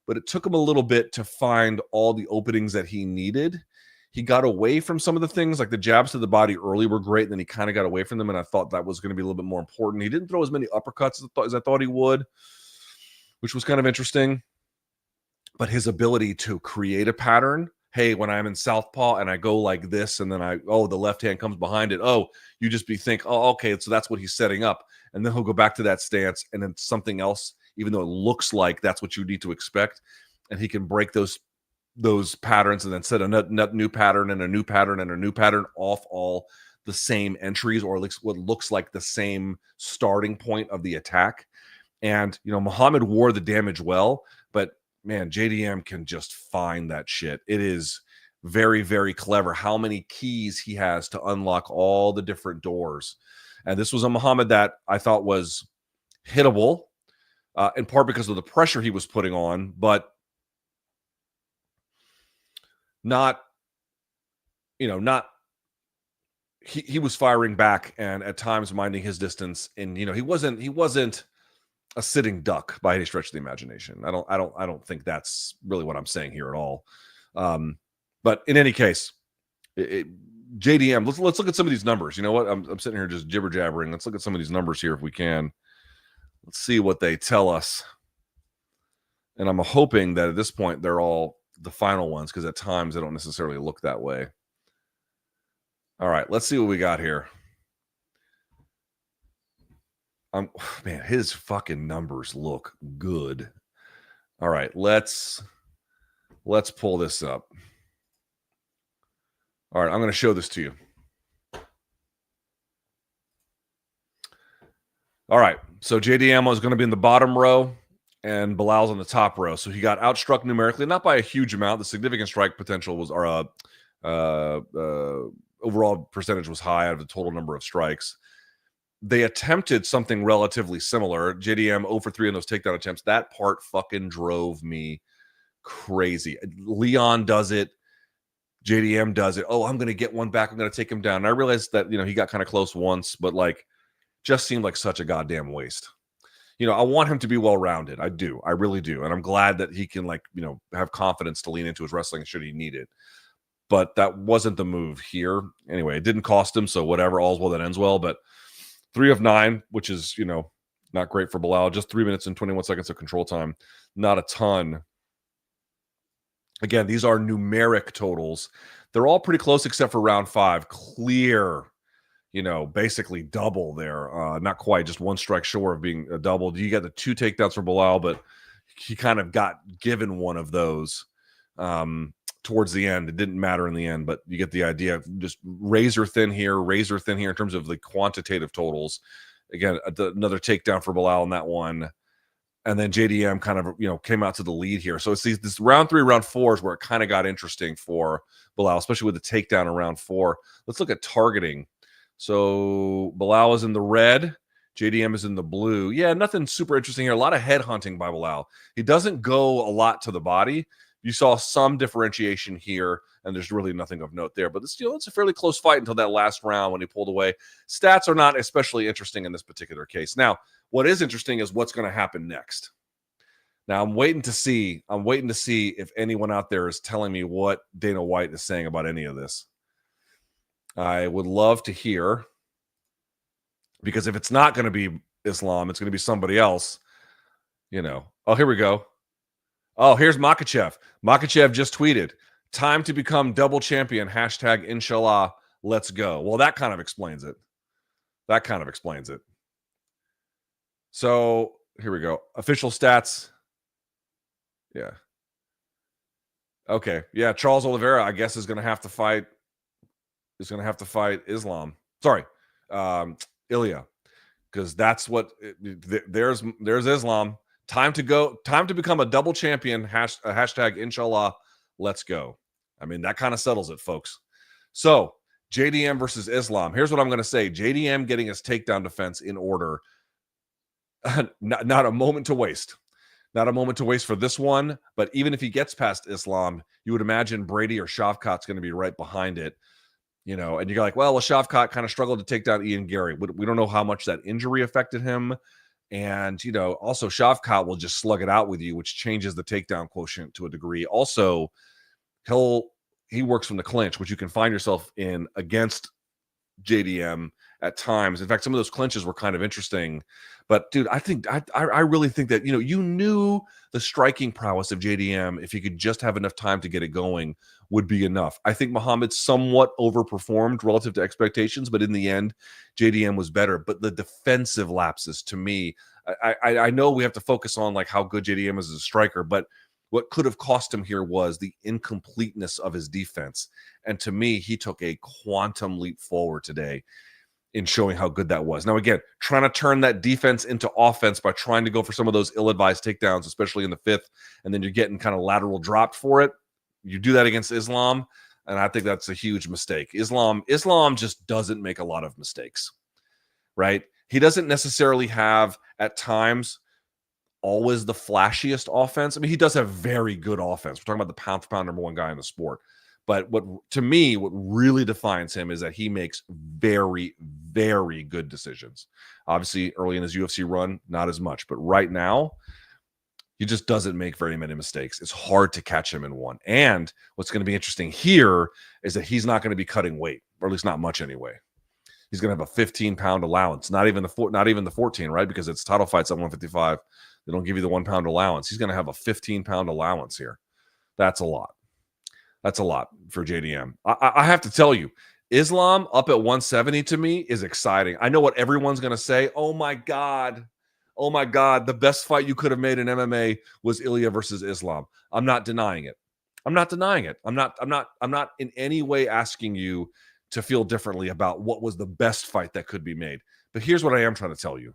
but it took him a little bit to find all the openings that he needed. He got away from some of the things, like the jabs to the body early were great, and then he kind of got away from them, and I thought that was going to be a little bit more important. He didn't throw as many uppercuts as I thought he would, which was kind of interesting. But his ability to create a pattern, hey, when I'm in southpaw and I go like this, and then the left hand comes behind it, you just think, okay, so that's what he's setting up. And then he'll go back to that stance, and then something else, even though it looks like that's what you need to expect, and he can break those patterns and then set a new pattern and a new pattern and a new pattern off all the same entries, or at least what looks like the same starting point of the attack. And, Muhammad wore the damage well, but man, JDM can just find that shit. It is very, very clever how many keys he has to unlock all the different doors. And this was a Muhammad that I thought was hittable, in part because of the pressure he was putting on, but he was firing back and at times minding his distance, and he wasn't a sitting duck by any stretch of the imagination. I don't think that's really what I'm saying here at all. But in any case, JDM, let's look at some of these numbers. You know what? I'm sitting here just jibber jabbering. Let's look at some of these numbers here if we can. Let's see what they tell us. And I'm hoping that at this point they're all the final ones, because at times they don't necessarily look that way. All right, let's see what we got here. Man, his fucking numbers look good. All right, let's pull this up. All right, I'm going to show this to you. All right, so JDM is going to be in the bottom row, and Belal's on the top row. So he got outstruck numerically, not by a huge amount. The significant strike potential was, overall percentage was high out of the total number of strikes. They attempted something relatively similar. JDM 0 for 3 on those takedown attempts. That part fucking drove me crazy. Leon does it. JDM does it. I'm going to get one back. I'm going to take him down. And I realized that, he got kind of close once, but just seemed like such a goddamn waste. I want him to be well-rounded. I do. I really do. And I'm glad that he can, have confidence to lean into his wrestling should he need it. But that wasn't the move here. Anyway, it didn't cost him, so whatever. All's well that ends well. But 3 of 9, which is, not great for Belal. Just 3 minutes and 21 seconds of control time. Not a ton. Again, these are numeric totals. They're all pretty close except for round 5. Clear, basically double there. Not quite, just one strike short of being doubled. You got the 2 takedowns for Belal, but he kind of got given one of those towards the end. It didn't matter in the end, but you get the idea. Just razor thin here in terms of the quantitative totals. Again, another takedown for Belal on that one. And then JDM kind of, came out to the lead here. So it's this round 3, round 4 is where it kind of got interesting for Belal, especially with the takedown in round 4. Let's look at targeting. So Belal is in the red. JDM is in the blue. Yeah, nothing super interesting here. A lot of head hunting by Belal. He doesn't go a lot to the body. You saw some differentiation here, and there's really nothing of note there. But it's a fairly close fight until that last round when he pulled away. Stats are not especially interesting in this particular case. Now, what is interesting is what's going to happen next. Now, I'm waiting to see if anyone out there is telling me what Dana White is saying about any of this. I would love to hear, because if it's not going to be Islam, it's going to be somebody else. Oh, here we go. Oh, here's Makhachev. Makhachev just tweeted, "Time to become double champion. Hashtag inshallah. Let's go." Well, that kind of explains it. So here we go. Official stats. Yeah. Okay. Yeah. Charles Oliveira, I guess, is going to have to fight Islam. Sorry. Ilya. Because that's what there's Islam. Time to become a double champion. Hashtag inshallah. Let's go. I mean, that kind of settles it, folks. So JDM versus Islam. Here's what I'm going to say. JDM getting his takedown defense in order. Not a moment to waste. Not a moment to waste for this one. But even if he gets past Islam, you would imagine Brady or Shavkat's going to be right behind it. And you're like, well, Shavkat kind of struggled to take down Ian Gary. We don't know how much that injury affected him. And, also Shavkat will just slug it out with you, which changes the takedown quotient to a degree. Also, he works from the clinch, which you can find yourself in against JDM at times. In fact, some of those clinches were kind of interesting. But, dude, I really think that, you knew the striking prowess of JDM, if he could just have enough time to get it going, would be enough. I think Muhammad somewhat overperformed relative to expectations, but in the end, JDM was better. But the defensive lapses, to me, I know we have to focus on like how good JDM is as a striker, but what could have cost him here was the incompleteness of his defense. And to me, he took a quantum leap forward today in showing how good that was. Now, again, trying to turn that defense into offense by trying to go for some of those ill-advised takedowns, especially in the fifth, and then you're getting kind of lateral dropped for it. You do that against Islam, and I think that's a huge mistake. Islam just doesn't make a lot of mistakes, right? He doesn't necessarily have, at times, always the flashiest offense. I mean, he does have very good offense. We're talking about the pound-for-pound number one guy in the sport. But what really defines him is that he makes very, very good decisions. Obviously, early in his UFC run, not as much. But right now, he just doesn't make very many mistakes. It's hard to catch him in one. And what's going to be interesting here is that he's not going to be cutting weight, or at least not much anyway. He's going to have a 15-pound allowance, not even the 14, right? Because it's title fights at 155. They don't give you the 1 pound allowance. He's going to have a 15-pound allowance here. That's a lot. That's a lot for JDM. I have to tell you, Islam up at 170 to me is exciting. I know what everyone's going to say. Oh my God, the best fight you could have made in MMA was Ilya versus Islam. I'm not denying it. I'm not in any way asking you to feel differently about what was the best fight that could be made. But here's what I am trying to tell you.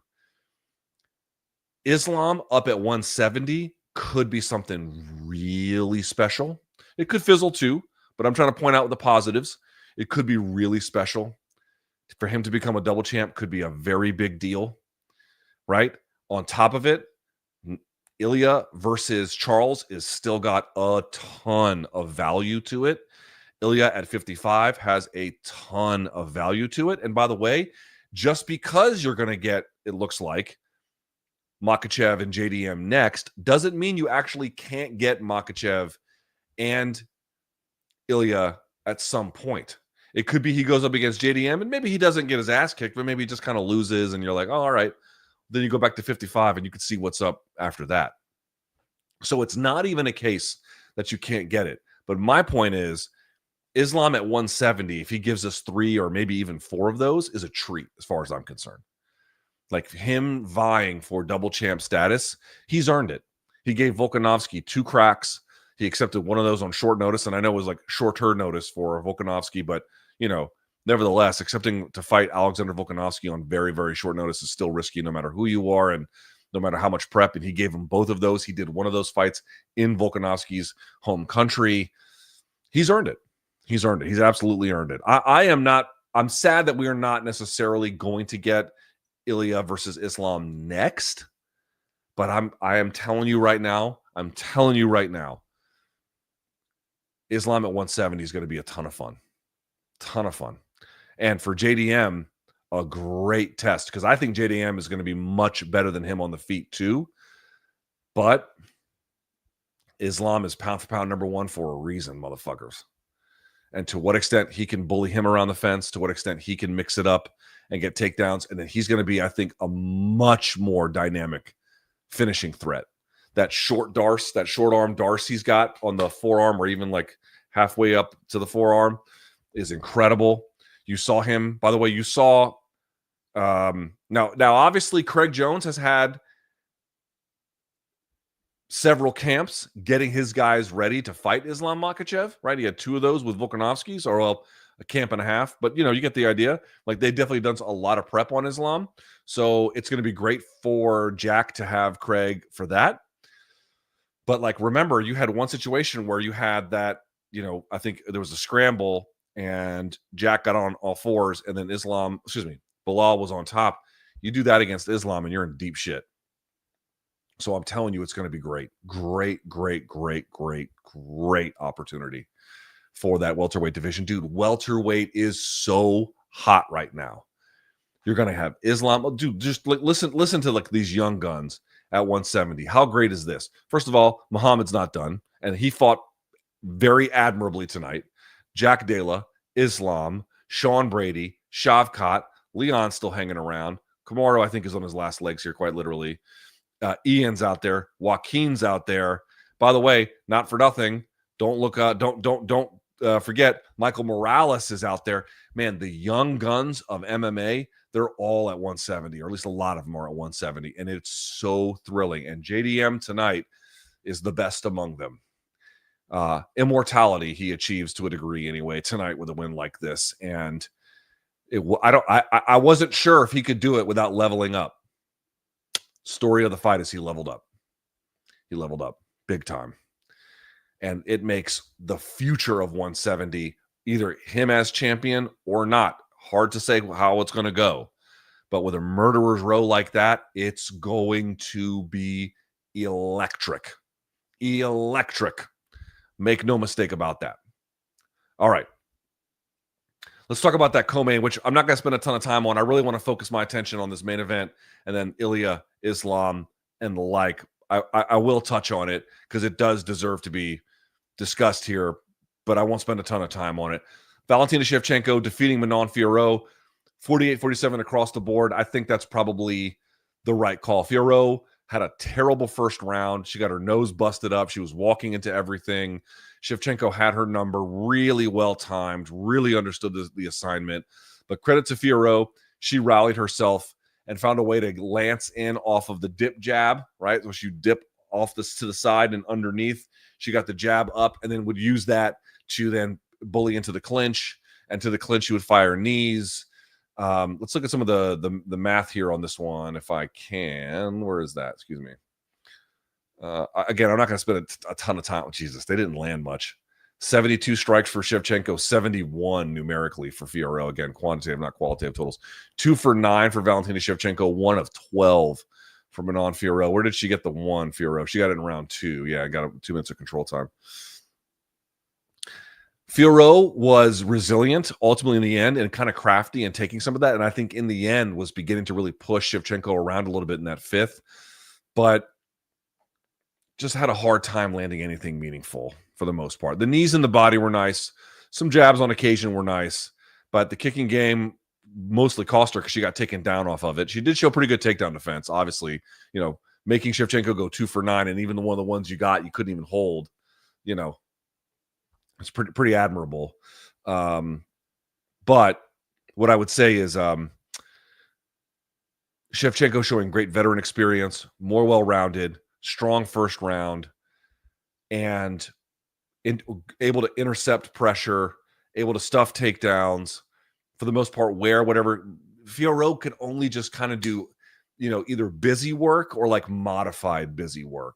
Islam up at 170 could be something really special. It could fizzle too, but I'm trying to point out the positives. It could be really special. For him to become a double champ could be a very big deal, right? On top of it, Ilya versus Charles is still got a ton of value to it. Ilya at 55 has a ton of value to it. And by the way, just because you're going to get, it looks like, Makhachev and JDM next, doesn't mean you actually can't get Makhachev and Ilya at some point. It could be he goes up against JDM and maybe he doesn't get his ass kicked, but maybe he just kind of loses and you're like, oh, all right. Then you go back to 55 and you can see what's up after that. So it's not even a case that you can't get it. But my point is, Islam at 170, if he gives us 3 or maybe even 4 of those, is a treat as far as I'm concerned. Like him vying for double champ status, he's earned it. He gave Volkanovski 2 cracks. He accepted one of those on short notice, and I know it was like shorter notice for Volkanovski, but, nevertheless, accepting to fight Alexander Volkanovski on very, very short notice is still risky no matter who you are and no matter how much prep, and he gave him both of those. He did one of those fights in Volkanovski's home country. He's earned it. He's earned it. He's absolutely earned it. I am not I'm sad that we are not necessarily going to get Ilya versus Islam next, but I am telling you right now, Islam at 170 is going to be a ton of fun. And for JDM, a great test, because I think JDM is going to be much better than him on the feet too. But Islam is pound for pound number one for a reason, motherfuckers. And to what extent he can bully him around the fence, to what extent he can mix it up and get takedowns. And then he's going to be, I think, a much more dynamic finishing threat. That short arm Darce he's got on the forearm, or even like halfway up to the forearm, is incredible. You saw him, by the way, now obviously Craig Jones has had several camps getting his guys ready to fight Islam Makhachev, right? He had 2 of those with Volkanovski's, or a camp and a half, but you get the idea. Like, they definitely done a lot of prep on Islam. So it's going to be great for Jack to have Craig for that. But like, remember, you had one situation where you had that, I think there was a scramble and Jack got on all fours, and then Belal was on top. You do that against Islam and you're in deep shit. So I'm telling you, it's going to be great opportunity for that welterweight division. Dude, welterweight is so hot right now. You're going to have Islam. Dude, just listen to like these young guns at 170. How great is this? First of all, Muhammad's not done, and he fought very admirably tonight. Jack Della, Islam, Sean Brady, Shavkat, Leon's still hanging around. Kamaru, I think, is on his last legs here, quite literally. Ian's out there. Joaquin's out there. By the way, not for nothing. Don't forget Michael Morales is out there. Man, the young guns of MMA, they're all at 170, or at least a lot of them are at 170, and it's so thrilling. And JDM tonight is the best among them. Immortality he achieves to a degree anyway tonight with a win like this, and I wasn't sure if he could do it without leveling up. Story of the fight is he leveled up. He leveled up big time. And it makes the future of 170 either him as champion or not. Hard to say how it's going to go. But with a murderer's row like that, it's going to be electric. Electric. Make no mistake about that. All right. Let's talk about that co-main, which I'm not going to spend a ton of time on. I really want to focus my attention on this main event, and then Ilya, Islam, and the like. I will touch on it because it does deserve to be discussed here, but I won't spend a ton of time on it. Valentina Shevchenko defeating Manon Fiorot, 48-47 across the board. I think that's probably the right call. Fiorot had a terrible first round. She got her nose busted up. She was walking into everything. Shevchenko had her number, really well timed, really understood the assignment. But credit to Fiorot, she rallied herself and found a way to lance in off of the dip jab, right? So she dip off this to the side and underneath. She got the jab up and then would use that to then bully into the clinch. And to the clinch, she would fire knees. Let's look at some of the math here on this one, if I can. Where is that? Excuse me. Again, I'm not going to spend a ton of time with Jesus. They didn't land much. 72 strikes for Shevchenko, 71 numerically for Fiorot. Again, quantitative, not qualitative totals. 2 for 9 for Valentina Shevchenko, 1 of 12 for Manon Fiorot. Where did she get the 1, Fiorot? She got it in round 2. Yeah, got 2 minutes of control time. Fiorot was resilient ultimately in the end and kind of crafty and taking some of that. And I think in the end was beginning to really push Shevchenko around a little bit in that 5th. But just had a hard time landing anything meaningful for the most part. The knees in the body were nice. Some jabs on occasion were nice. But the kicking game mostly cost her because she got taken down off of it. She did show pretty good takedown defense, obviously. Making Shevchenko go 2 for 9, and even one of the ones you got, you couldn't even hold. It's pretty admirable. But what I would say is Shevchenko showing great veteran experience, more well-rounded, strong first round, and able to intercept pressure, able to stuff takedowns for the most part, wear whatever. Fiorot could only just kind of do, either busy work or like modified busy work.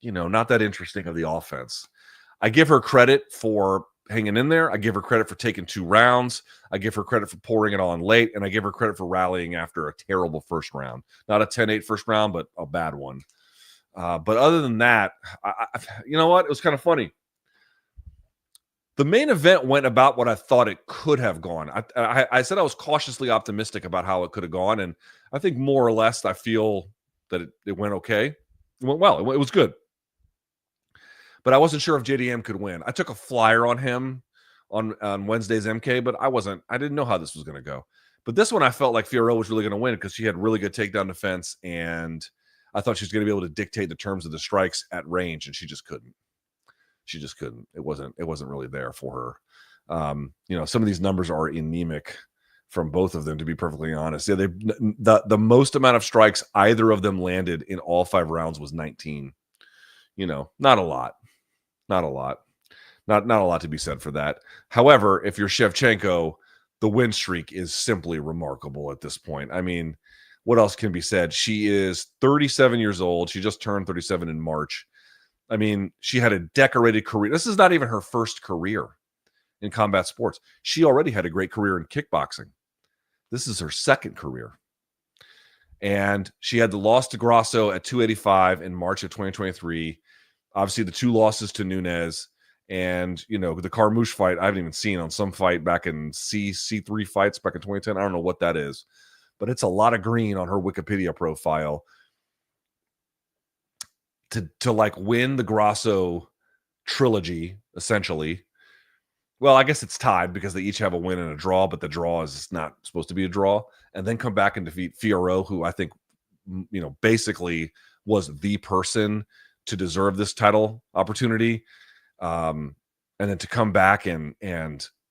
Not that interesting of the offense. I give her credit for hanging in there. I give her credit for taking 2 rounds. I give her credit for pouring it on late, and I give her credit for rallying after a terrible first round. Not a 10-8 first round, but a bad one. But other than that, you know what? It was kind of funny. The main event went about what I thought it could have gone. I said I was cautiously optimistic about how it could have gone, and I think more or less I feel that it went okay. It went well. It was good. But I wasn't sure if JDM could win. I took a flyer on him on Wednesday's MK, but I didn't know how this was going to go. But this one I felt like Fiorot was really going to win because she had really good takedown defense, and I thought she was going to be able to dictate the terms of the strikes at range, and she just couldn't. It wasn't really there for her. Some of these numbers are anemic from both of them, to be perfectly honest. Yeah, the most amount of strikes either of them landed in all 5 rounds was 19. Not a lot. Not a lot. Not a lot to be said for that. However, if you're Shevchenko, the win streak is simply remarkable at this point. I mean, what else can be said? She is 37 years old. She just turned 37 in March. I mean, she had a decorated career. This is not even her first career in combat sports. She already had a great career in kickboxing. This is her second career. And she had the loss to Grasso at 285 in March of 2023. Obviously, the 2 losses to Nunes. And, the Carmouche fight, I haven't even seen on some fight back in C3 fights back in 2010. I don't know what that is. But it's a lot of green on her Wikipedia profile. To like win the Grasso trilogy, essentially. Well, I guess it's tied because they each have a win and a draw, but the draw is not supposed to be a draw. And then come back and defeat Fiorot, who I think, basically was the person to deserve this title opportunity. And then to come back and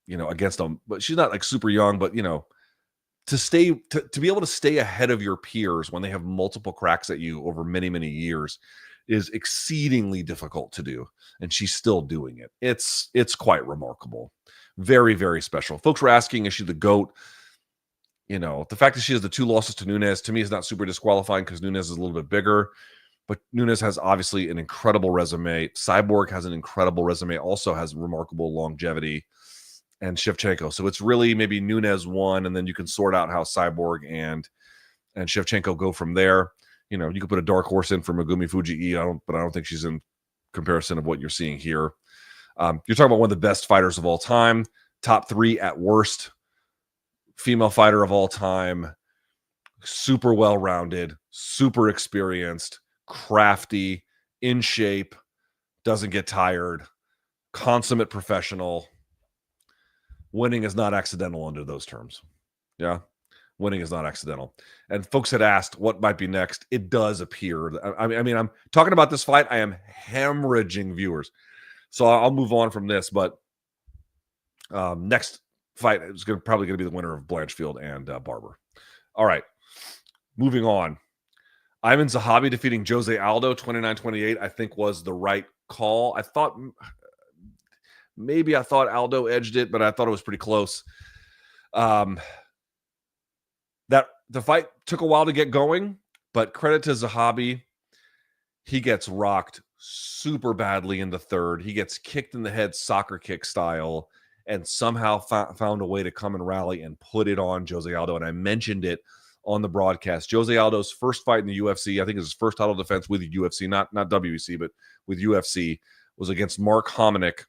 against them, but she's not like super young, but to be able to stay ahead of your peers when they have multiple cracks at you over many, many years is exceedingly difficult to do, and she's still doing it. It's quite remarkable. Very, very special. Folks were asking, is she the GOAT? The fact that she has the 2 losses to Nunes, to me, is not super disqualifying because Nunes is a little bit bigger, but Nunes has obviously an incredible resume. Cyborg has an incredible resume, also has remarkable longevity, and Shevchenko. So it's really maybe Nunes 1, and then you can sort out how Cyborg and Shevchenko go from there. You could put a dark horse in for Megumi Fujii, but I don't think she's in comparison of what you're seeing here. You're talking about one of the best fighters of all time, top 3 at worst, female fighter of all time, super well-rounded, super experienced, crafty, in shape, doesn't get tired, consummate professional. Winning is not accidental under those terms. Yeah. Winning is not accidental. And folks had asked what might be next. It does appear. I mean, I'm talking about this fight. I am hemorrhaging viewers. So I'll move on from this. But next fight is probably going to be the winner of Blanchfield and Barber. All right. Moving on. Ayman Zahabi defeating Jose Aldo 29-28, I think was the right call. I thought Aldo edged it, but I thought it was pretty close. That the fight took a while to get going, but credit to Zahabi. He gets rocked super badly in the third. He gets kicked in the head, soccer kick style, and somehow found a way to come and rally and put it on Jose Aldo. And I mentioned it on the broadcast. Jose Aldo's first fight in the UFC, I think it was his first title defense with the UFC, not WEC, but with UFC, was against Mark Hominick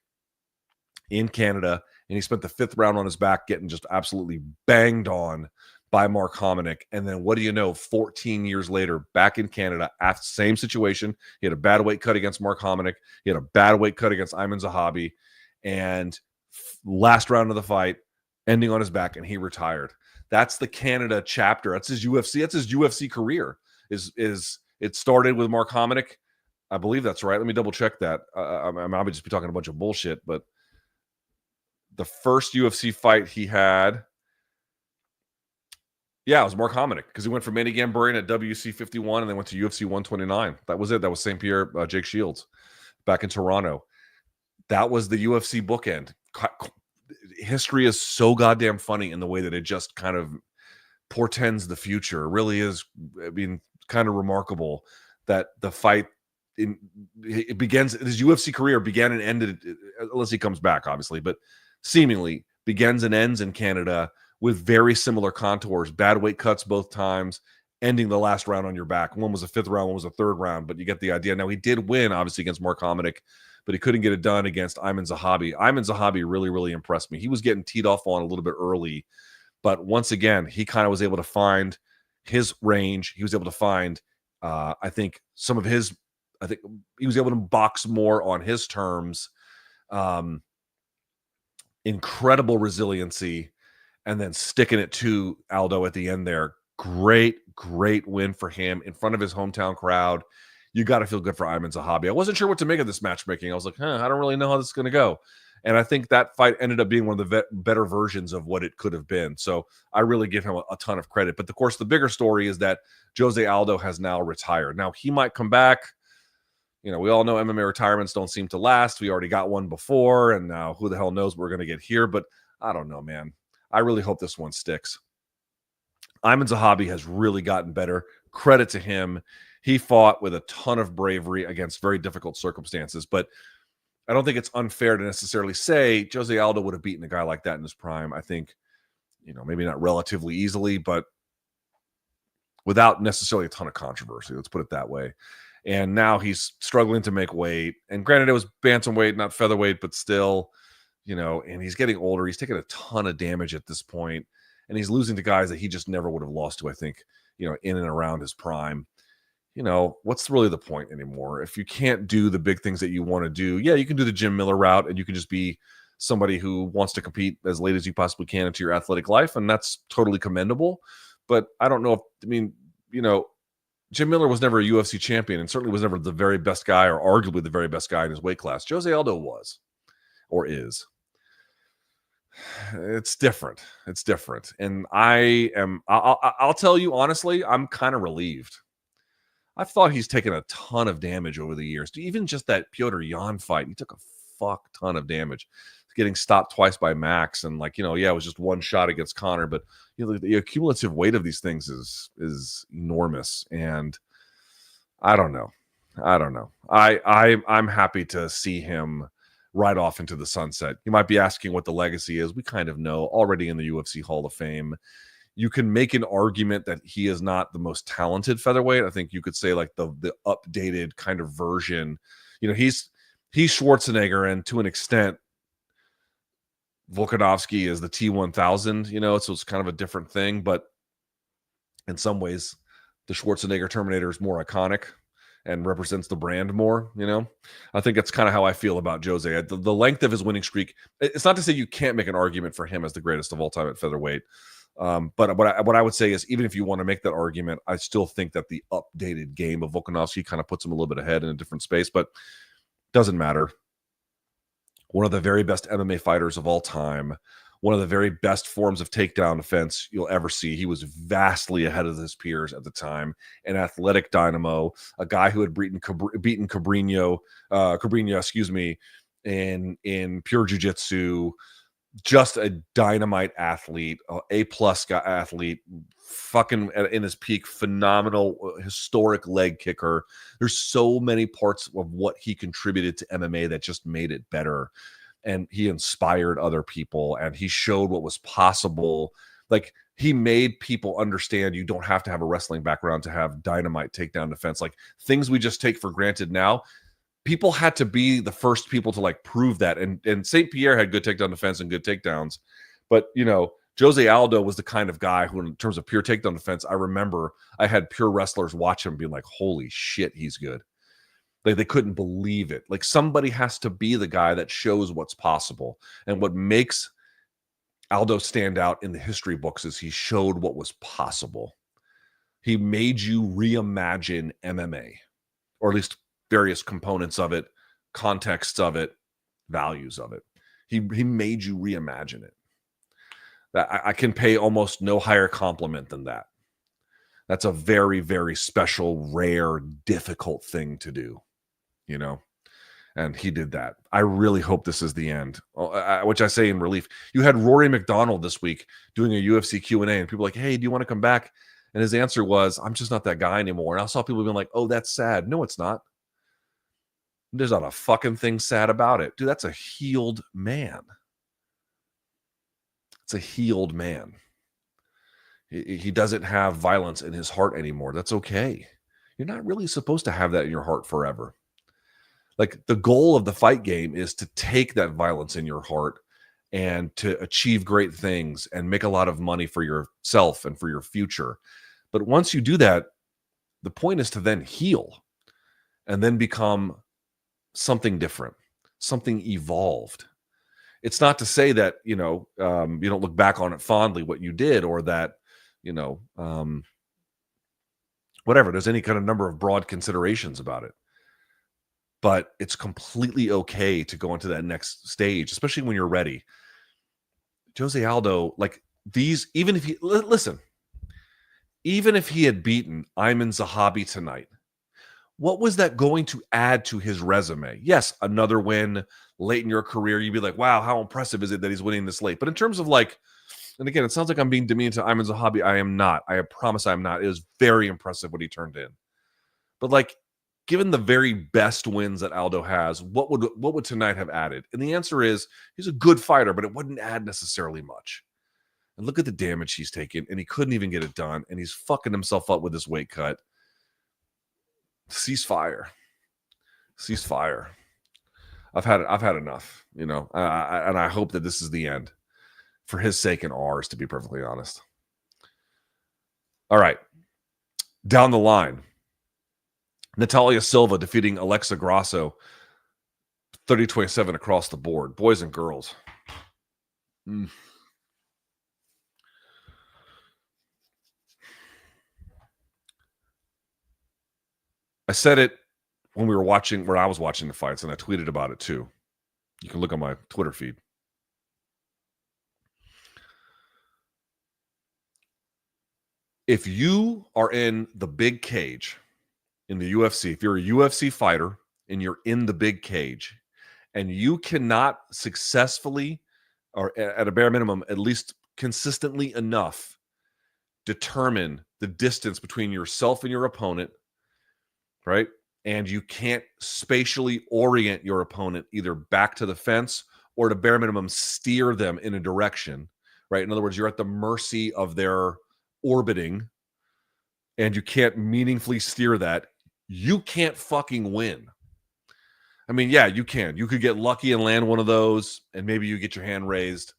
in Canada. And he spent the 5th round on his back getting just absolutely banged on by Mark Hominick. And then what do you know, 14 years later, back in Canada, after same situation, he had a bad weight cut against Mark Hominick. He had a bad weight cut against Ayman Zahabi. And last round of the fight, ending on his back, and he retired. That's the Canada chapter. That's his UFC. That's his UFC career. Is it started with Mark Hominick? I believe that's right. Let me double check that. I'll just be talking a bunch of bullshit, but the first UFC fight he had, yeah, it was Mark Hominick, because he went for Manny Gambarian at WC 51 and then went to UFC 129. That was it. That was St. Pierre, Jake Shields back in Toronto. That was the UFC bookend. History is so goddamn funny in the way that it just kind of portends the future. It really is, I mean, kind of remarkable that the fight it begins his UFC career began and ended, unless he comes back, obviously, but seemingly begins and ends in Canada with very similar contours, bad weight cuts both times, ending the last round on your back. One was a 5th round, one was a 3rd round, but you get the idea. Now, he did win, obviously, against Mark Hominick, but he couldn't get it done against Ayman Zahabi. Ayman Zahabi really, really impressed me. He was getting teed off on a little bit early, but once again, he kind of was able to find his range. He was able to find, I think he was able to box more on his terms. Incredible resiliency, and then sticking it to Aldo at the end there. Great win for him in front of his hometown crowd. You got to feel good for Ayman Zahabi. I wasn't sure what to make of this matchmaking. I was like, I don't really know how this is going to go. And I think that fight ended up being one of the better versions of what it could have been. So I really give him a ton of credit. But of course, the bigger story is that Jose Aldo has now retired. Now, he might come back. You know, we all know MMA retirements don't seem to last. We already got one before, and now who the hell knows what we're going to get here. But I don't know, man. I really hope this one sticks. Ayman Zahabi has really gotten better. Credit to him. He fought with a ton of bravery against very difficult circumstances. But I don't think it's unfair to necessarily say Jose Aldo would have beaten a guy like that in his prime. I think, you know, maybe not relatively easily, but without necessarily a ton of controversy. Let's put it that way. And now he's struggling to make weight. And granted, it was bantamweight, not featherweight, but still, you know, and he's getting older. He's taking a ton of damage at this point, and he's losing to guys that he just never would have lost to, I think, you know, in and around his prime. You know, what's really the point anymore? If you can't do the big things that you want to do, yeah, you can do the Jim Miller route, and you can just be somebody who wants to compete as late as you possibly can into your athletic life, and that's totally commendable. But I don't know if, I mean, you know, Jim Miller was never a UFC champion, and certainly was never the very best guy, or arguably the very best guy in his weight class. Jose Aldo was, or is. It's different. It's different. And I'll tell you honestly, I'm kind of relieved. I've thought he's taken a ton of damage over the years. Even just that Petr Yan fight, he took a fuck ton of damage. Getting stopped twice by Max, and like, you know, yeah, it was just one shot against Conor, but you know, the cumulative weight of these things is enormous. And I don't know. I'm happy to see him ride off into the sunset. You might be asking what the legacy is. We kind of know already in the UFC Hall of Fame. You can make an argument that he is not the most talented featherweight. I think you could say like the updated kind of version. You know, he's Schwarzenegger, and to an extent, Volkanovski is the T-1000, you know, so it's kind of a different thing. But in some ways, the Schwarzenegger Terminator is more iconic and represents the brand more, you know. I think that's kind of how I feel about Jose. The length of his winning streak, it's not to say you can't make an argument for him as the greatest of all time at featherweight. But what I would say is, even if you want to make that argument, I still think that the updated game of Volkanovski kind of puts him a little bit ahead in a different space, but doesn't matter. One of the very best MMA fighters of all time, one of the very best forms of takedown defense you'll ever see. He was vastly ahead of his peers at the time. An athletic dynamo, a guy who had beaten Cabrinho, in pure jiu-jitsu. Just a dynamite athlete, A-plus athlete, fucking in his peak, phenomenal, historic leg kicker. There's so many parts of what he contributed to MMA that just made it better. And he inspired other people, and he showed what was possible. Like, he made people understand you don't have to have a wrestling background to have dynamite takedown defense. Like, things we just take for granted now, people had to be the first people to like prove that. And St. Pierre had good takedown defense and good takedowns. But, you know, Jose Aldo was the kind of guy who, in terms of pure takedown defense, I remember I had pure wrestlers watch him being like, holy shit, he's good. Like, they couldn't believe it. Like, somebody has to be the guy that shows what's possible. And what makes Aldo stand out in the history books is he showed what was possible. He made you reimagine MMA, or at least various components of it, contexts of it, values of it. He made you reimagine it. That I can pay almost no higher compliment than that. That's a very, very special, rare, difficult thing to do, you know? And he did that. I really hope this is the end, which I say in relief. You had Rory McDonald this week doing a UFC Q&A, and people were like, hey, do you want to come back? And his answer was, I'm just not that guy anymore. And I saw people being like, oh, that's sad. No, it's not. There's not a fucking thing sad about it. Dude, that's a healed man. It's a healed man. He doesn't have violence in his heart anymore. That's okay. You're not really supposed to have that in your heart forever. Like, the goal of the fight game is to take that violence in your heart and to achieve great things and make a lot of money for yourself and for your future. But once you do that, the point is to then heal and then become something different, something evolved. It's not to say that, you don't look back on it fondly, what you did, or that, whatever, there's any kind of number of broad considerations about it. But it's completely okay to go into that next stage, especially when you're ready. Jose Aldo, like these, even if he had beaten Ayman Zahabi tonight, what was that going to add to his resume? Yes, another win late in your career. You'd be like, wow, how impressive is it that he's winning this late? But in terms of and again, it sounds like I'm being demeaning to Ayman Zahabi. I am not. I promise I'm not. It was very impressive what he turned in. But given the very best wins that Aldo has, what would tonight have added? And the answer is he's a good fighter, but it wouldn't add necessarily much. And look at the damage he's taken, and he couldn't even get it done, and he's fucking himself up with this weight cut. Ceasefire. I've had enough, and I hope that this is the end for his sake and ours, to be perfectly honest. All right. Down the line, Natalia Silva defeating Alexa Grasso 30-27 across the board. Boys and girls. I said it when I was watching the fights, and I tweeted about it too. You can look on my Twitter feed. If you are in the big cage in the UFC, if you're a UFC fighter and you're in the big cage and you cannot successfully, or at a bare minimum, at least consistently enough, determine the distance between yourself and your opponent, right? And you can't spatially orient your opponent either back to the fence or, at a bare minimum, steer them in a direction, right? In other words, you're at the mercy of their orbiting and you can't meaningfully steer that. You can't fucking win. I mean, yeah, you can. You could get lucky and land one of those, and maybe you get your hand raised.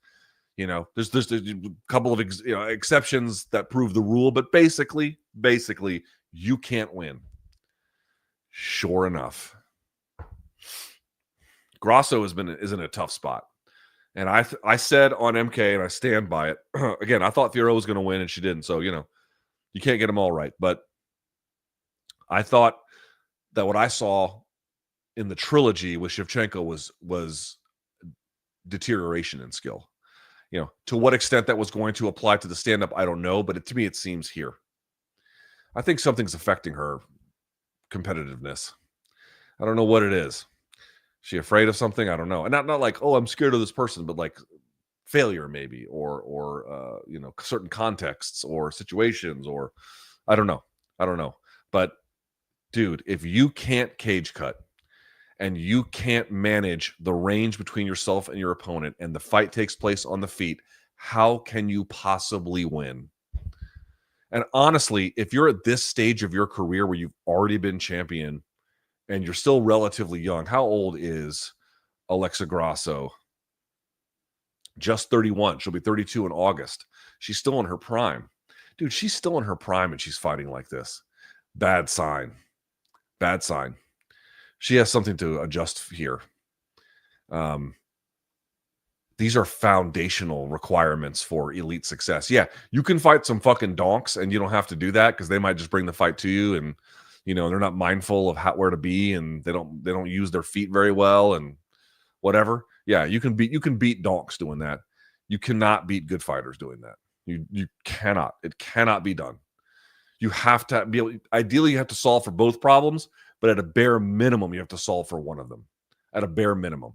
There's a couple of exceptions that prove the rule, but basically, you can't win. Sure enough, Grasso is in a tough spot, and I said on MK, and I stand by it. Again, I thought Fiorot was going to win, and she didn't. So you can't get them all right, but I thought that what I saw in the trilogy with Shevchenko was deterioration in skill. To what extent that was going to apply to the stand-up, I don't know, but to me, it seems here. I think something's affecting her competitiveness. I don't know what it is. Is she afraid of something? I don't know. And not like, oh, I'm scared of this person, but like failure maybe, or certain contexts or situations, or I don't know. But dude, if you can't cage cut and you can't manage the range between yourself and your opponent, and the fight takes place on the feet, how can you possibly win? And honestly, if you're at this stage of your career where you've already been champion and you're still relatively young, how old is Alexa Grasso? Just 31. She'll be 32 in August. She's still in her prime. Dude, she's still in her prime and she's fighting like this. Bad sign. She has something to adjust here. These are foundational requirements for elite success. Yeah, you can fight some fucking donks and you don't have to do that because they might just bring the fight to you, and they're not mindful of where to be, and they don't use their feet very well and whatever. Yeah, you can beat donks doing that. You cannot beat good fighters doing that. You cannot. It cannot be done. You have to be able, ideally you have to solve for both problems, but at a bare minimum you have to solve for one of them. At a bare minimum.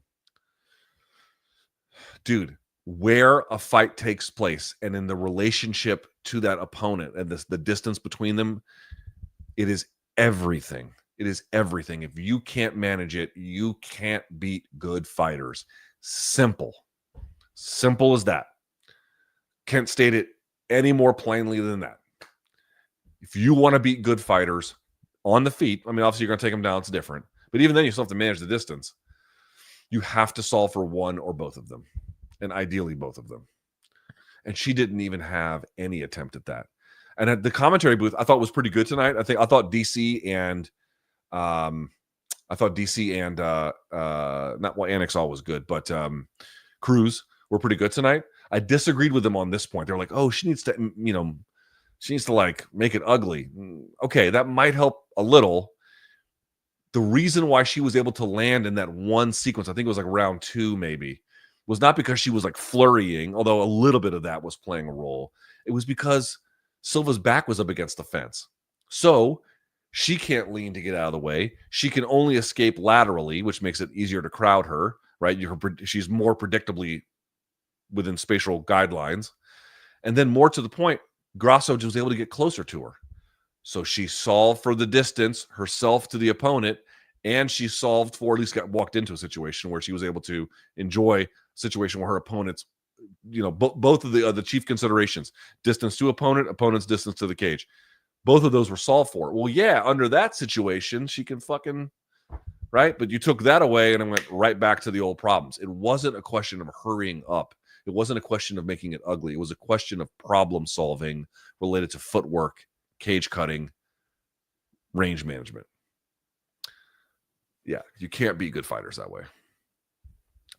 Dude, where a fight takes place and in the relationship to that opponent and the distance between them, it is everything. It is everything. If you can't manage it, you can't beat good fighters. Simple. Simple as that. Can't state it any more plainly than that. If you want to beat good fighters on the feet, I mean, obviously you're going to take them down. It's different. But even then, you still have to manage the distance. You have to solve for one or both of them, and ideally both of them. And she didn't even have any attempt at that. And at the commentary booth, I thought was pretty good tonight. I thought DC and not well, Annex was good, but Cruz were pretty good tonight. I disagreed with them on this point. They're like, oh, she needs to like make it ugly. Okay, that might help a little. The reason why she was able to land in that one sequence, I think it was like round 2 maybe, was not because she was like flurrying, although a little bit of that was playing a role. It was because Silva's back was up against the fence. So she can't lean to get out of the way. She can only escape laterally, which makes it easier to crowd her, right? She's more predictably within spatial guidelines. And then more to the point, Grasso was able to get closer to her. So she solved for the distance herself to the opponent, and she solved for, at least got walked into a situation where she was able to enjoy a situation where her opponents, both of the chief considerations, distance to opponent, opponent's distance to the cage, both of those were solved for. Well, yeah, under that situation, she can fucking, right? But you took that away and it went right back to the old problems. It wasn't a question of hurrying up. It wasn't a question of making it ugly. It was a question of problem solving related to footwork, cage cutting, range management. Yeah, you can't beat good fighters that way.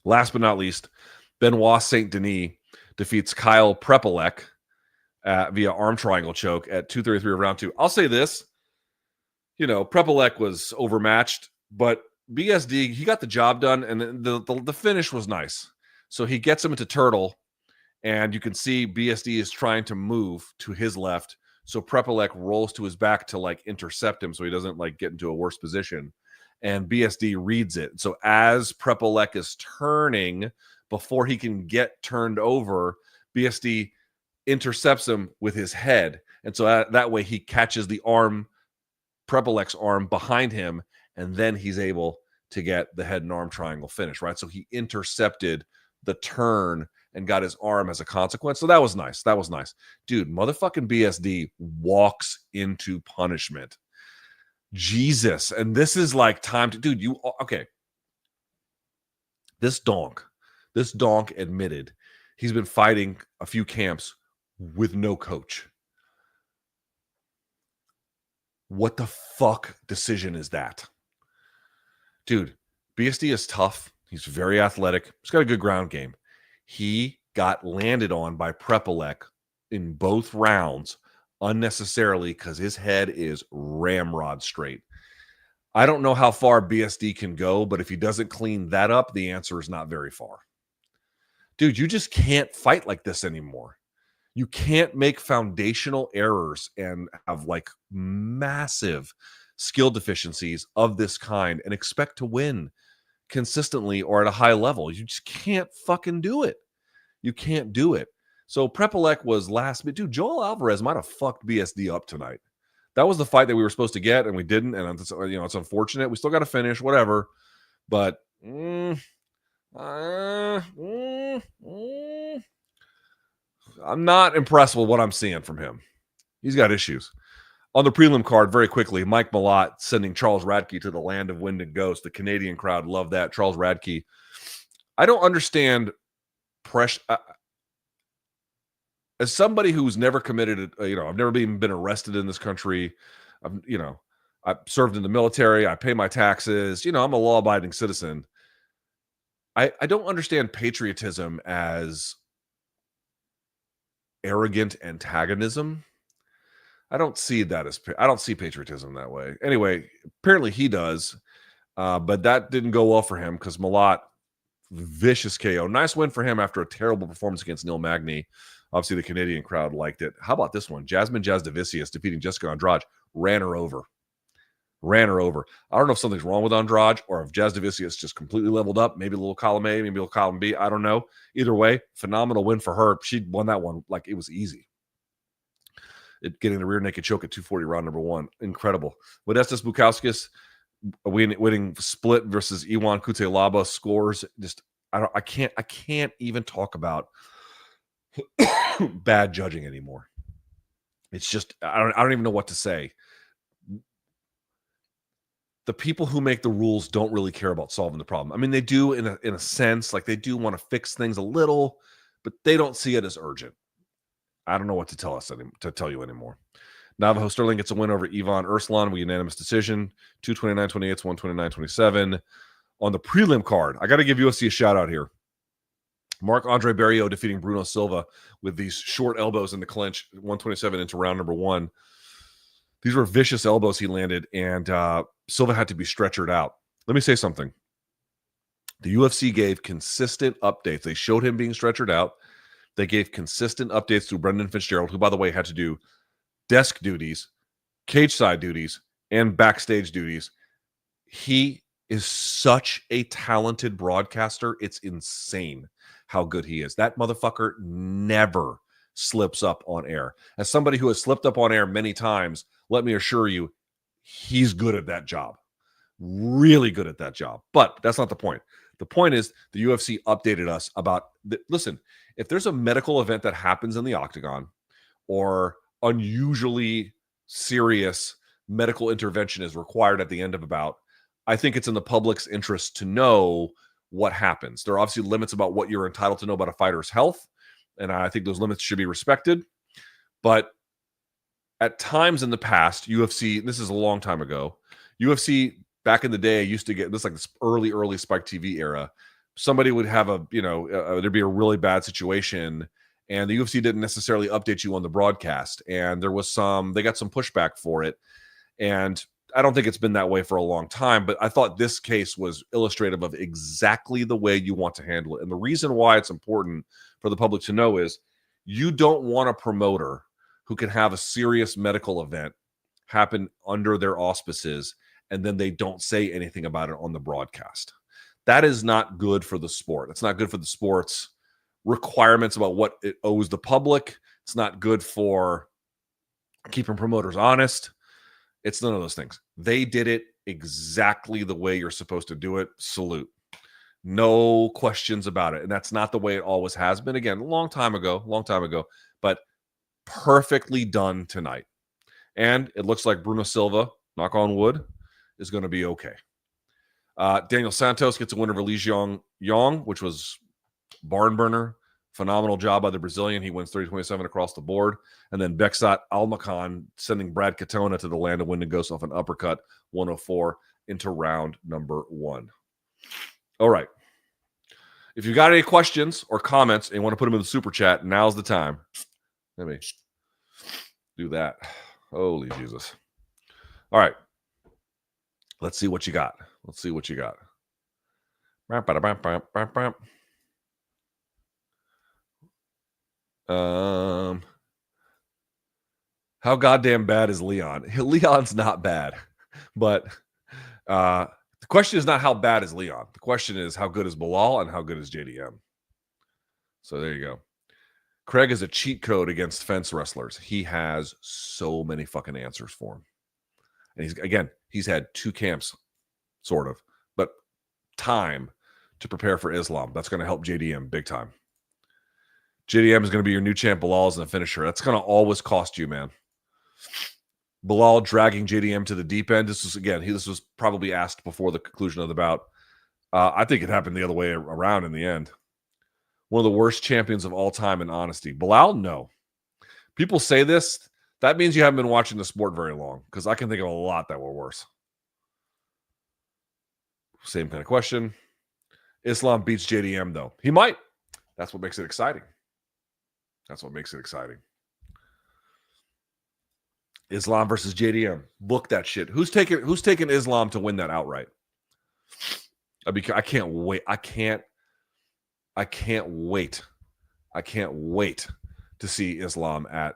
Last but not least, Benoit Saint Denis defeats Kyle Prepolek via arm triangle choke at 2:33 of round 2. I'll say this, Prepolek was overmatched, but BSD, he got the job done, and the finish was nice. So he gets him into turtle, and you can see BSD is trying to move to his left. So Prepolek rolls to his back to like intercept him so he doesn't like get into a worse position. And BSD reads it. So as Prepolek is turning, before he can get turned over, BSD intercepts him with his head. And so that way he catches the arm, Prepolek's arm behind him, and then he's able to get the head and arm triangle finish, right? So he intercepted the turn and got his arm as a consequence. So that was nice. That was nice. Dude, motherfucking BSD walks into punishment. Jesus. And this is like time to, dude, okay. This donk admitted he's been fighting a few camps with no coach. What the fuck decision is that? Dude, BSD is tough. He's very athletic. He's got a good ground game. He got landed on by Prepolek in both rounds unnecessarily because his head is ramrod straight. I don't know how far BSD can go, but if he doesn't clean that up, the answer is not very far. Dude, you just can't fight like this anymore. You can't make foundational errors and have like massive skill deficiencies of this kind and expect to win consistently or at a high level. You just can't fucking do it. You can't do it. So Prepolek was last minute. Dude, Joel Alvarez might have fucked BSD up tonight. That was the fight that we were supposed to get, and we didn't. And it's, it's unfortunate. We still got to finish, whatever. But I'm not impressed with what I'm seeing from him. He's got issues. On the prelim card, very quickly, Mike Malott sending Charles Radke to the land of wind and ghost. The Canadian crowd loved that. Charles Radke. I don't understand pressure. As somebody who's never committed, I've never even been arrested in this country. I've served in the military. I pay my taxes. I'm a law-abiding citizen. I don't understand patriotism as arrogant antagonism. I don't see patriotism that way. Anyway, apparently he does, but that didn't go well for him because Malott, vicious KO. Nice win for him after a terrible performance against Neil Magny. Obviously, the Canadian crowd liked it. How about this one? Jasmine Jasdavicius defeating Jessica Andrade. Ran her over. I don't know if something's wrong with Andrade or if Jasdavicius just completely leveled up. Maybe a little column A, maybe a little column B. I don't know. Either way, phenomenal win for her. She won that one like it was easy. Getting the rear naked choke at 240 round number 1. Incredible. Modestas Bukauskas winning split versus Iwan Kutelaba scores. Just I can't even talk about bad judging anymore. It's just I don't even know what to say. The people who make the rules don't really care about solving the problem. I mean, they do in a sense, like they do want to fix things a little, but they don't see it as urgent. I don't know what to tell you anymore. Navajo Sterling gets a win over Ivan Urslan with unanimous decision, 229-28, 129-27. On the prelim card, I got to give UFC a shout out here. Marc-Andre Barriault defeating Bruno Silva with these short elbows in the clinch, 127 into round number 1. These were vicious elbows he landed, and Silva had to be stretchered out. Let me say something. The UFC gave consistent updates. They showed him being stretchered out. They gave consistent updates to Brendan Fitzgerald, who, by the way, had to do desk duties, cage side duties, and backstage duties. He is such a talented broadcaster. It's insane how good he is. That motherfucker never slips up on air. As somebody who has slipped up on air many times, let me assure you, he's good at that job. Really good at that job. But that's not the point. The point is the UFC updated us about, listen, if there's a medical event that happens in the octagon or unusually serious medical intervention is required at the end of a bout, I think it's in the public's interest to know what happens. There are obviously limits about what you're entitled to know about a fighter's health, and I think those limits should be respected. But at times in the past, UFC, this is a long time ago, UFC back in the day, I used to get this like this early Spike TV era. Somebody would have there'd be a really bad situation, and the UFC didn't necessarily update you on the broadcast. And they got some pushback for it. And I don't think it's been that way for a long time, but I thought this case was illustrative of exactly the way you want to handle it. And the reason why it's important for the public to know is you don't want a promoter who can have a serious medical event happen under their auspices, and then they don't say anything about it on the broadcast. That is not good for the sport. It's not good for the sport's requirements about what it owes the public. It's not good for keeping promoters honest. It's none of those things. They did it exactly the way you're supposed to do it. Salute. No questions about it. And that's not the way it always has been. Again, long time ago, but perfectly done tonight. And it looks like Bruno Silva, knock on wood, is going to be okay. Daniel Santos gets a win over Li Jiang, which was barn burner. Phenomenal job by the Brazilian. He wins 30-27 across the board. And then Beksat Almakan sending Brad Katona to the land of Wyndham Ghost off an uppercut, 104 into round number 1. All right. If you got any questions or comments and you want to put them in the super chat, now's the time. Let me do that. Holy Jesus. All right. Let's see what you got. How goddamn bad is Leon? Leon's not bad, but the question is not how bad is Leon. The question is how good is Belal and how good is JDM. So there you go. Craig is a cheat code against fence wrestlers. He has so many fucking answers for him. And he's had 2 camps, sort of, but time to prepare for Islam. That's going to help JDM big time. JDM is going to be your new champ. Belal is the finisher. That's going to always cost you, man. Belal dragging JDM to the deep end. This was probably asked before the conclusion of the bout. I think it happened the other way around in the end. One of the worst champions of all time in honesty. Belal, no. People say this. That means you haven't been watching the sport very long, because I can think of a lot that were worse. Same kind of question. Islam beats JDM, though. He might. That's what makes it exciting. Islam versus JDM. Book that shit. Who's taking Islam to win that outright? I can't wait. I can't wait to see Islam at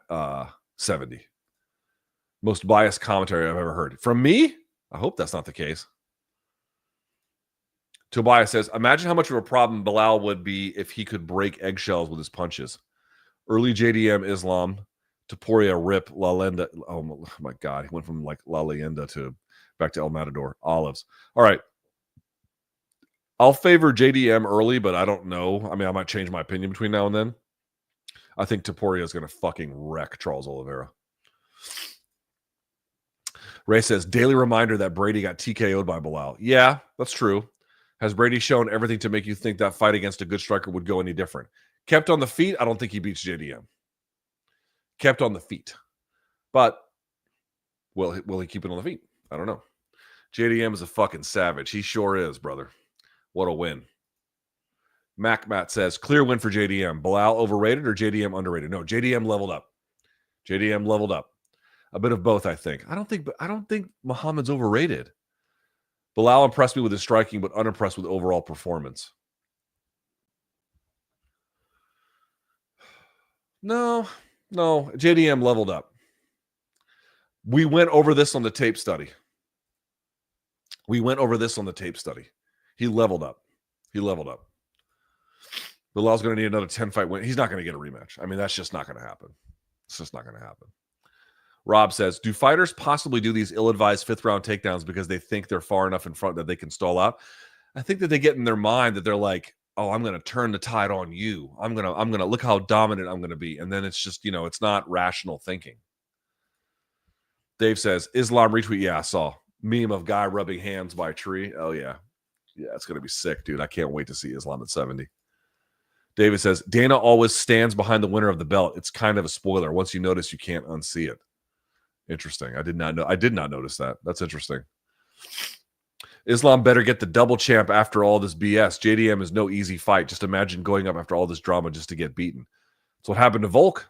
70. Most biased commentary I've ever heard. From me? I hope that's not the case. Tobias says, imagine how much of a problem Belal would be if he could break eggshells with his punches. Early JDM Islam, Topuria Rip, La Lenda. Oh my God. He went from like La Leyenda to Back to El Matador. Olives. All right. I'll favor JDM early, but I don't know. I mean, I might change my opinion between now and then. I think Topuria is going to fucking wreck Charles Oliveira. Ray says, daily reminder that Brady got TKO'd by Belal. Yeah, that's true. Has Brady shown everything to make you think that fight against a good striker would go any different? Kept on the feet, I don't think he beats JDM. Kept on the feet. But will he keep it on the feet? I don't know. JDM is a fucking savage. He sure is, brother. What a win. Matt says, clear win for JDM. Belal overrated or JDM underrated? No, JDM leveled up. JDM leveled up. A bit of both, I think. I don't think Muhammad's overrated. Belal impressed me with his striking, but unimpressed with overall performance. No. JDM leveled up. We went over this on the tape study. He leveled up. Belal's going to need another 10-fight win. He's not going to get a rematch. I mean, that's just not going to happen. It's just not going to happen. Rob says, do fighters possibly do these ill-advised fifth-round takedowns because they think they're far enough in front that they can stall out? I think that they get in their mind that they're like, oh, I'm going to turn the tide on you. I'm going to look how dominant I'm going to be. And then it's just, it's not rational thinking. Dave says, Islam retweet. Yeah, I saw. Meme of guy rubbing hands by a tree. Oh, yeah. Yeah, it's going to be sick, dude. I can't wait to see Islam at 70. David says, Dana always stands behind the winner of the belt. It's kind of a spoiler. Once you notice, you can't unsee it. Interesting. I did not notice that. That's interesting. Islam better get the double champ after all this BS. JDM is no easy fight. Just imagine going up after all this drama just to get beaten. That's what happened to Volk.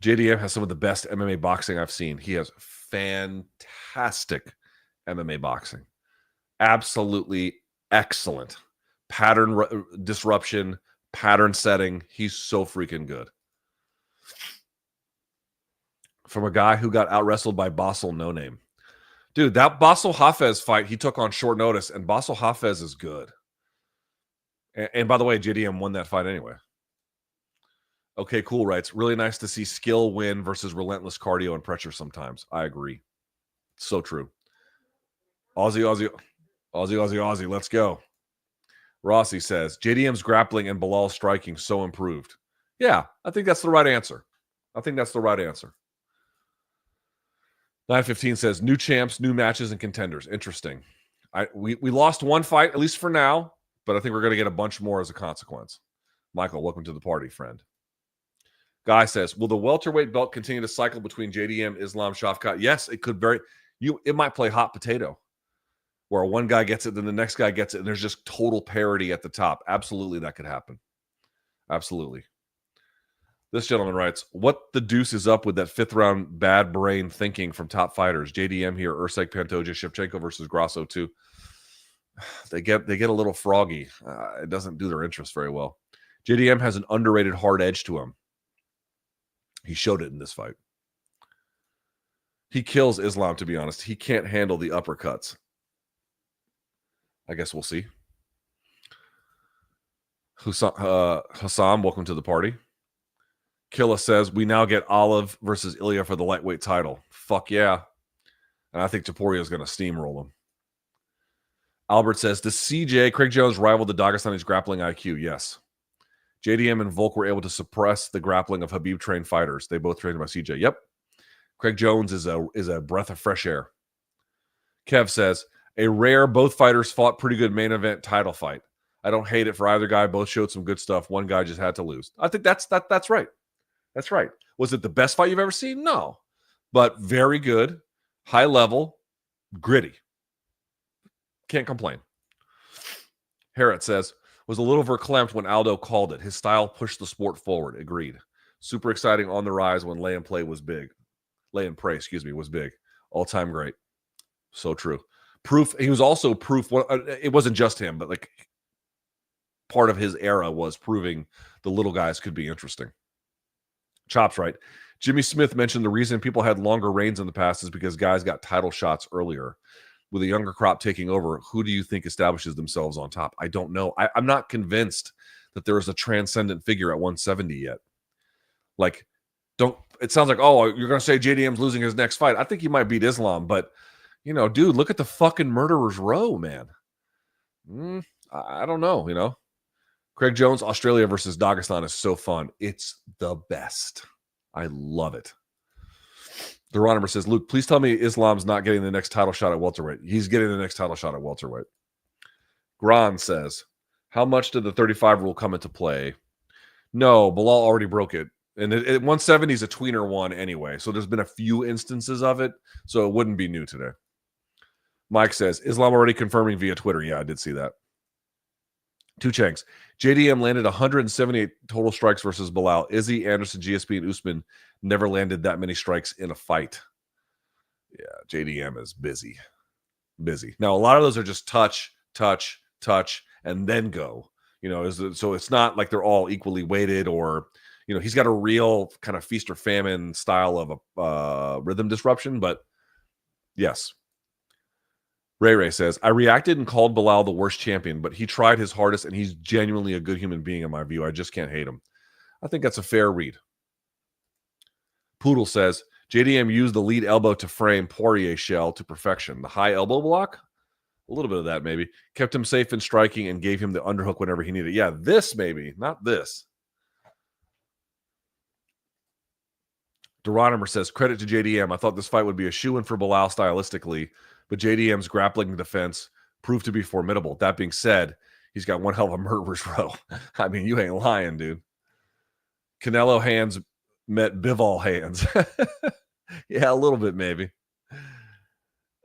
JDM has some of the best MMA boxing I've seen. He has fantastic MMA boxing. Absolutely excellent. Pattern disruption, pattern setting. He's so freaking good. From a guy who got out-wrestled by Basel No Name. Dude, that Basel Hafez fight he took on short notice, and Basel Hafez is good. And by the way, JDM won that fight anyway. Okay, cool, writes. Really nice to see skill win versus relentless cardio and pressure sometimes. I agree. So true. Aussie. Let's go. Rossi says, JDM's grappling and Belal's striking so improved. Yeah, I think that's the right answer. 915 says, new champs, new matches, and contenders. Interesting. We lost one fight, at least for now, but I think we're going to get a bunch more as a consequence. Michael, welcome to the party, friend. Guy says, will the welterweight belt continue to cycle between JDM, Islam, Shavkat? Yes, it could it might play hot potato, where one guy gets it, then the next guy gets it, and there's just total parity at the top. Absolutely, that could happen. Absolutely. This gentleman writes, what the deuce is up with that fifth round bad brain thinking from top fighters? JDM here, Usyk, Pantoja, Shevchenko versus Grasso too. They get a little froggy. It doesn't do their interest very well. JDM has an underrated hard edge to him. He showed it in this fight. He kills Islam, to be honest. He can't handle the uppercuts. I guess we'll see. Hassam, welcome to the party. Killa says, we now get Olive versus Ilya for the lightweight title. Fuck yeah. And I think Topuria is going to steamroll him. Albert says, does Craig Jones rival the Dagestani's grappling IQ? Yes. JDM and Volk were able to suppress the grappling of Habib-trained fighters. They both trained by CJ. Yep. Craig Jones is a breath of fresh air. Kev says, a rare, both fighters fought pretty good main event title fight. I don't hate it for either guy. Both showed some good stuff. One guy just had to lose. I think that's right. That's right. Was it the best fight you've ever seen? No. But very good, high level, gritty. Can't complain. Harriet says, was a little verklempt when Aldo called it. His style pushed the sport forward. Agreed. Super exciting on the rise when lay and play was big. Lay and pray, was big. All-time great. So true. Proof. He was also proof. It wasn't just him, but like part of his era was proving the little guys could be interesting. Chops right. Jimmy Smith mentioned the reason people had longer reigns in the past is because guys got title shots earlier. With a younger crop taking over, who do you think establishes themselves on top? I don't know. I'm not convinced that there is a transcendent figure at 170 yet. Like, don't it sounds like, oh, you're going to say JDM's losing his next fight. I think he might beat Islam, but, dude, look at the fucking murderer's row, man. I don't know, Craig Jones, Australia versus Dagestan is so fun. It's the best. I love it. Geronimo says, Luke, please tell me Islam's not getting the next title shot at welterweight. He's getting the next title shot at welterweight. Gran says, how much did the 35 rule come into play? No, Belal already broke it. And 170 is a tweener one anyway. So there's been a few instances of it. So it wouldn't be new today. Mike says, Islam already confirming via Twitter. Yeah, I did see that. Two Chanks. JDM landed 178 total strikes versus Belal. Izzy, Anderson, GSP, and Usman never landed that many strikes in a fight. Yeah, JDM is busy. Now, a lot of those are just touch, and then go. So it's not like they're all equally weighted or, he's got a real kind of feast or famine style of a rhythm disruption. But yes. Ray says, I reacted and called Belal the worst champion, but he tried his hardest and he's genuinely a good human being in my view. I just can't hate him. I think that's a fair read. Poodle says, JDM used the lead elbow to frame Poirier's shell to perfection. The high elbow block? A little bit of that maybe. Kept him safe in striking and gave him the underhook whenever he needed. Yeah, this maybe, not this. Deronimer says, credit to JDM. I thought this fight would be a shoo-in for Belal stylistically, but JDM's grappling defense proved to be formidable. That being said, he's got one hell of a murderer's row. I mean, you ain't lying, dude. Canelo hands met Bivol hands. Yeah, a little bit maybe.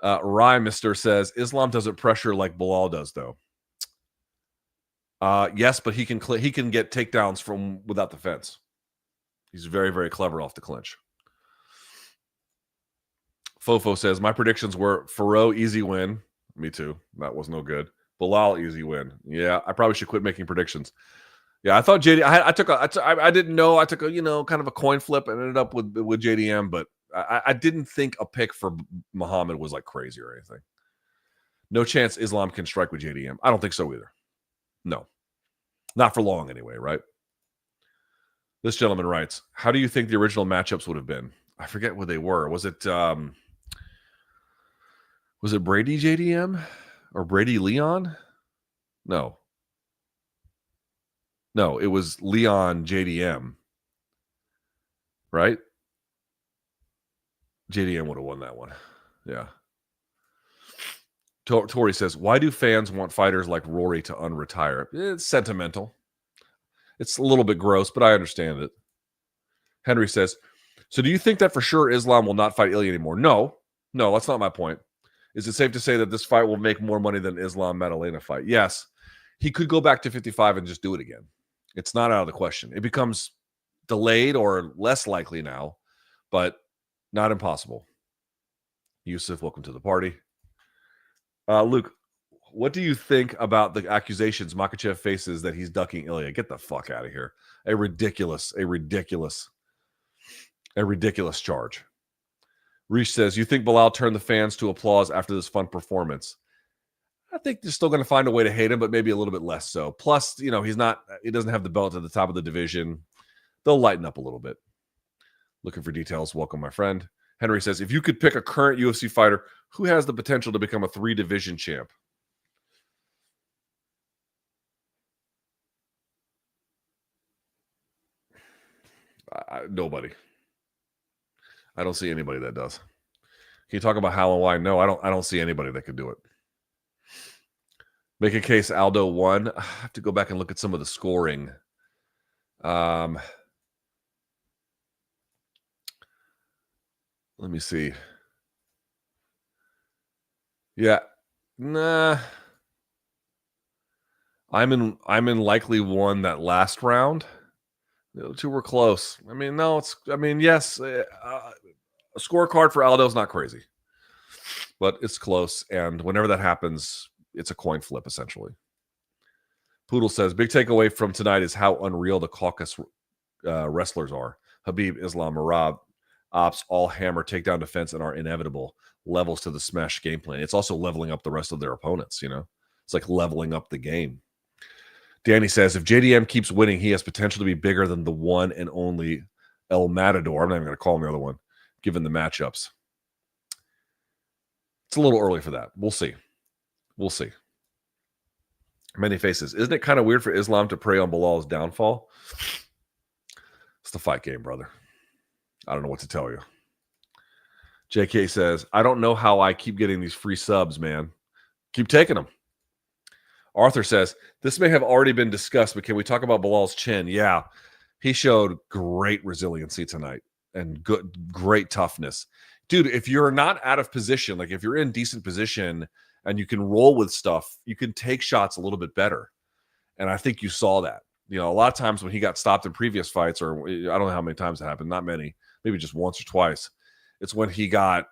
Rymister says, Islam doesn't pressure like Belal does, though. Yes, but he can get takedowns from without the fence. He's very, very clever off the clinch. Fofo says, my predictions were Fiorot easy win. Me too. That was no good. Belal easy win. Yeah, I probably should quit making predictions. Yeah, I thought JD. I didn't know. I took a kind of a coin flip and ended up with JDM, but I didn't think a pick for Muhammad was like crazy or anything. No chance Islam can strike with JDM. I don't think so either. No, not for long anyway. Right. This gentleman writes, how do you think the original matchups would have been? I forget what they were. Was it Brady JDM or Brady Leon? No, it was Leon JDM. Right? JDM would have won that one. Yeah. Tori says, why do fans want fighters like Rory to unretire? It's sentimental. It's a little bit gross, but I understand it. Henry says, so do you think that for sure Islam will not fight Ilya anymore? No, that's not my point. Is it safe to say that this fight will make more money than Islam Maddalena fight? Yes. He could go back to 55 and just do it again. It's not out of the question. It becomes delayed or less likely now, but not impossible. Yusuf, welcome to the party. Luke, what do you think about the accusations Makhachev faces that he's ducking Ilya? Get the fuck out of here. A ridiculous charge. Reese says, you think Belal turned the fans to applause after this fun performance? I think they're still going to find a way to hate him, but maybe a little bit less so. Plus, he doesn't have the belt at the top of the division. They'll lighten up a little bit. Looking for details. Welcome, my friend. Henry says, if you could pick a current UFC fighter who has the potential to become a 3-division champ. Nobody. I don't see anybody that does. Can you talk about how and why? No, I don't see anybody that could do it. Make a case Aldo won. I have to go back and look at some of the scoring. Let me see. Yeah. Nah. I'm in likely won that last round. The other two were close. Yes. A scorecard for Aldo is not crazy, but it's close. And whenever that happens, it's a coin flip, essentially. Poodle says, big takeaway from tonight is how unreal the Caucasus wrestlers are. Habib, Islam, Marab, Ops, all hammer takedown defense and are inevitable. Levels to the smash game plan. It's also leveling up the rest of their opponents, It's like leveling up the game. Danny says, if JDM keeps winning, he has potential to be bigger than the one and only El Matador. I'm not even going to call him the other one, given the matchups. It's a little early for that. We'll see. We'll see. Many faces. Isn't it kind of weird for Islam to prey on Belal's downfall? It's the fight game, brother. I don't know what to tell you. JK says, I don't know how I keep getting these free subs, man. Keep taking them. Arthur says, this may have already been discussed, but can we talk about Belal's chin? Yeah, he showed great resiliency tonight and great toughness. Dude, if you're not out of position, like if you're in decent position and you can roll with stuff, you can take shots a little bit better. And I think you saw that. You know, a lot of times when he got stopped in previous fights, or I don't know how many times it happened, not many, maybe just once or twice. It's when he got,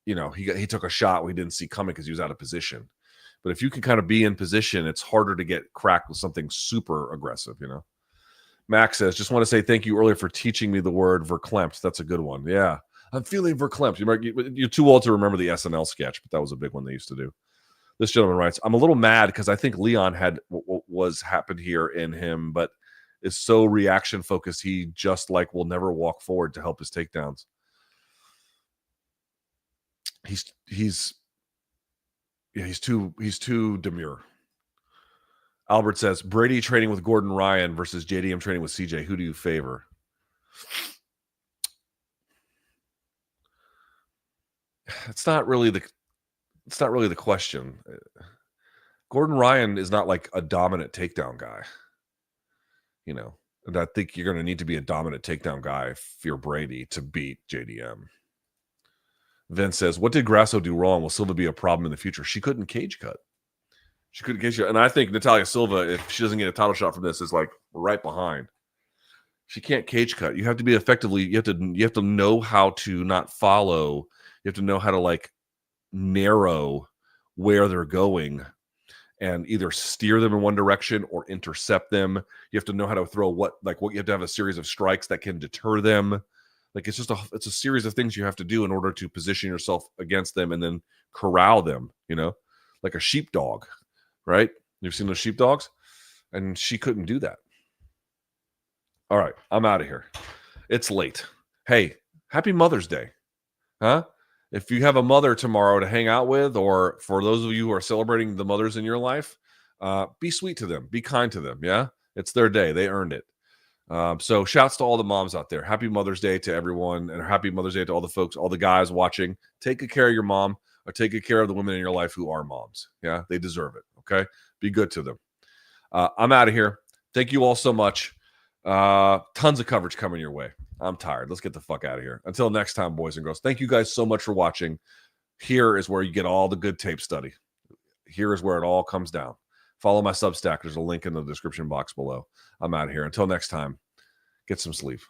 you know, he took a shot we didn't see coming because he was out of position. But if you can kind of be in position, it's harder to get cracked with something super aggressive, you know. Max says, just want to say thank you earlier for teaching me the word verklempt. That's a good one. Yeah. I'm feeling verklempt. You're too old to remember the SNL sketch, but that was a big one they used to do. This gentleman writes, I'm a little mad because I think Leon had what was happened here in him, but is so reaction focused. He just like will never walk forward to help his takedowns. He's too demure. Albert says, Brady training with Gordon Ryan versus JDM training with CJ. Who do you favor? It's not really the question. Gordon Ryan is not like a dominant takedown guy. You know, and I think you're going to need to be a dominant takedown guy if you're Brady to beat JDM. Vince says, what did Grasso do wrong? Will Silva be a problem in the future? She couldn't cage cut. She couldn't cage cut. And I think Natalia Silva, if she doesn't get a title shot from this, is like right behind. She can't cage cut. You have to be effectively, you have to know how to not follow. You have to know how to like narrow where they're going and either steer them in one direction or intercept them. You have to know how to throw what you have to have a series of strikes that can deter them. Like it's a series of things you have to do in order to position yourself against them and then corral them, you know, like a sheepdog, right? You've seen those sheepdogs? And she couldn't do that. All right, I'm out of here. It's late. Hey, happy Mother's Day. Huh? If you have a mother tomorrow to hang out with, or for those of you who are celebrating the mothers in your life, be sweet to them. Be kind to them, yeah? It's their day. They earned it. So shouts to all the moms out there. Happy Mother's Day to everyone, and happy Mother's Day to all the folks, all the guys watching. Take good care of your mom, or take good care of the women in your life who are moms. Yeah, they deserve it, okay? Be good to them. I'm out of here. Thank you all so much. Tons of coverage coming your way. I'm tired. Let's get the fuck out of here. Until next time, boys and girls. Thank you guys so much for watching. Here is where you get all the good tape study. Here is where it all comes down. Follow my Substack. There's a link in the description box below. I'm out of here. Until next time, get some sleep.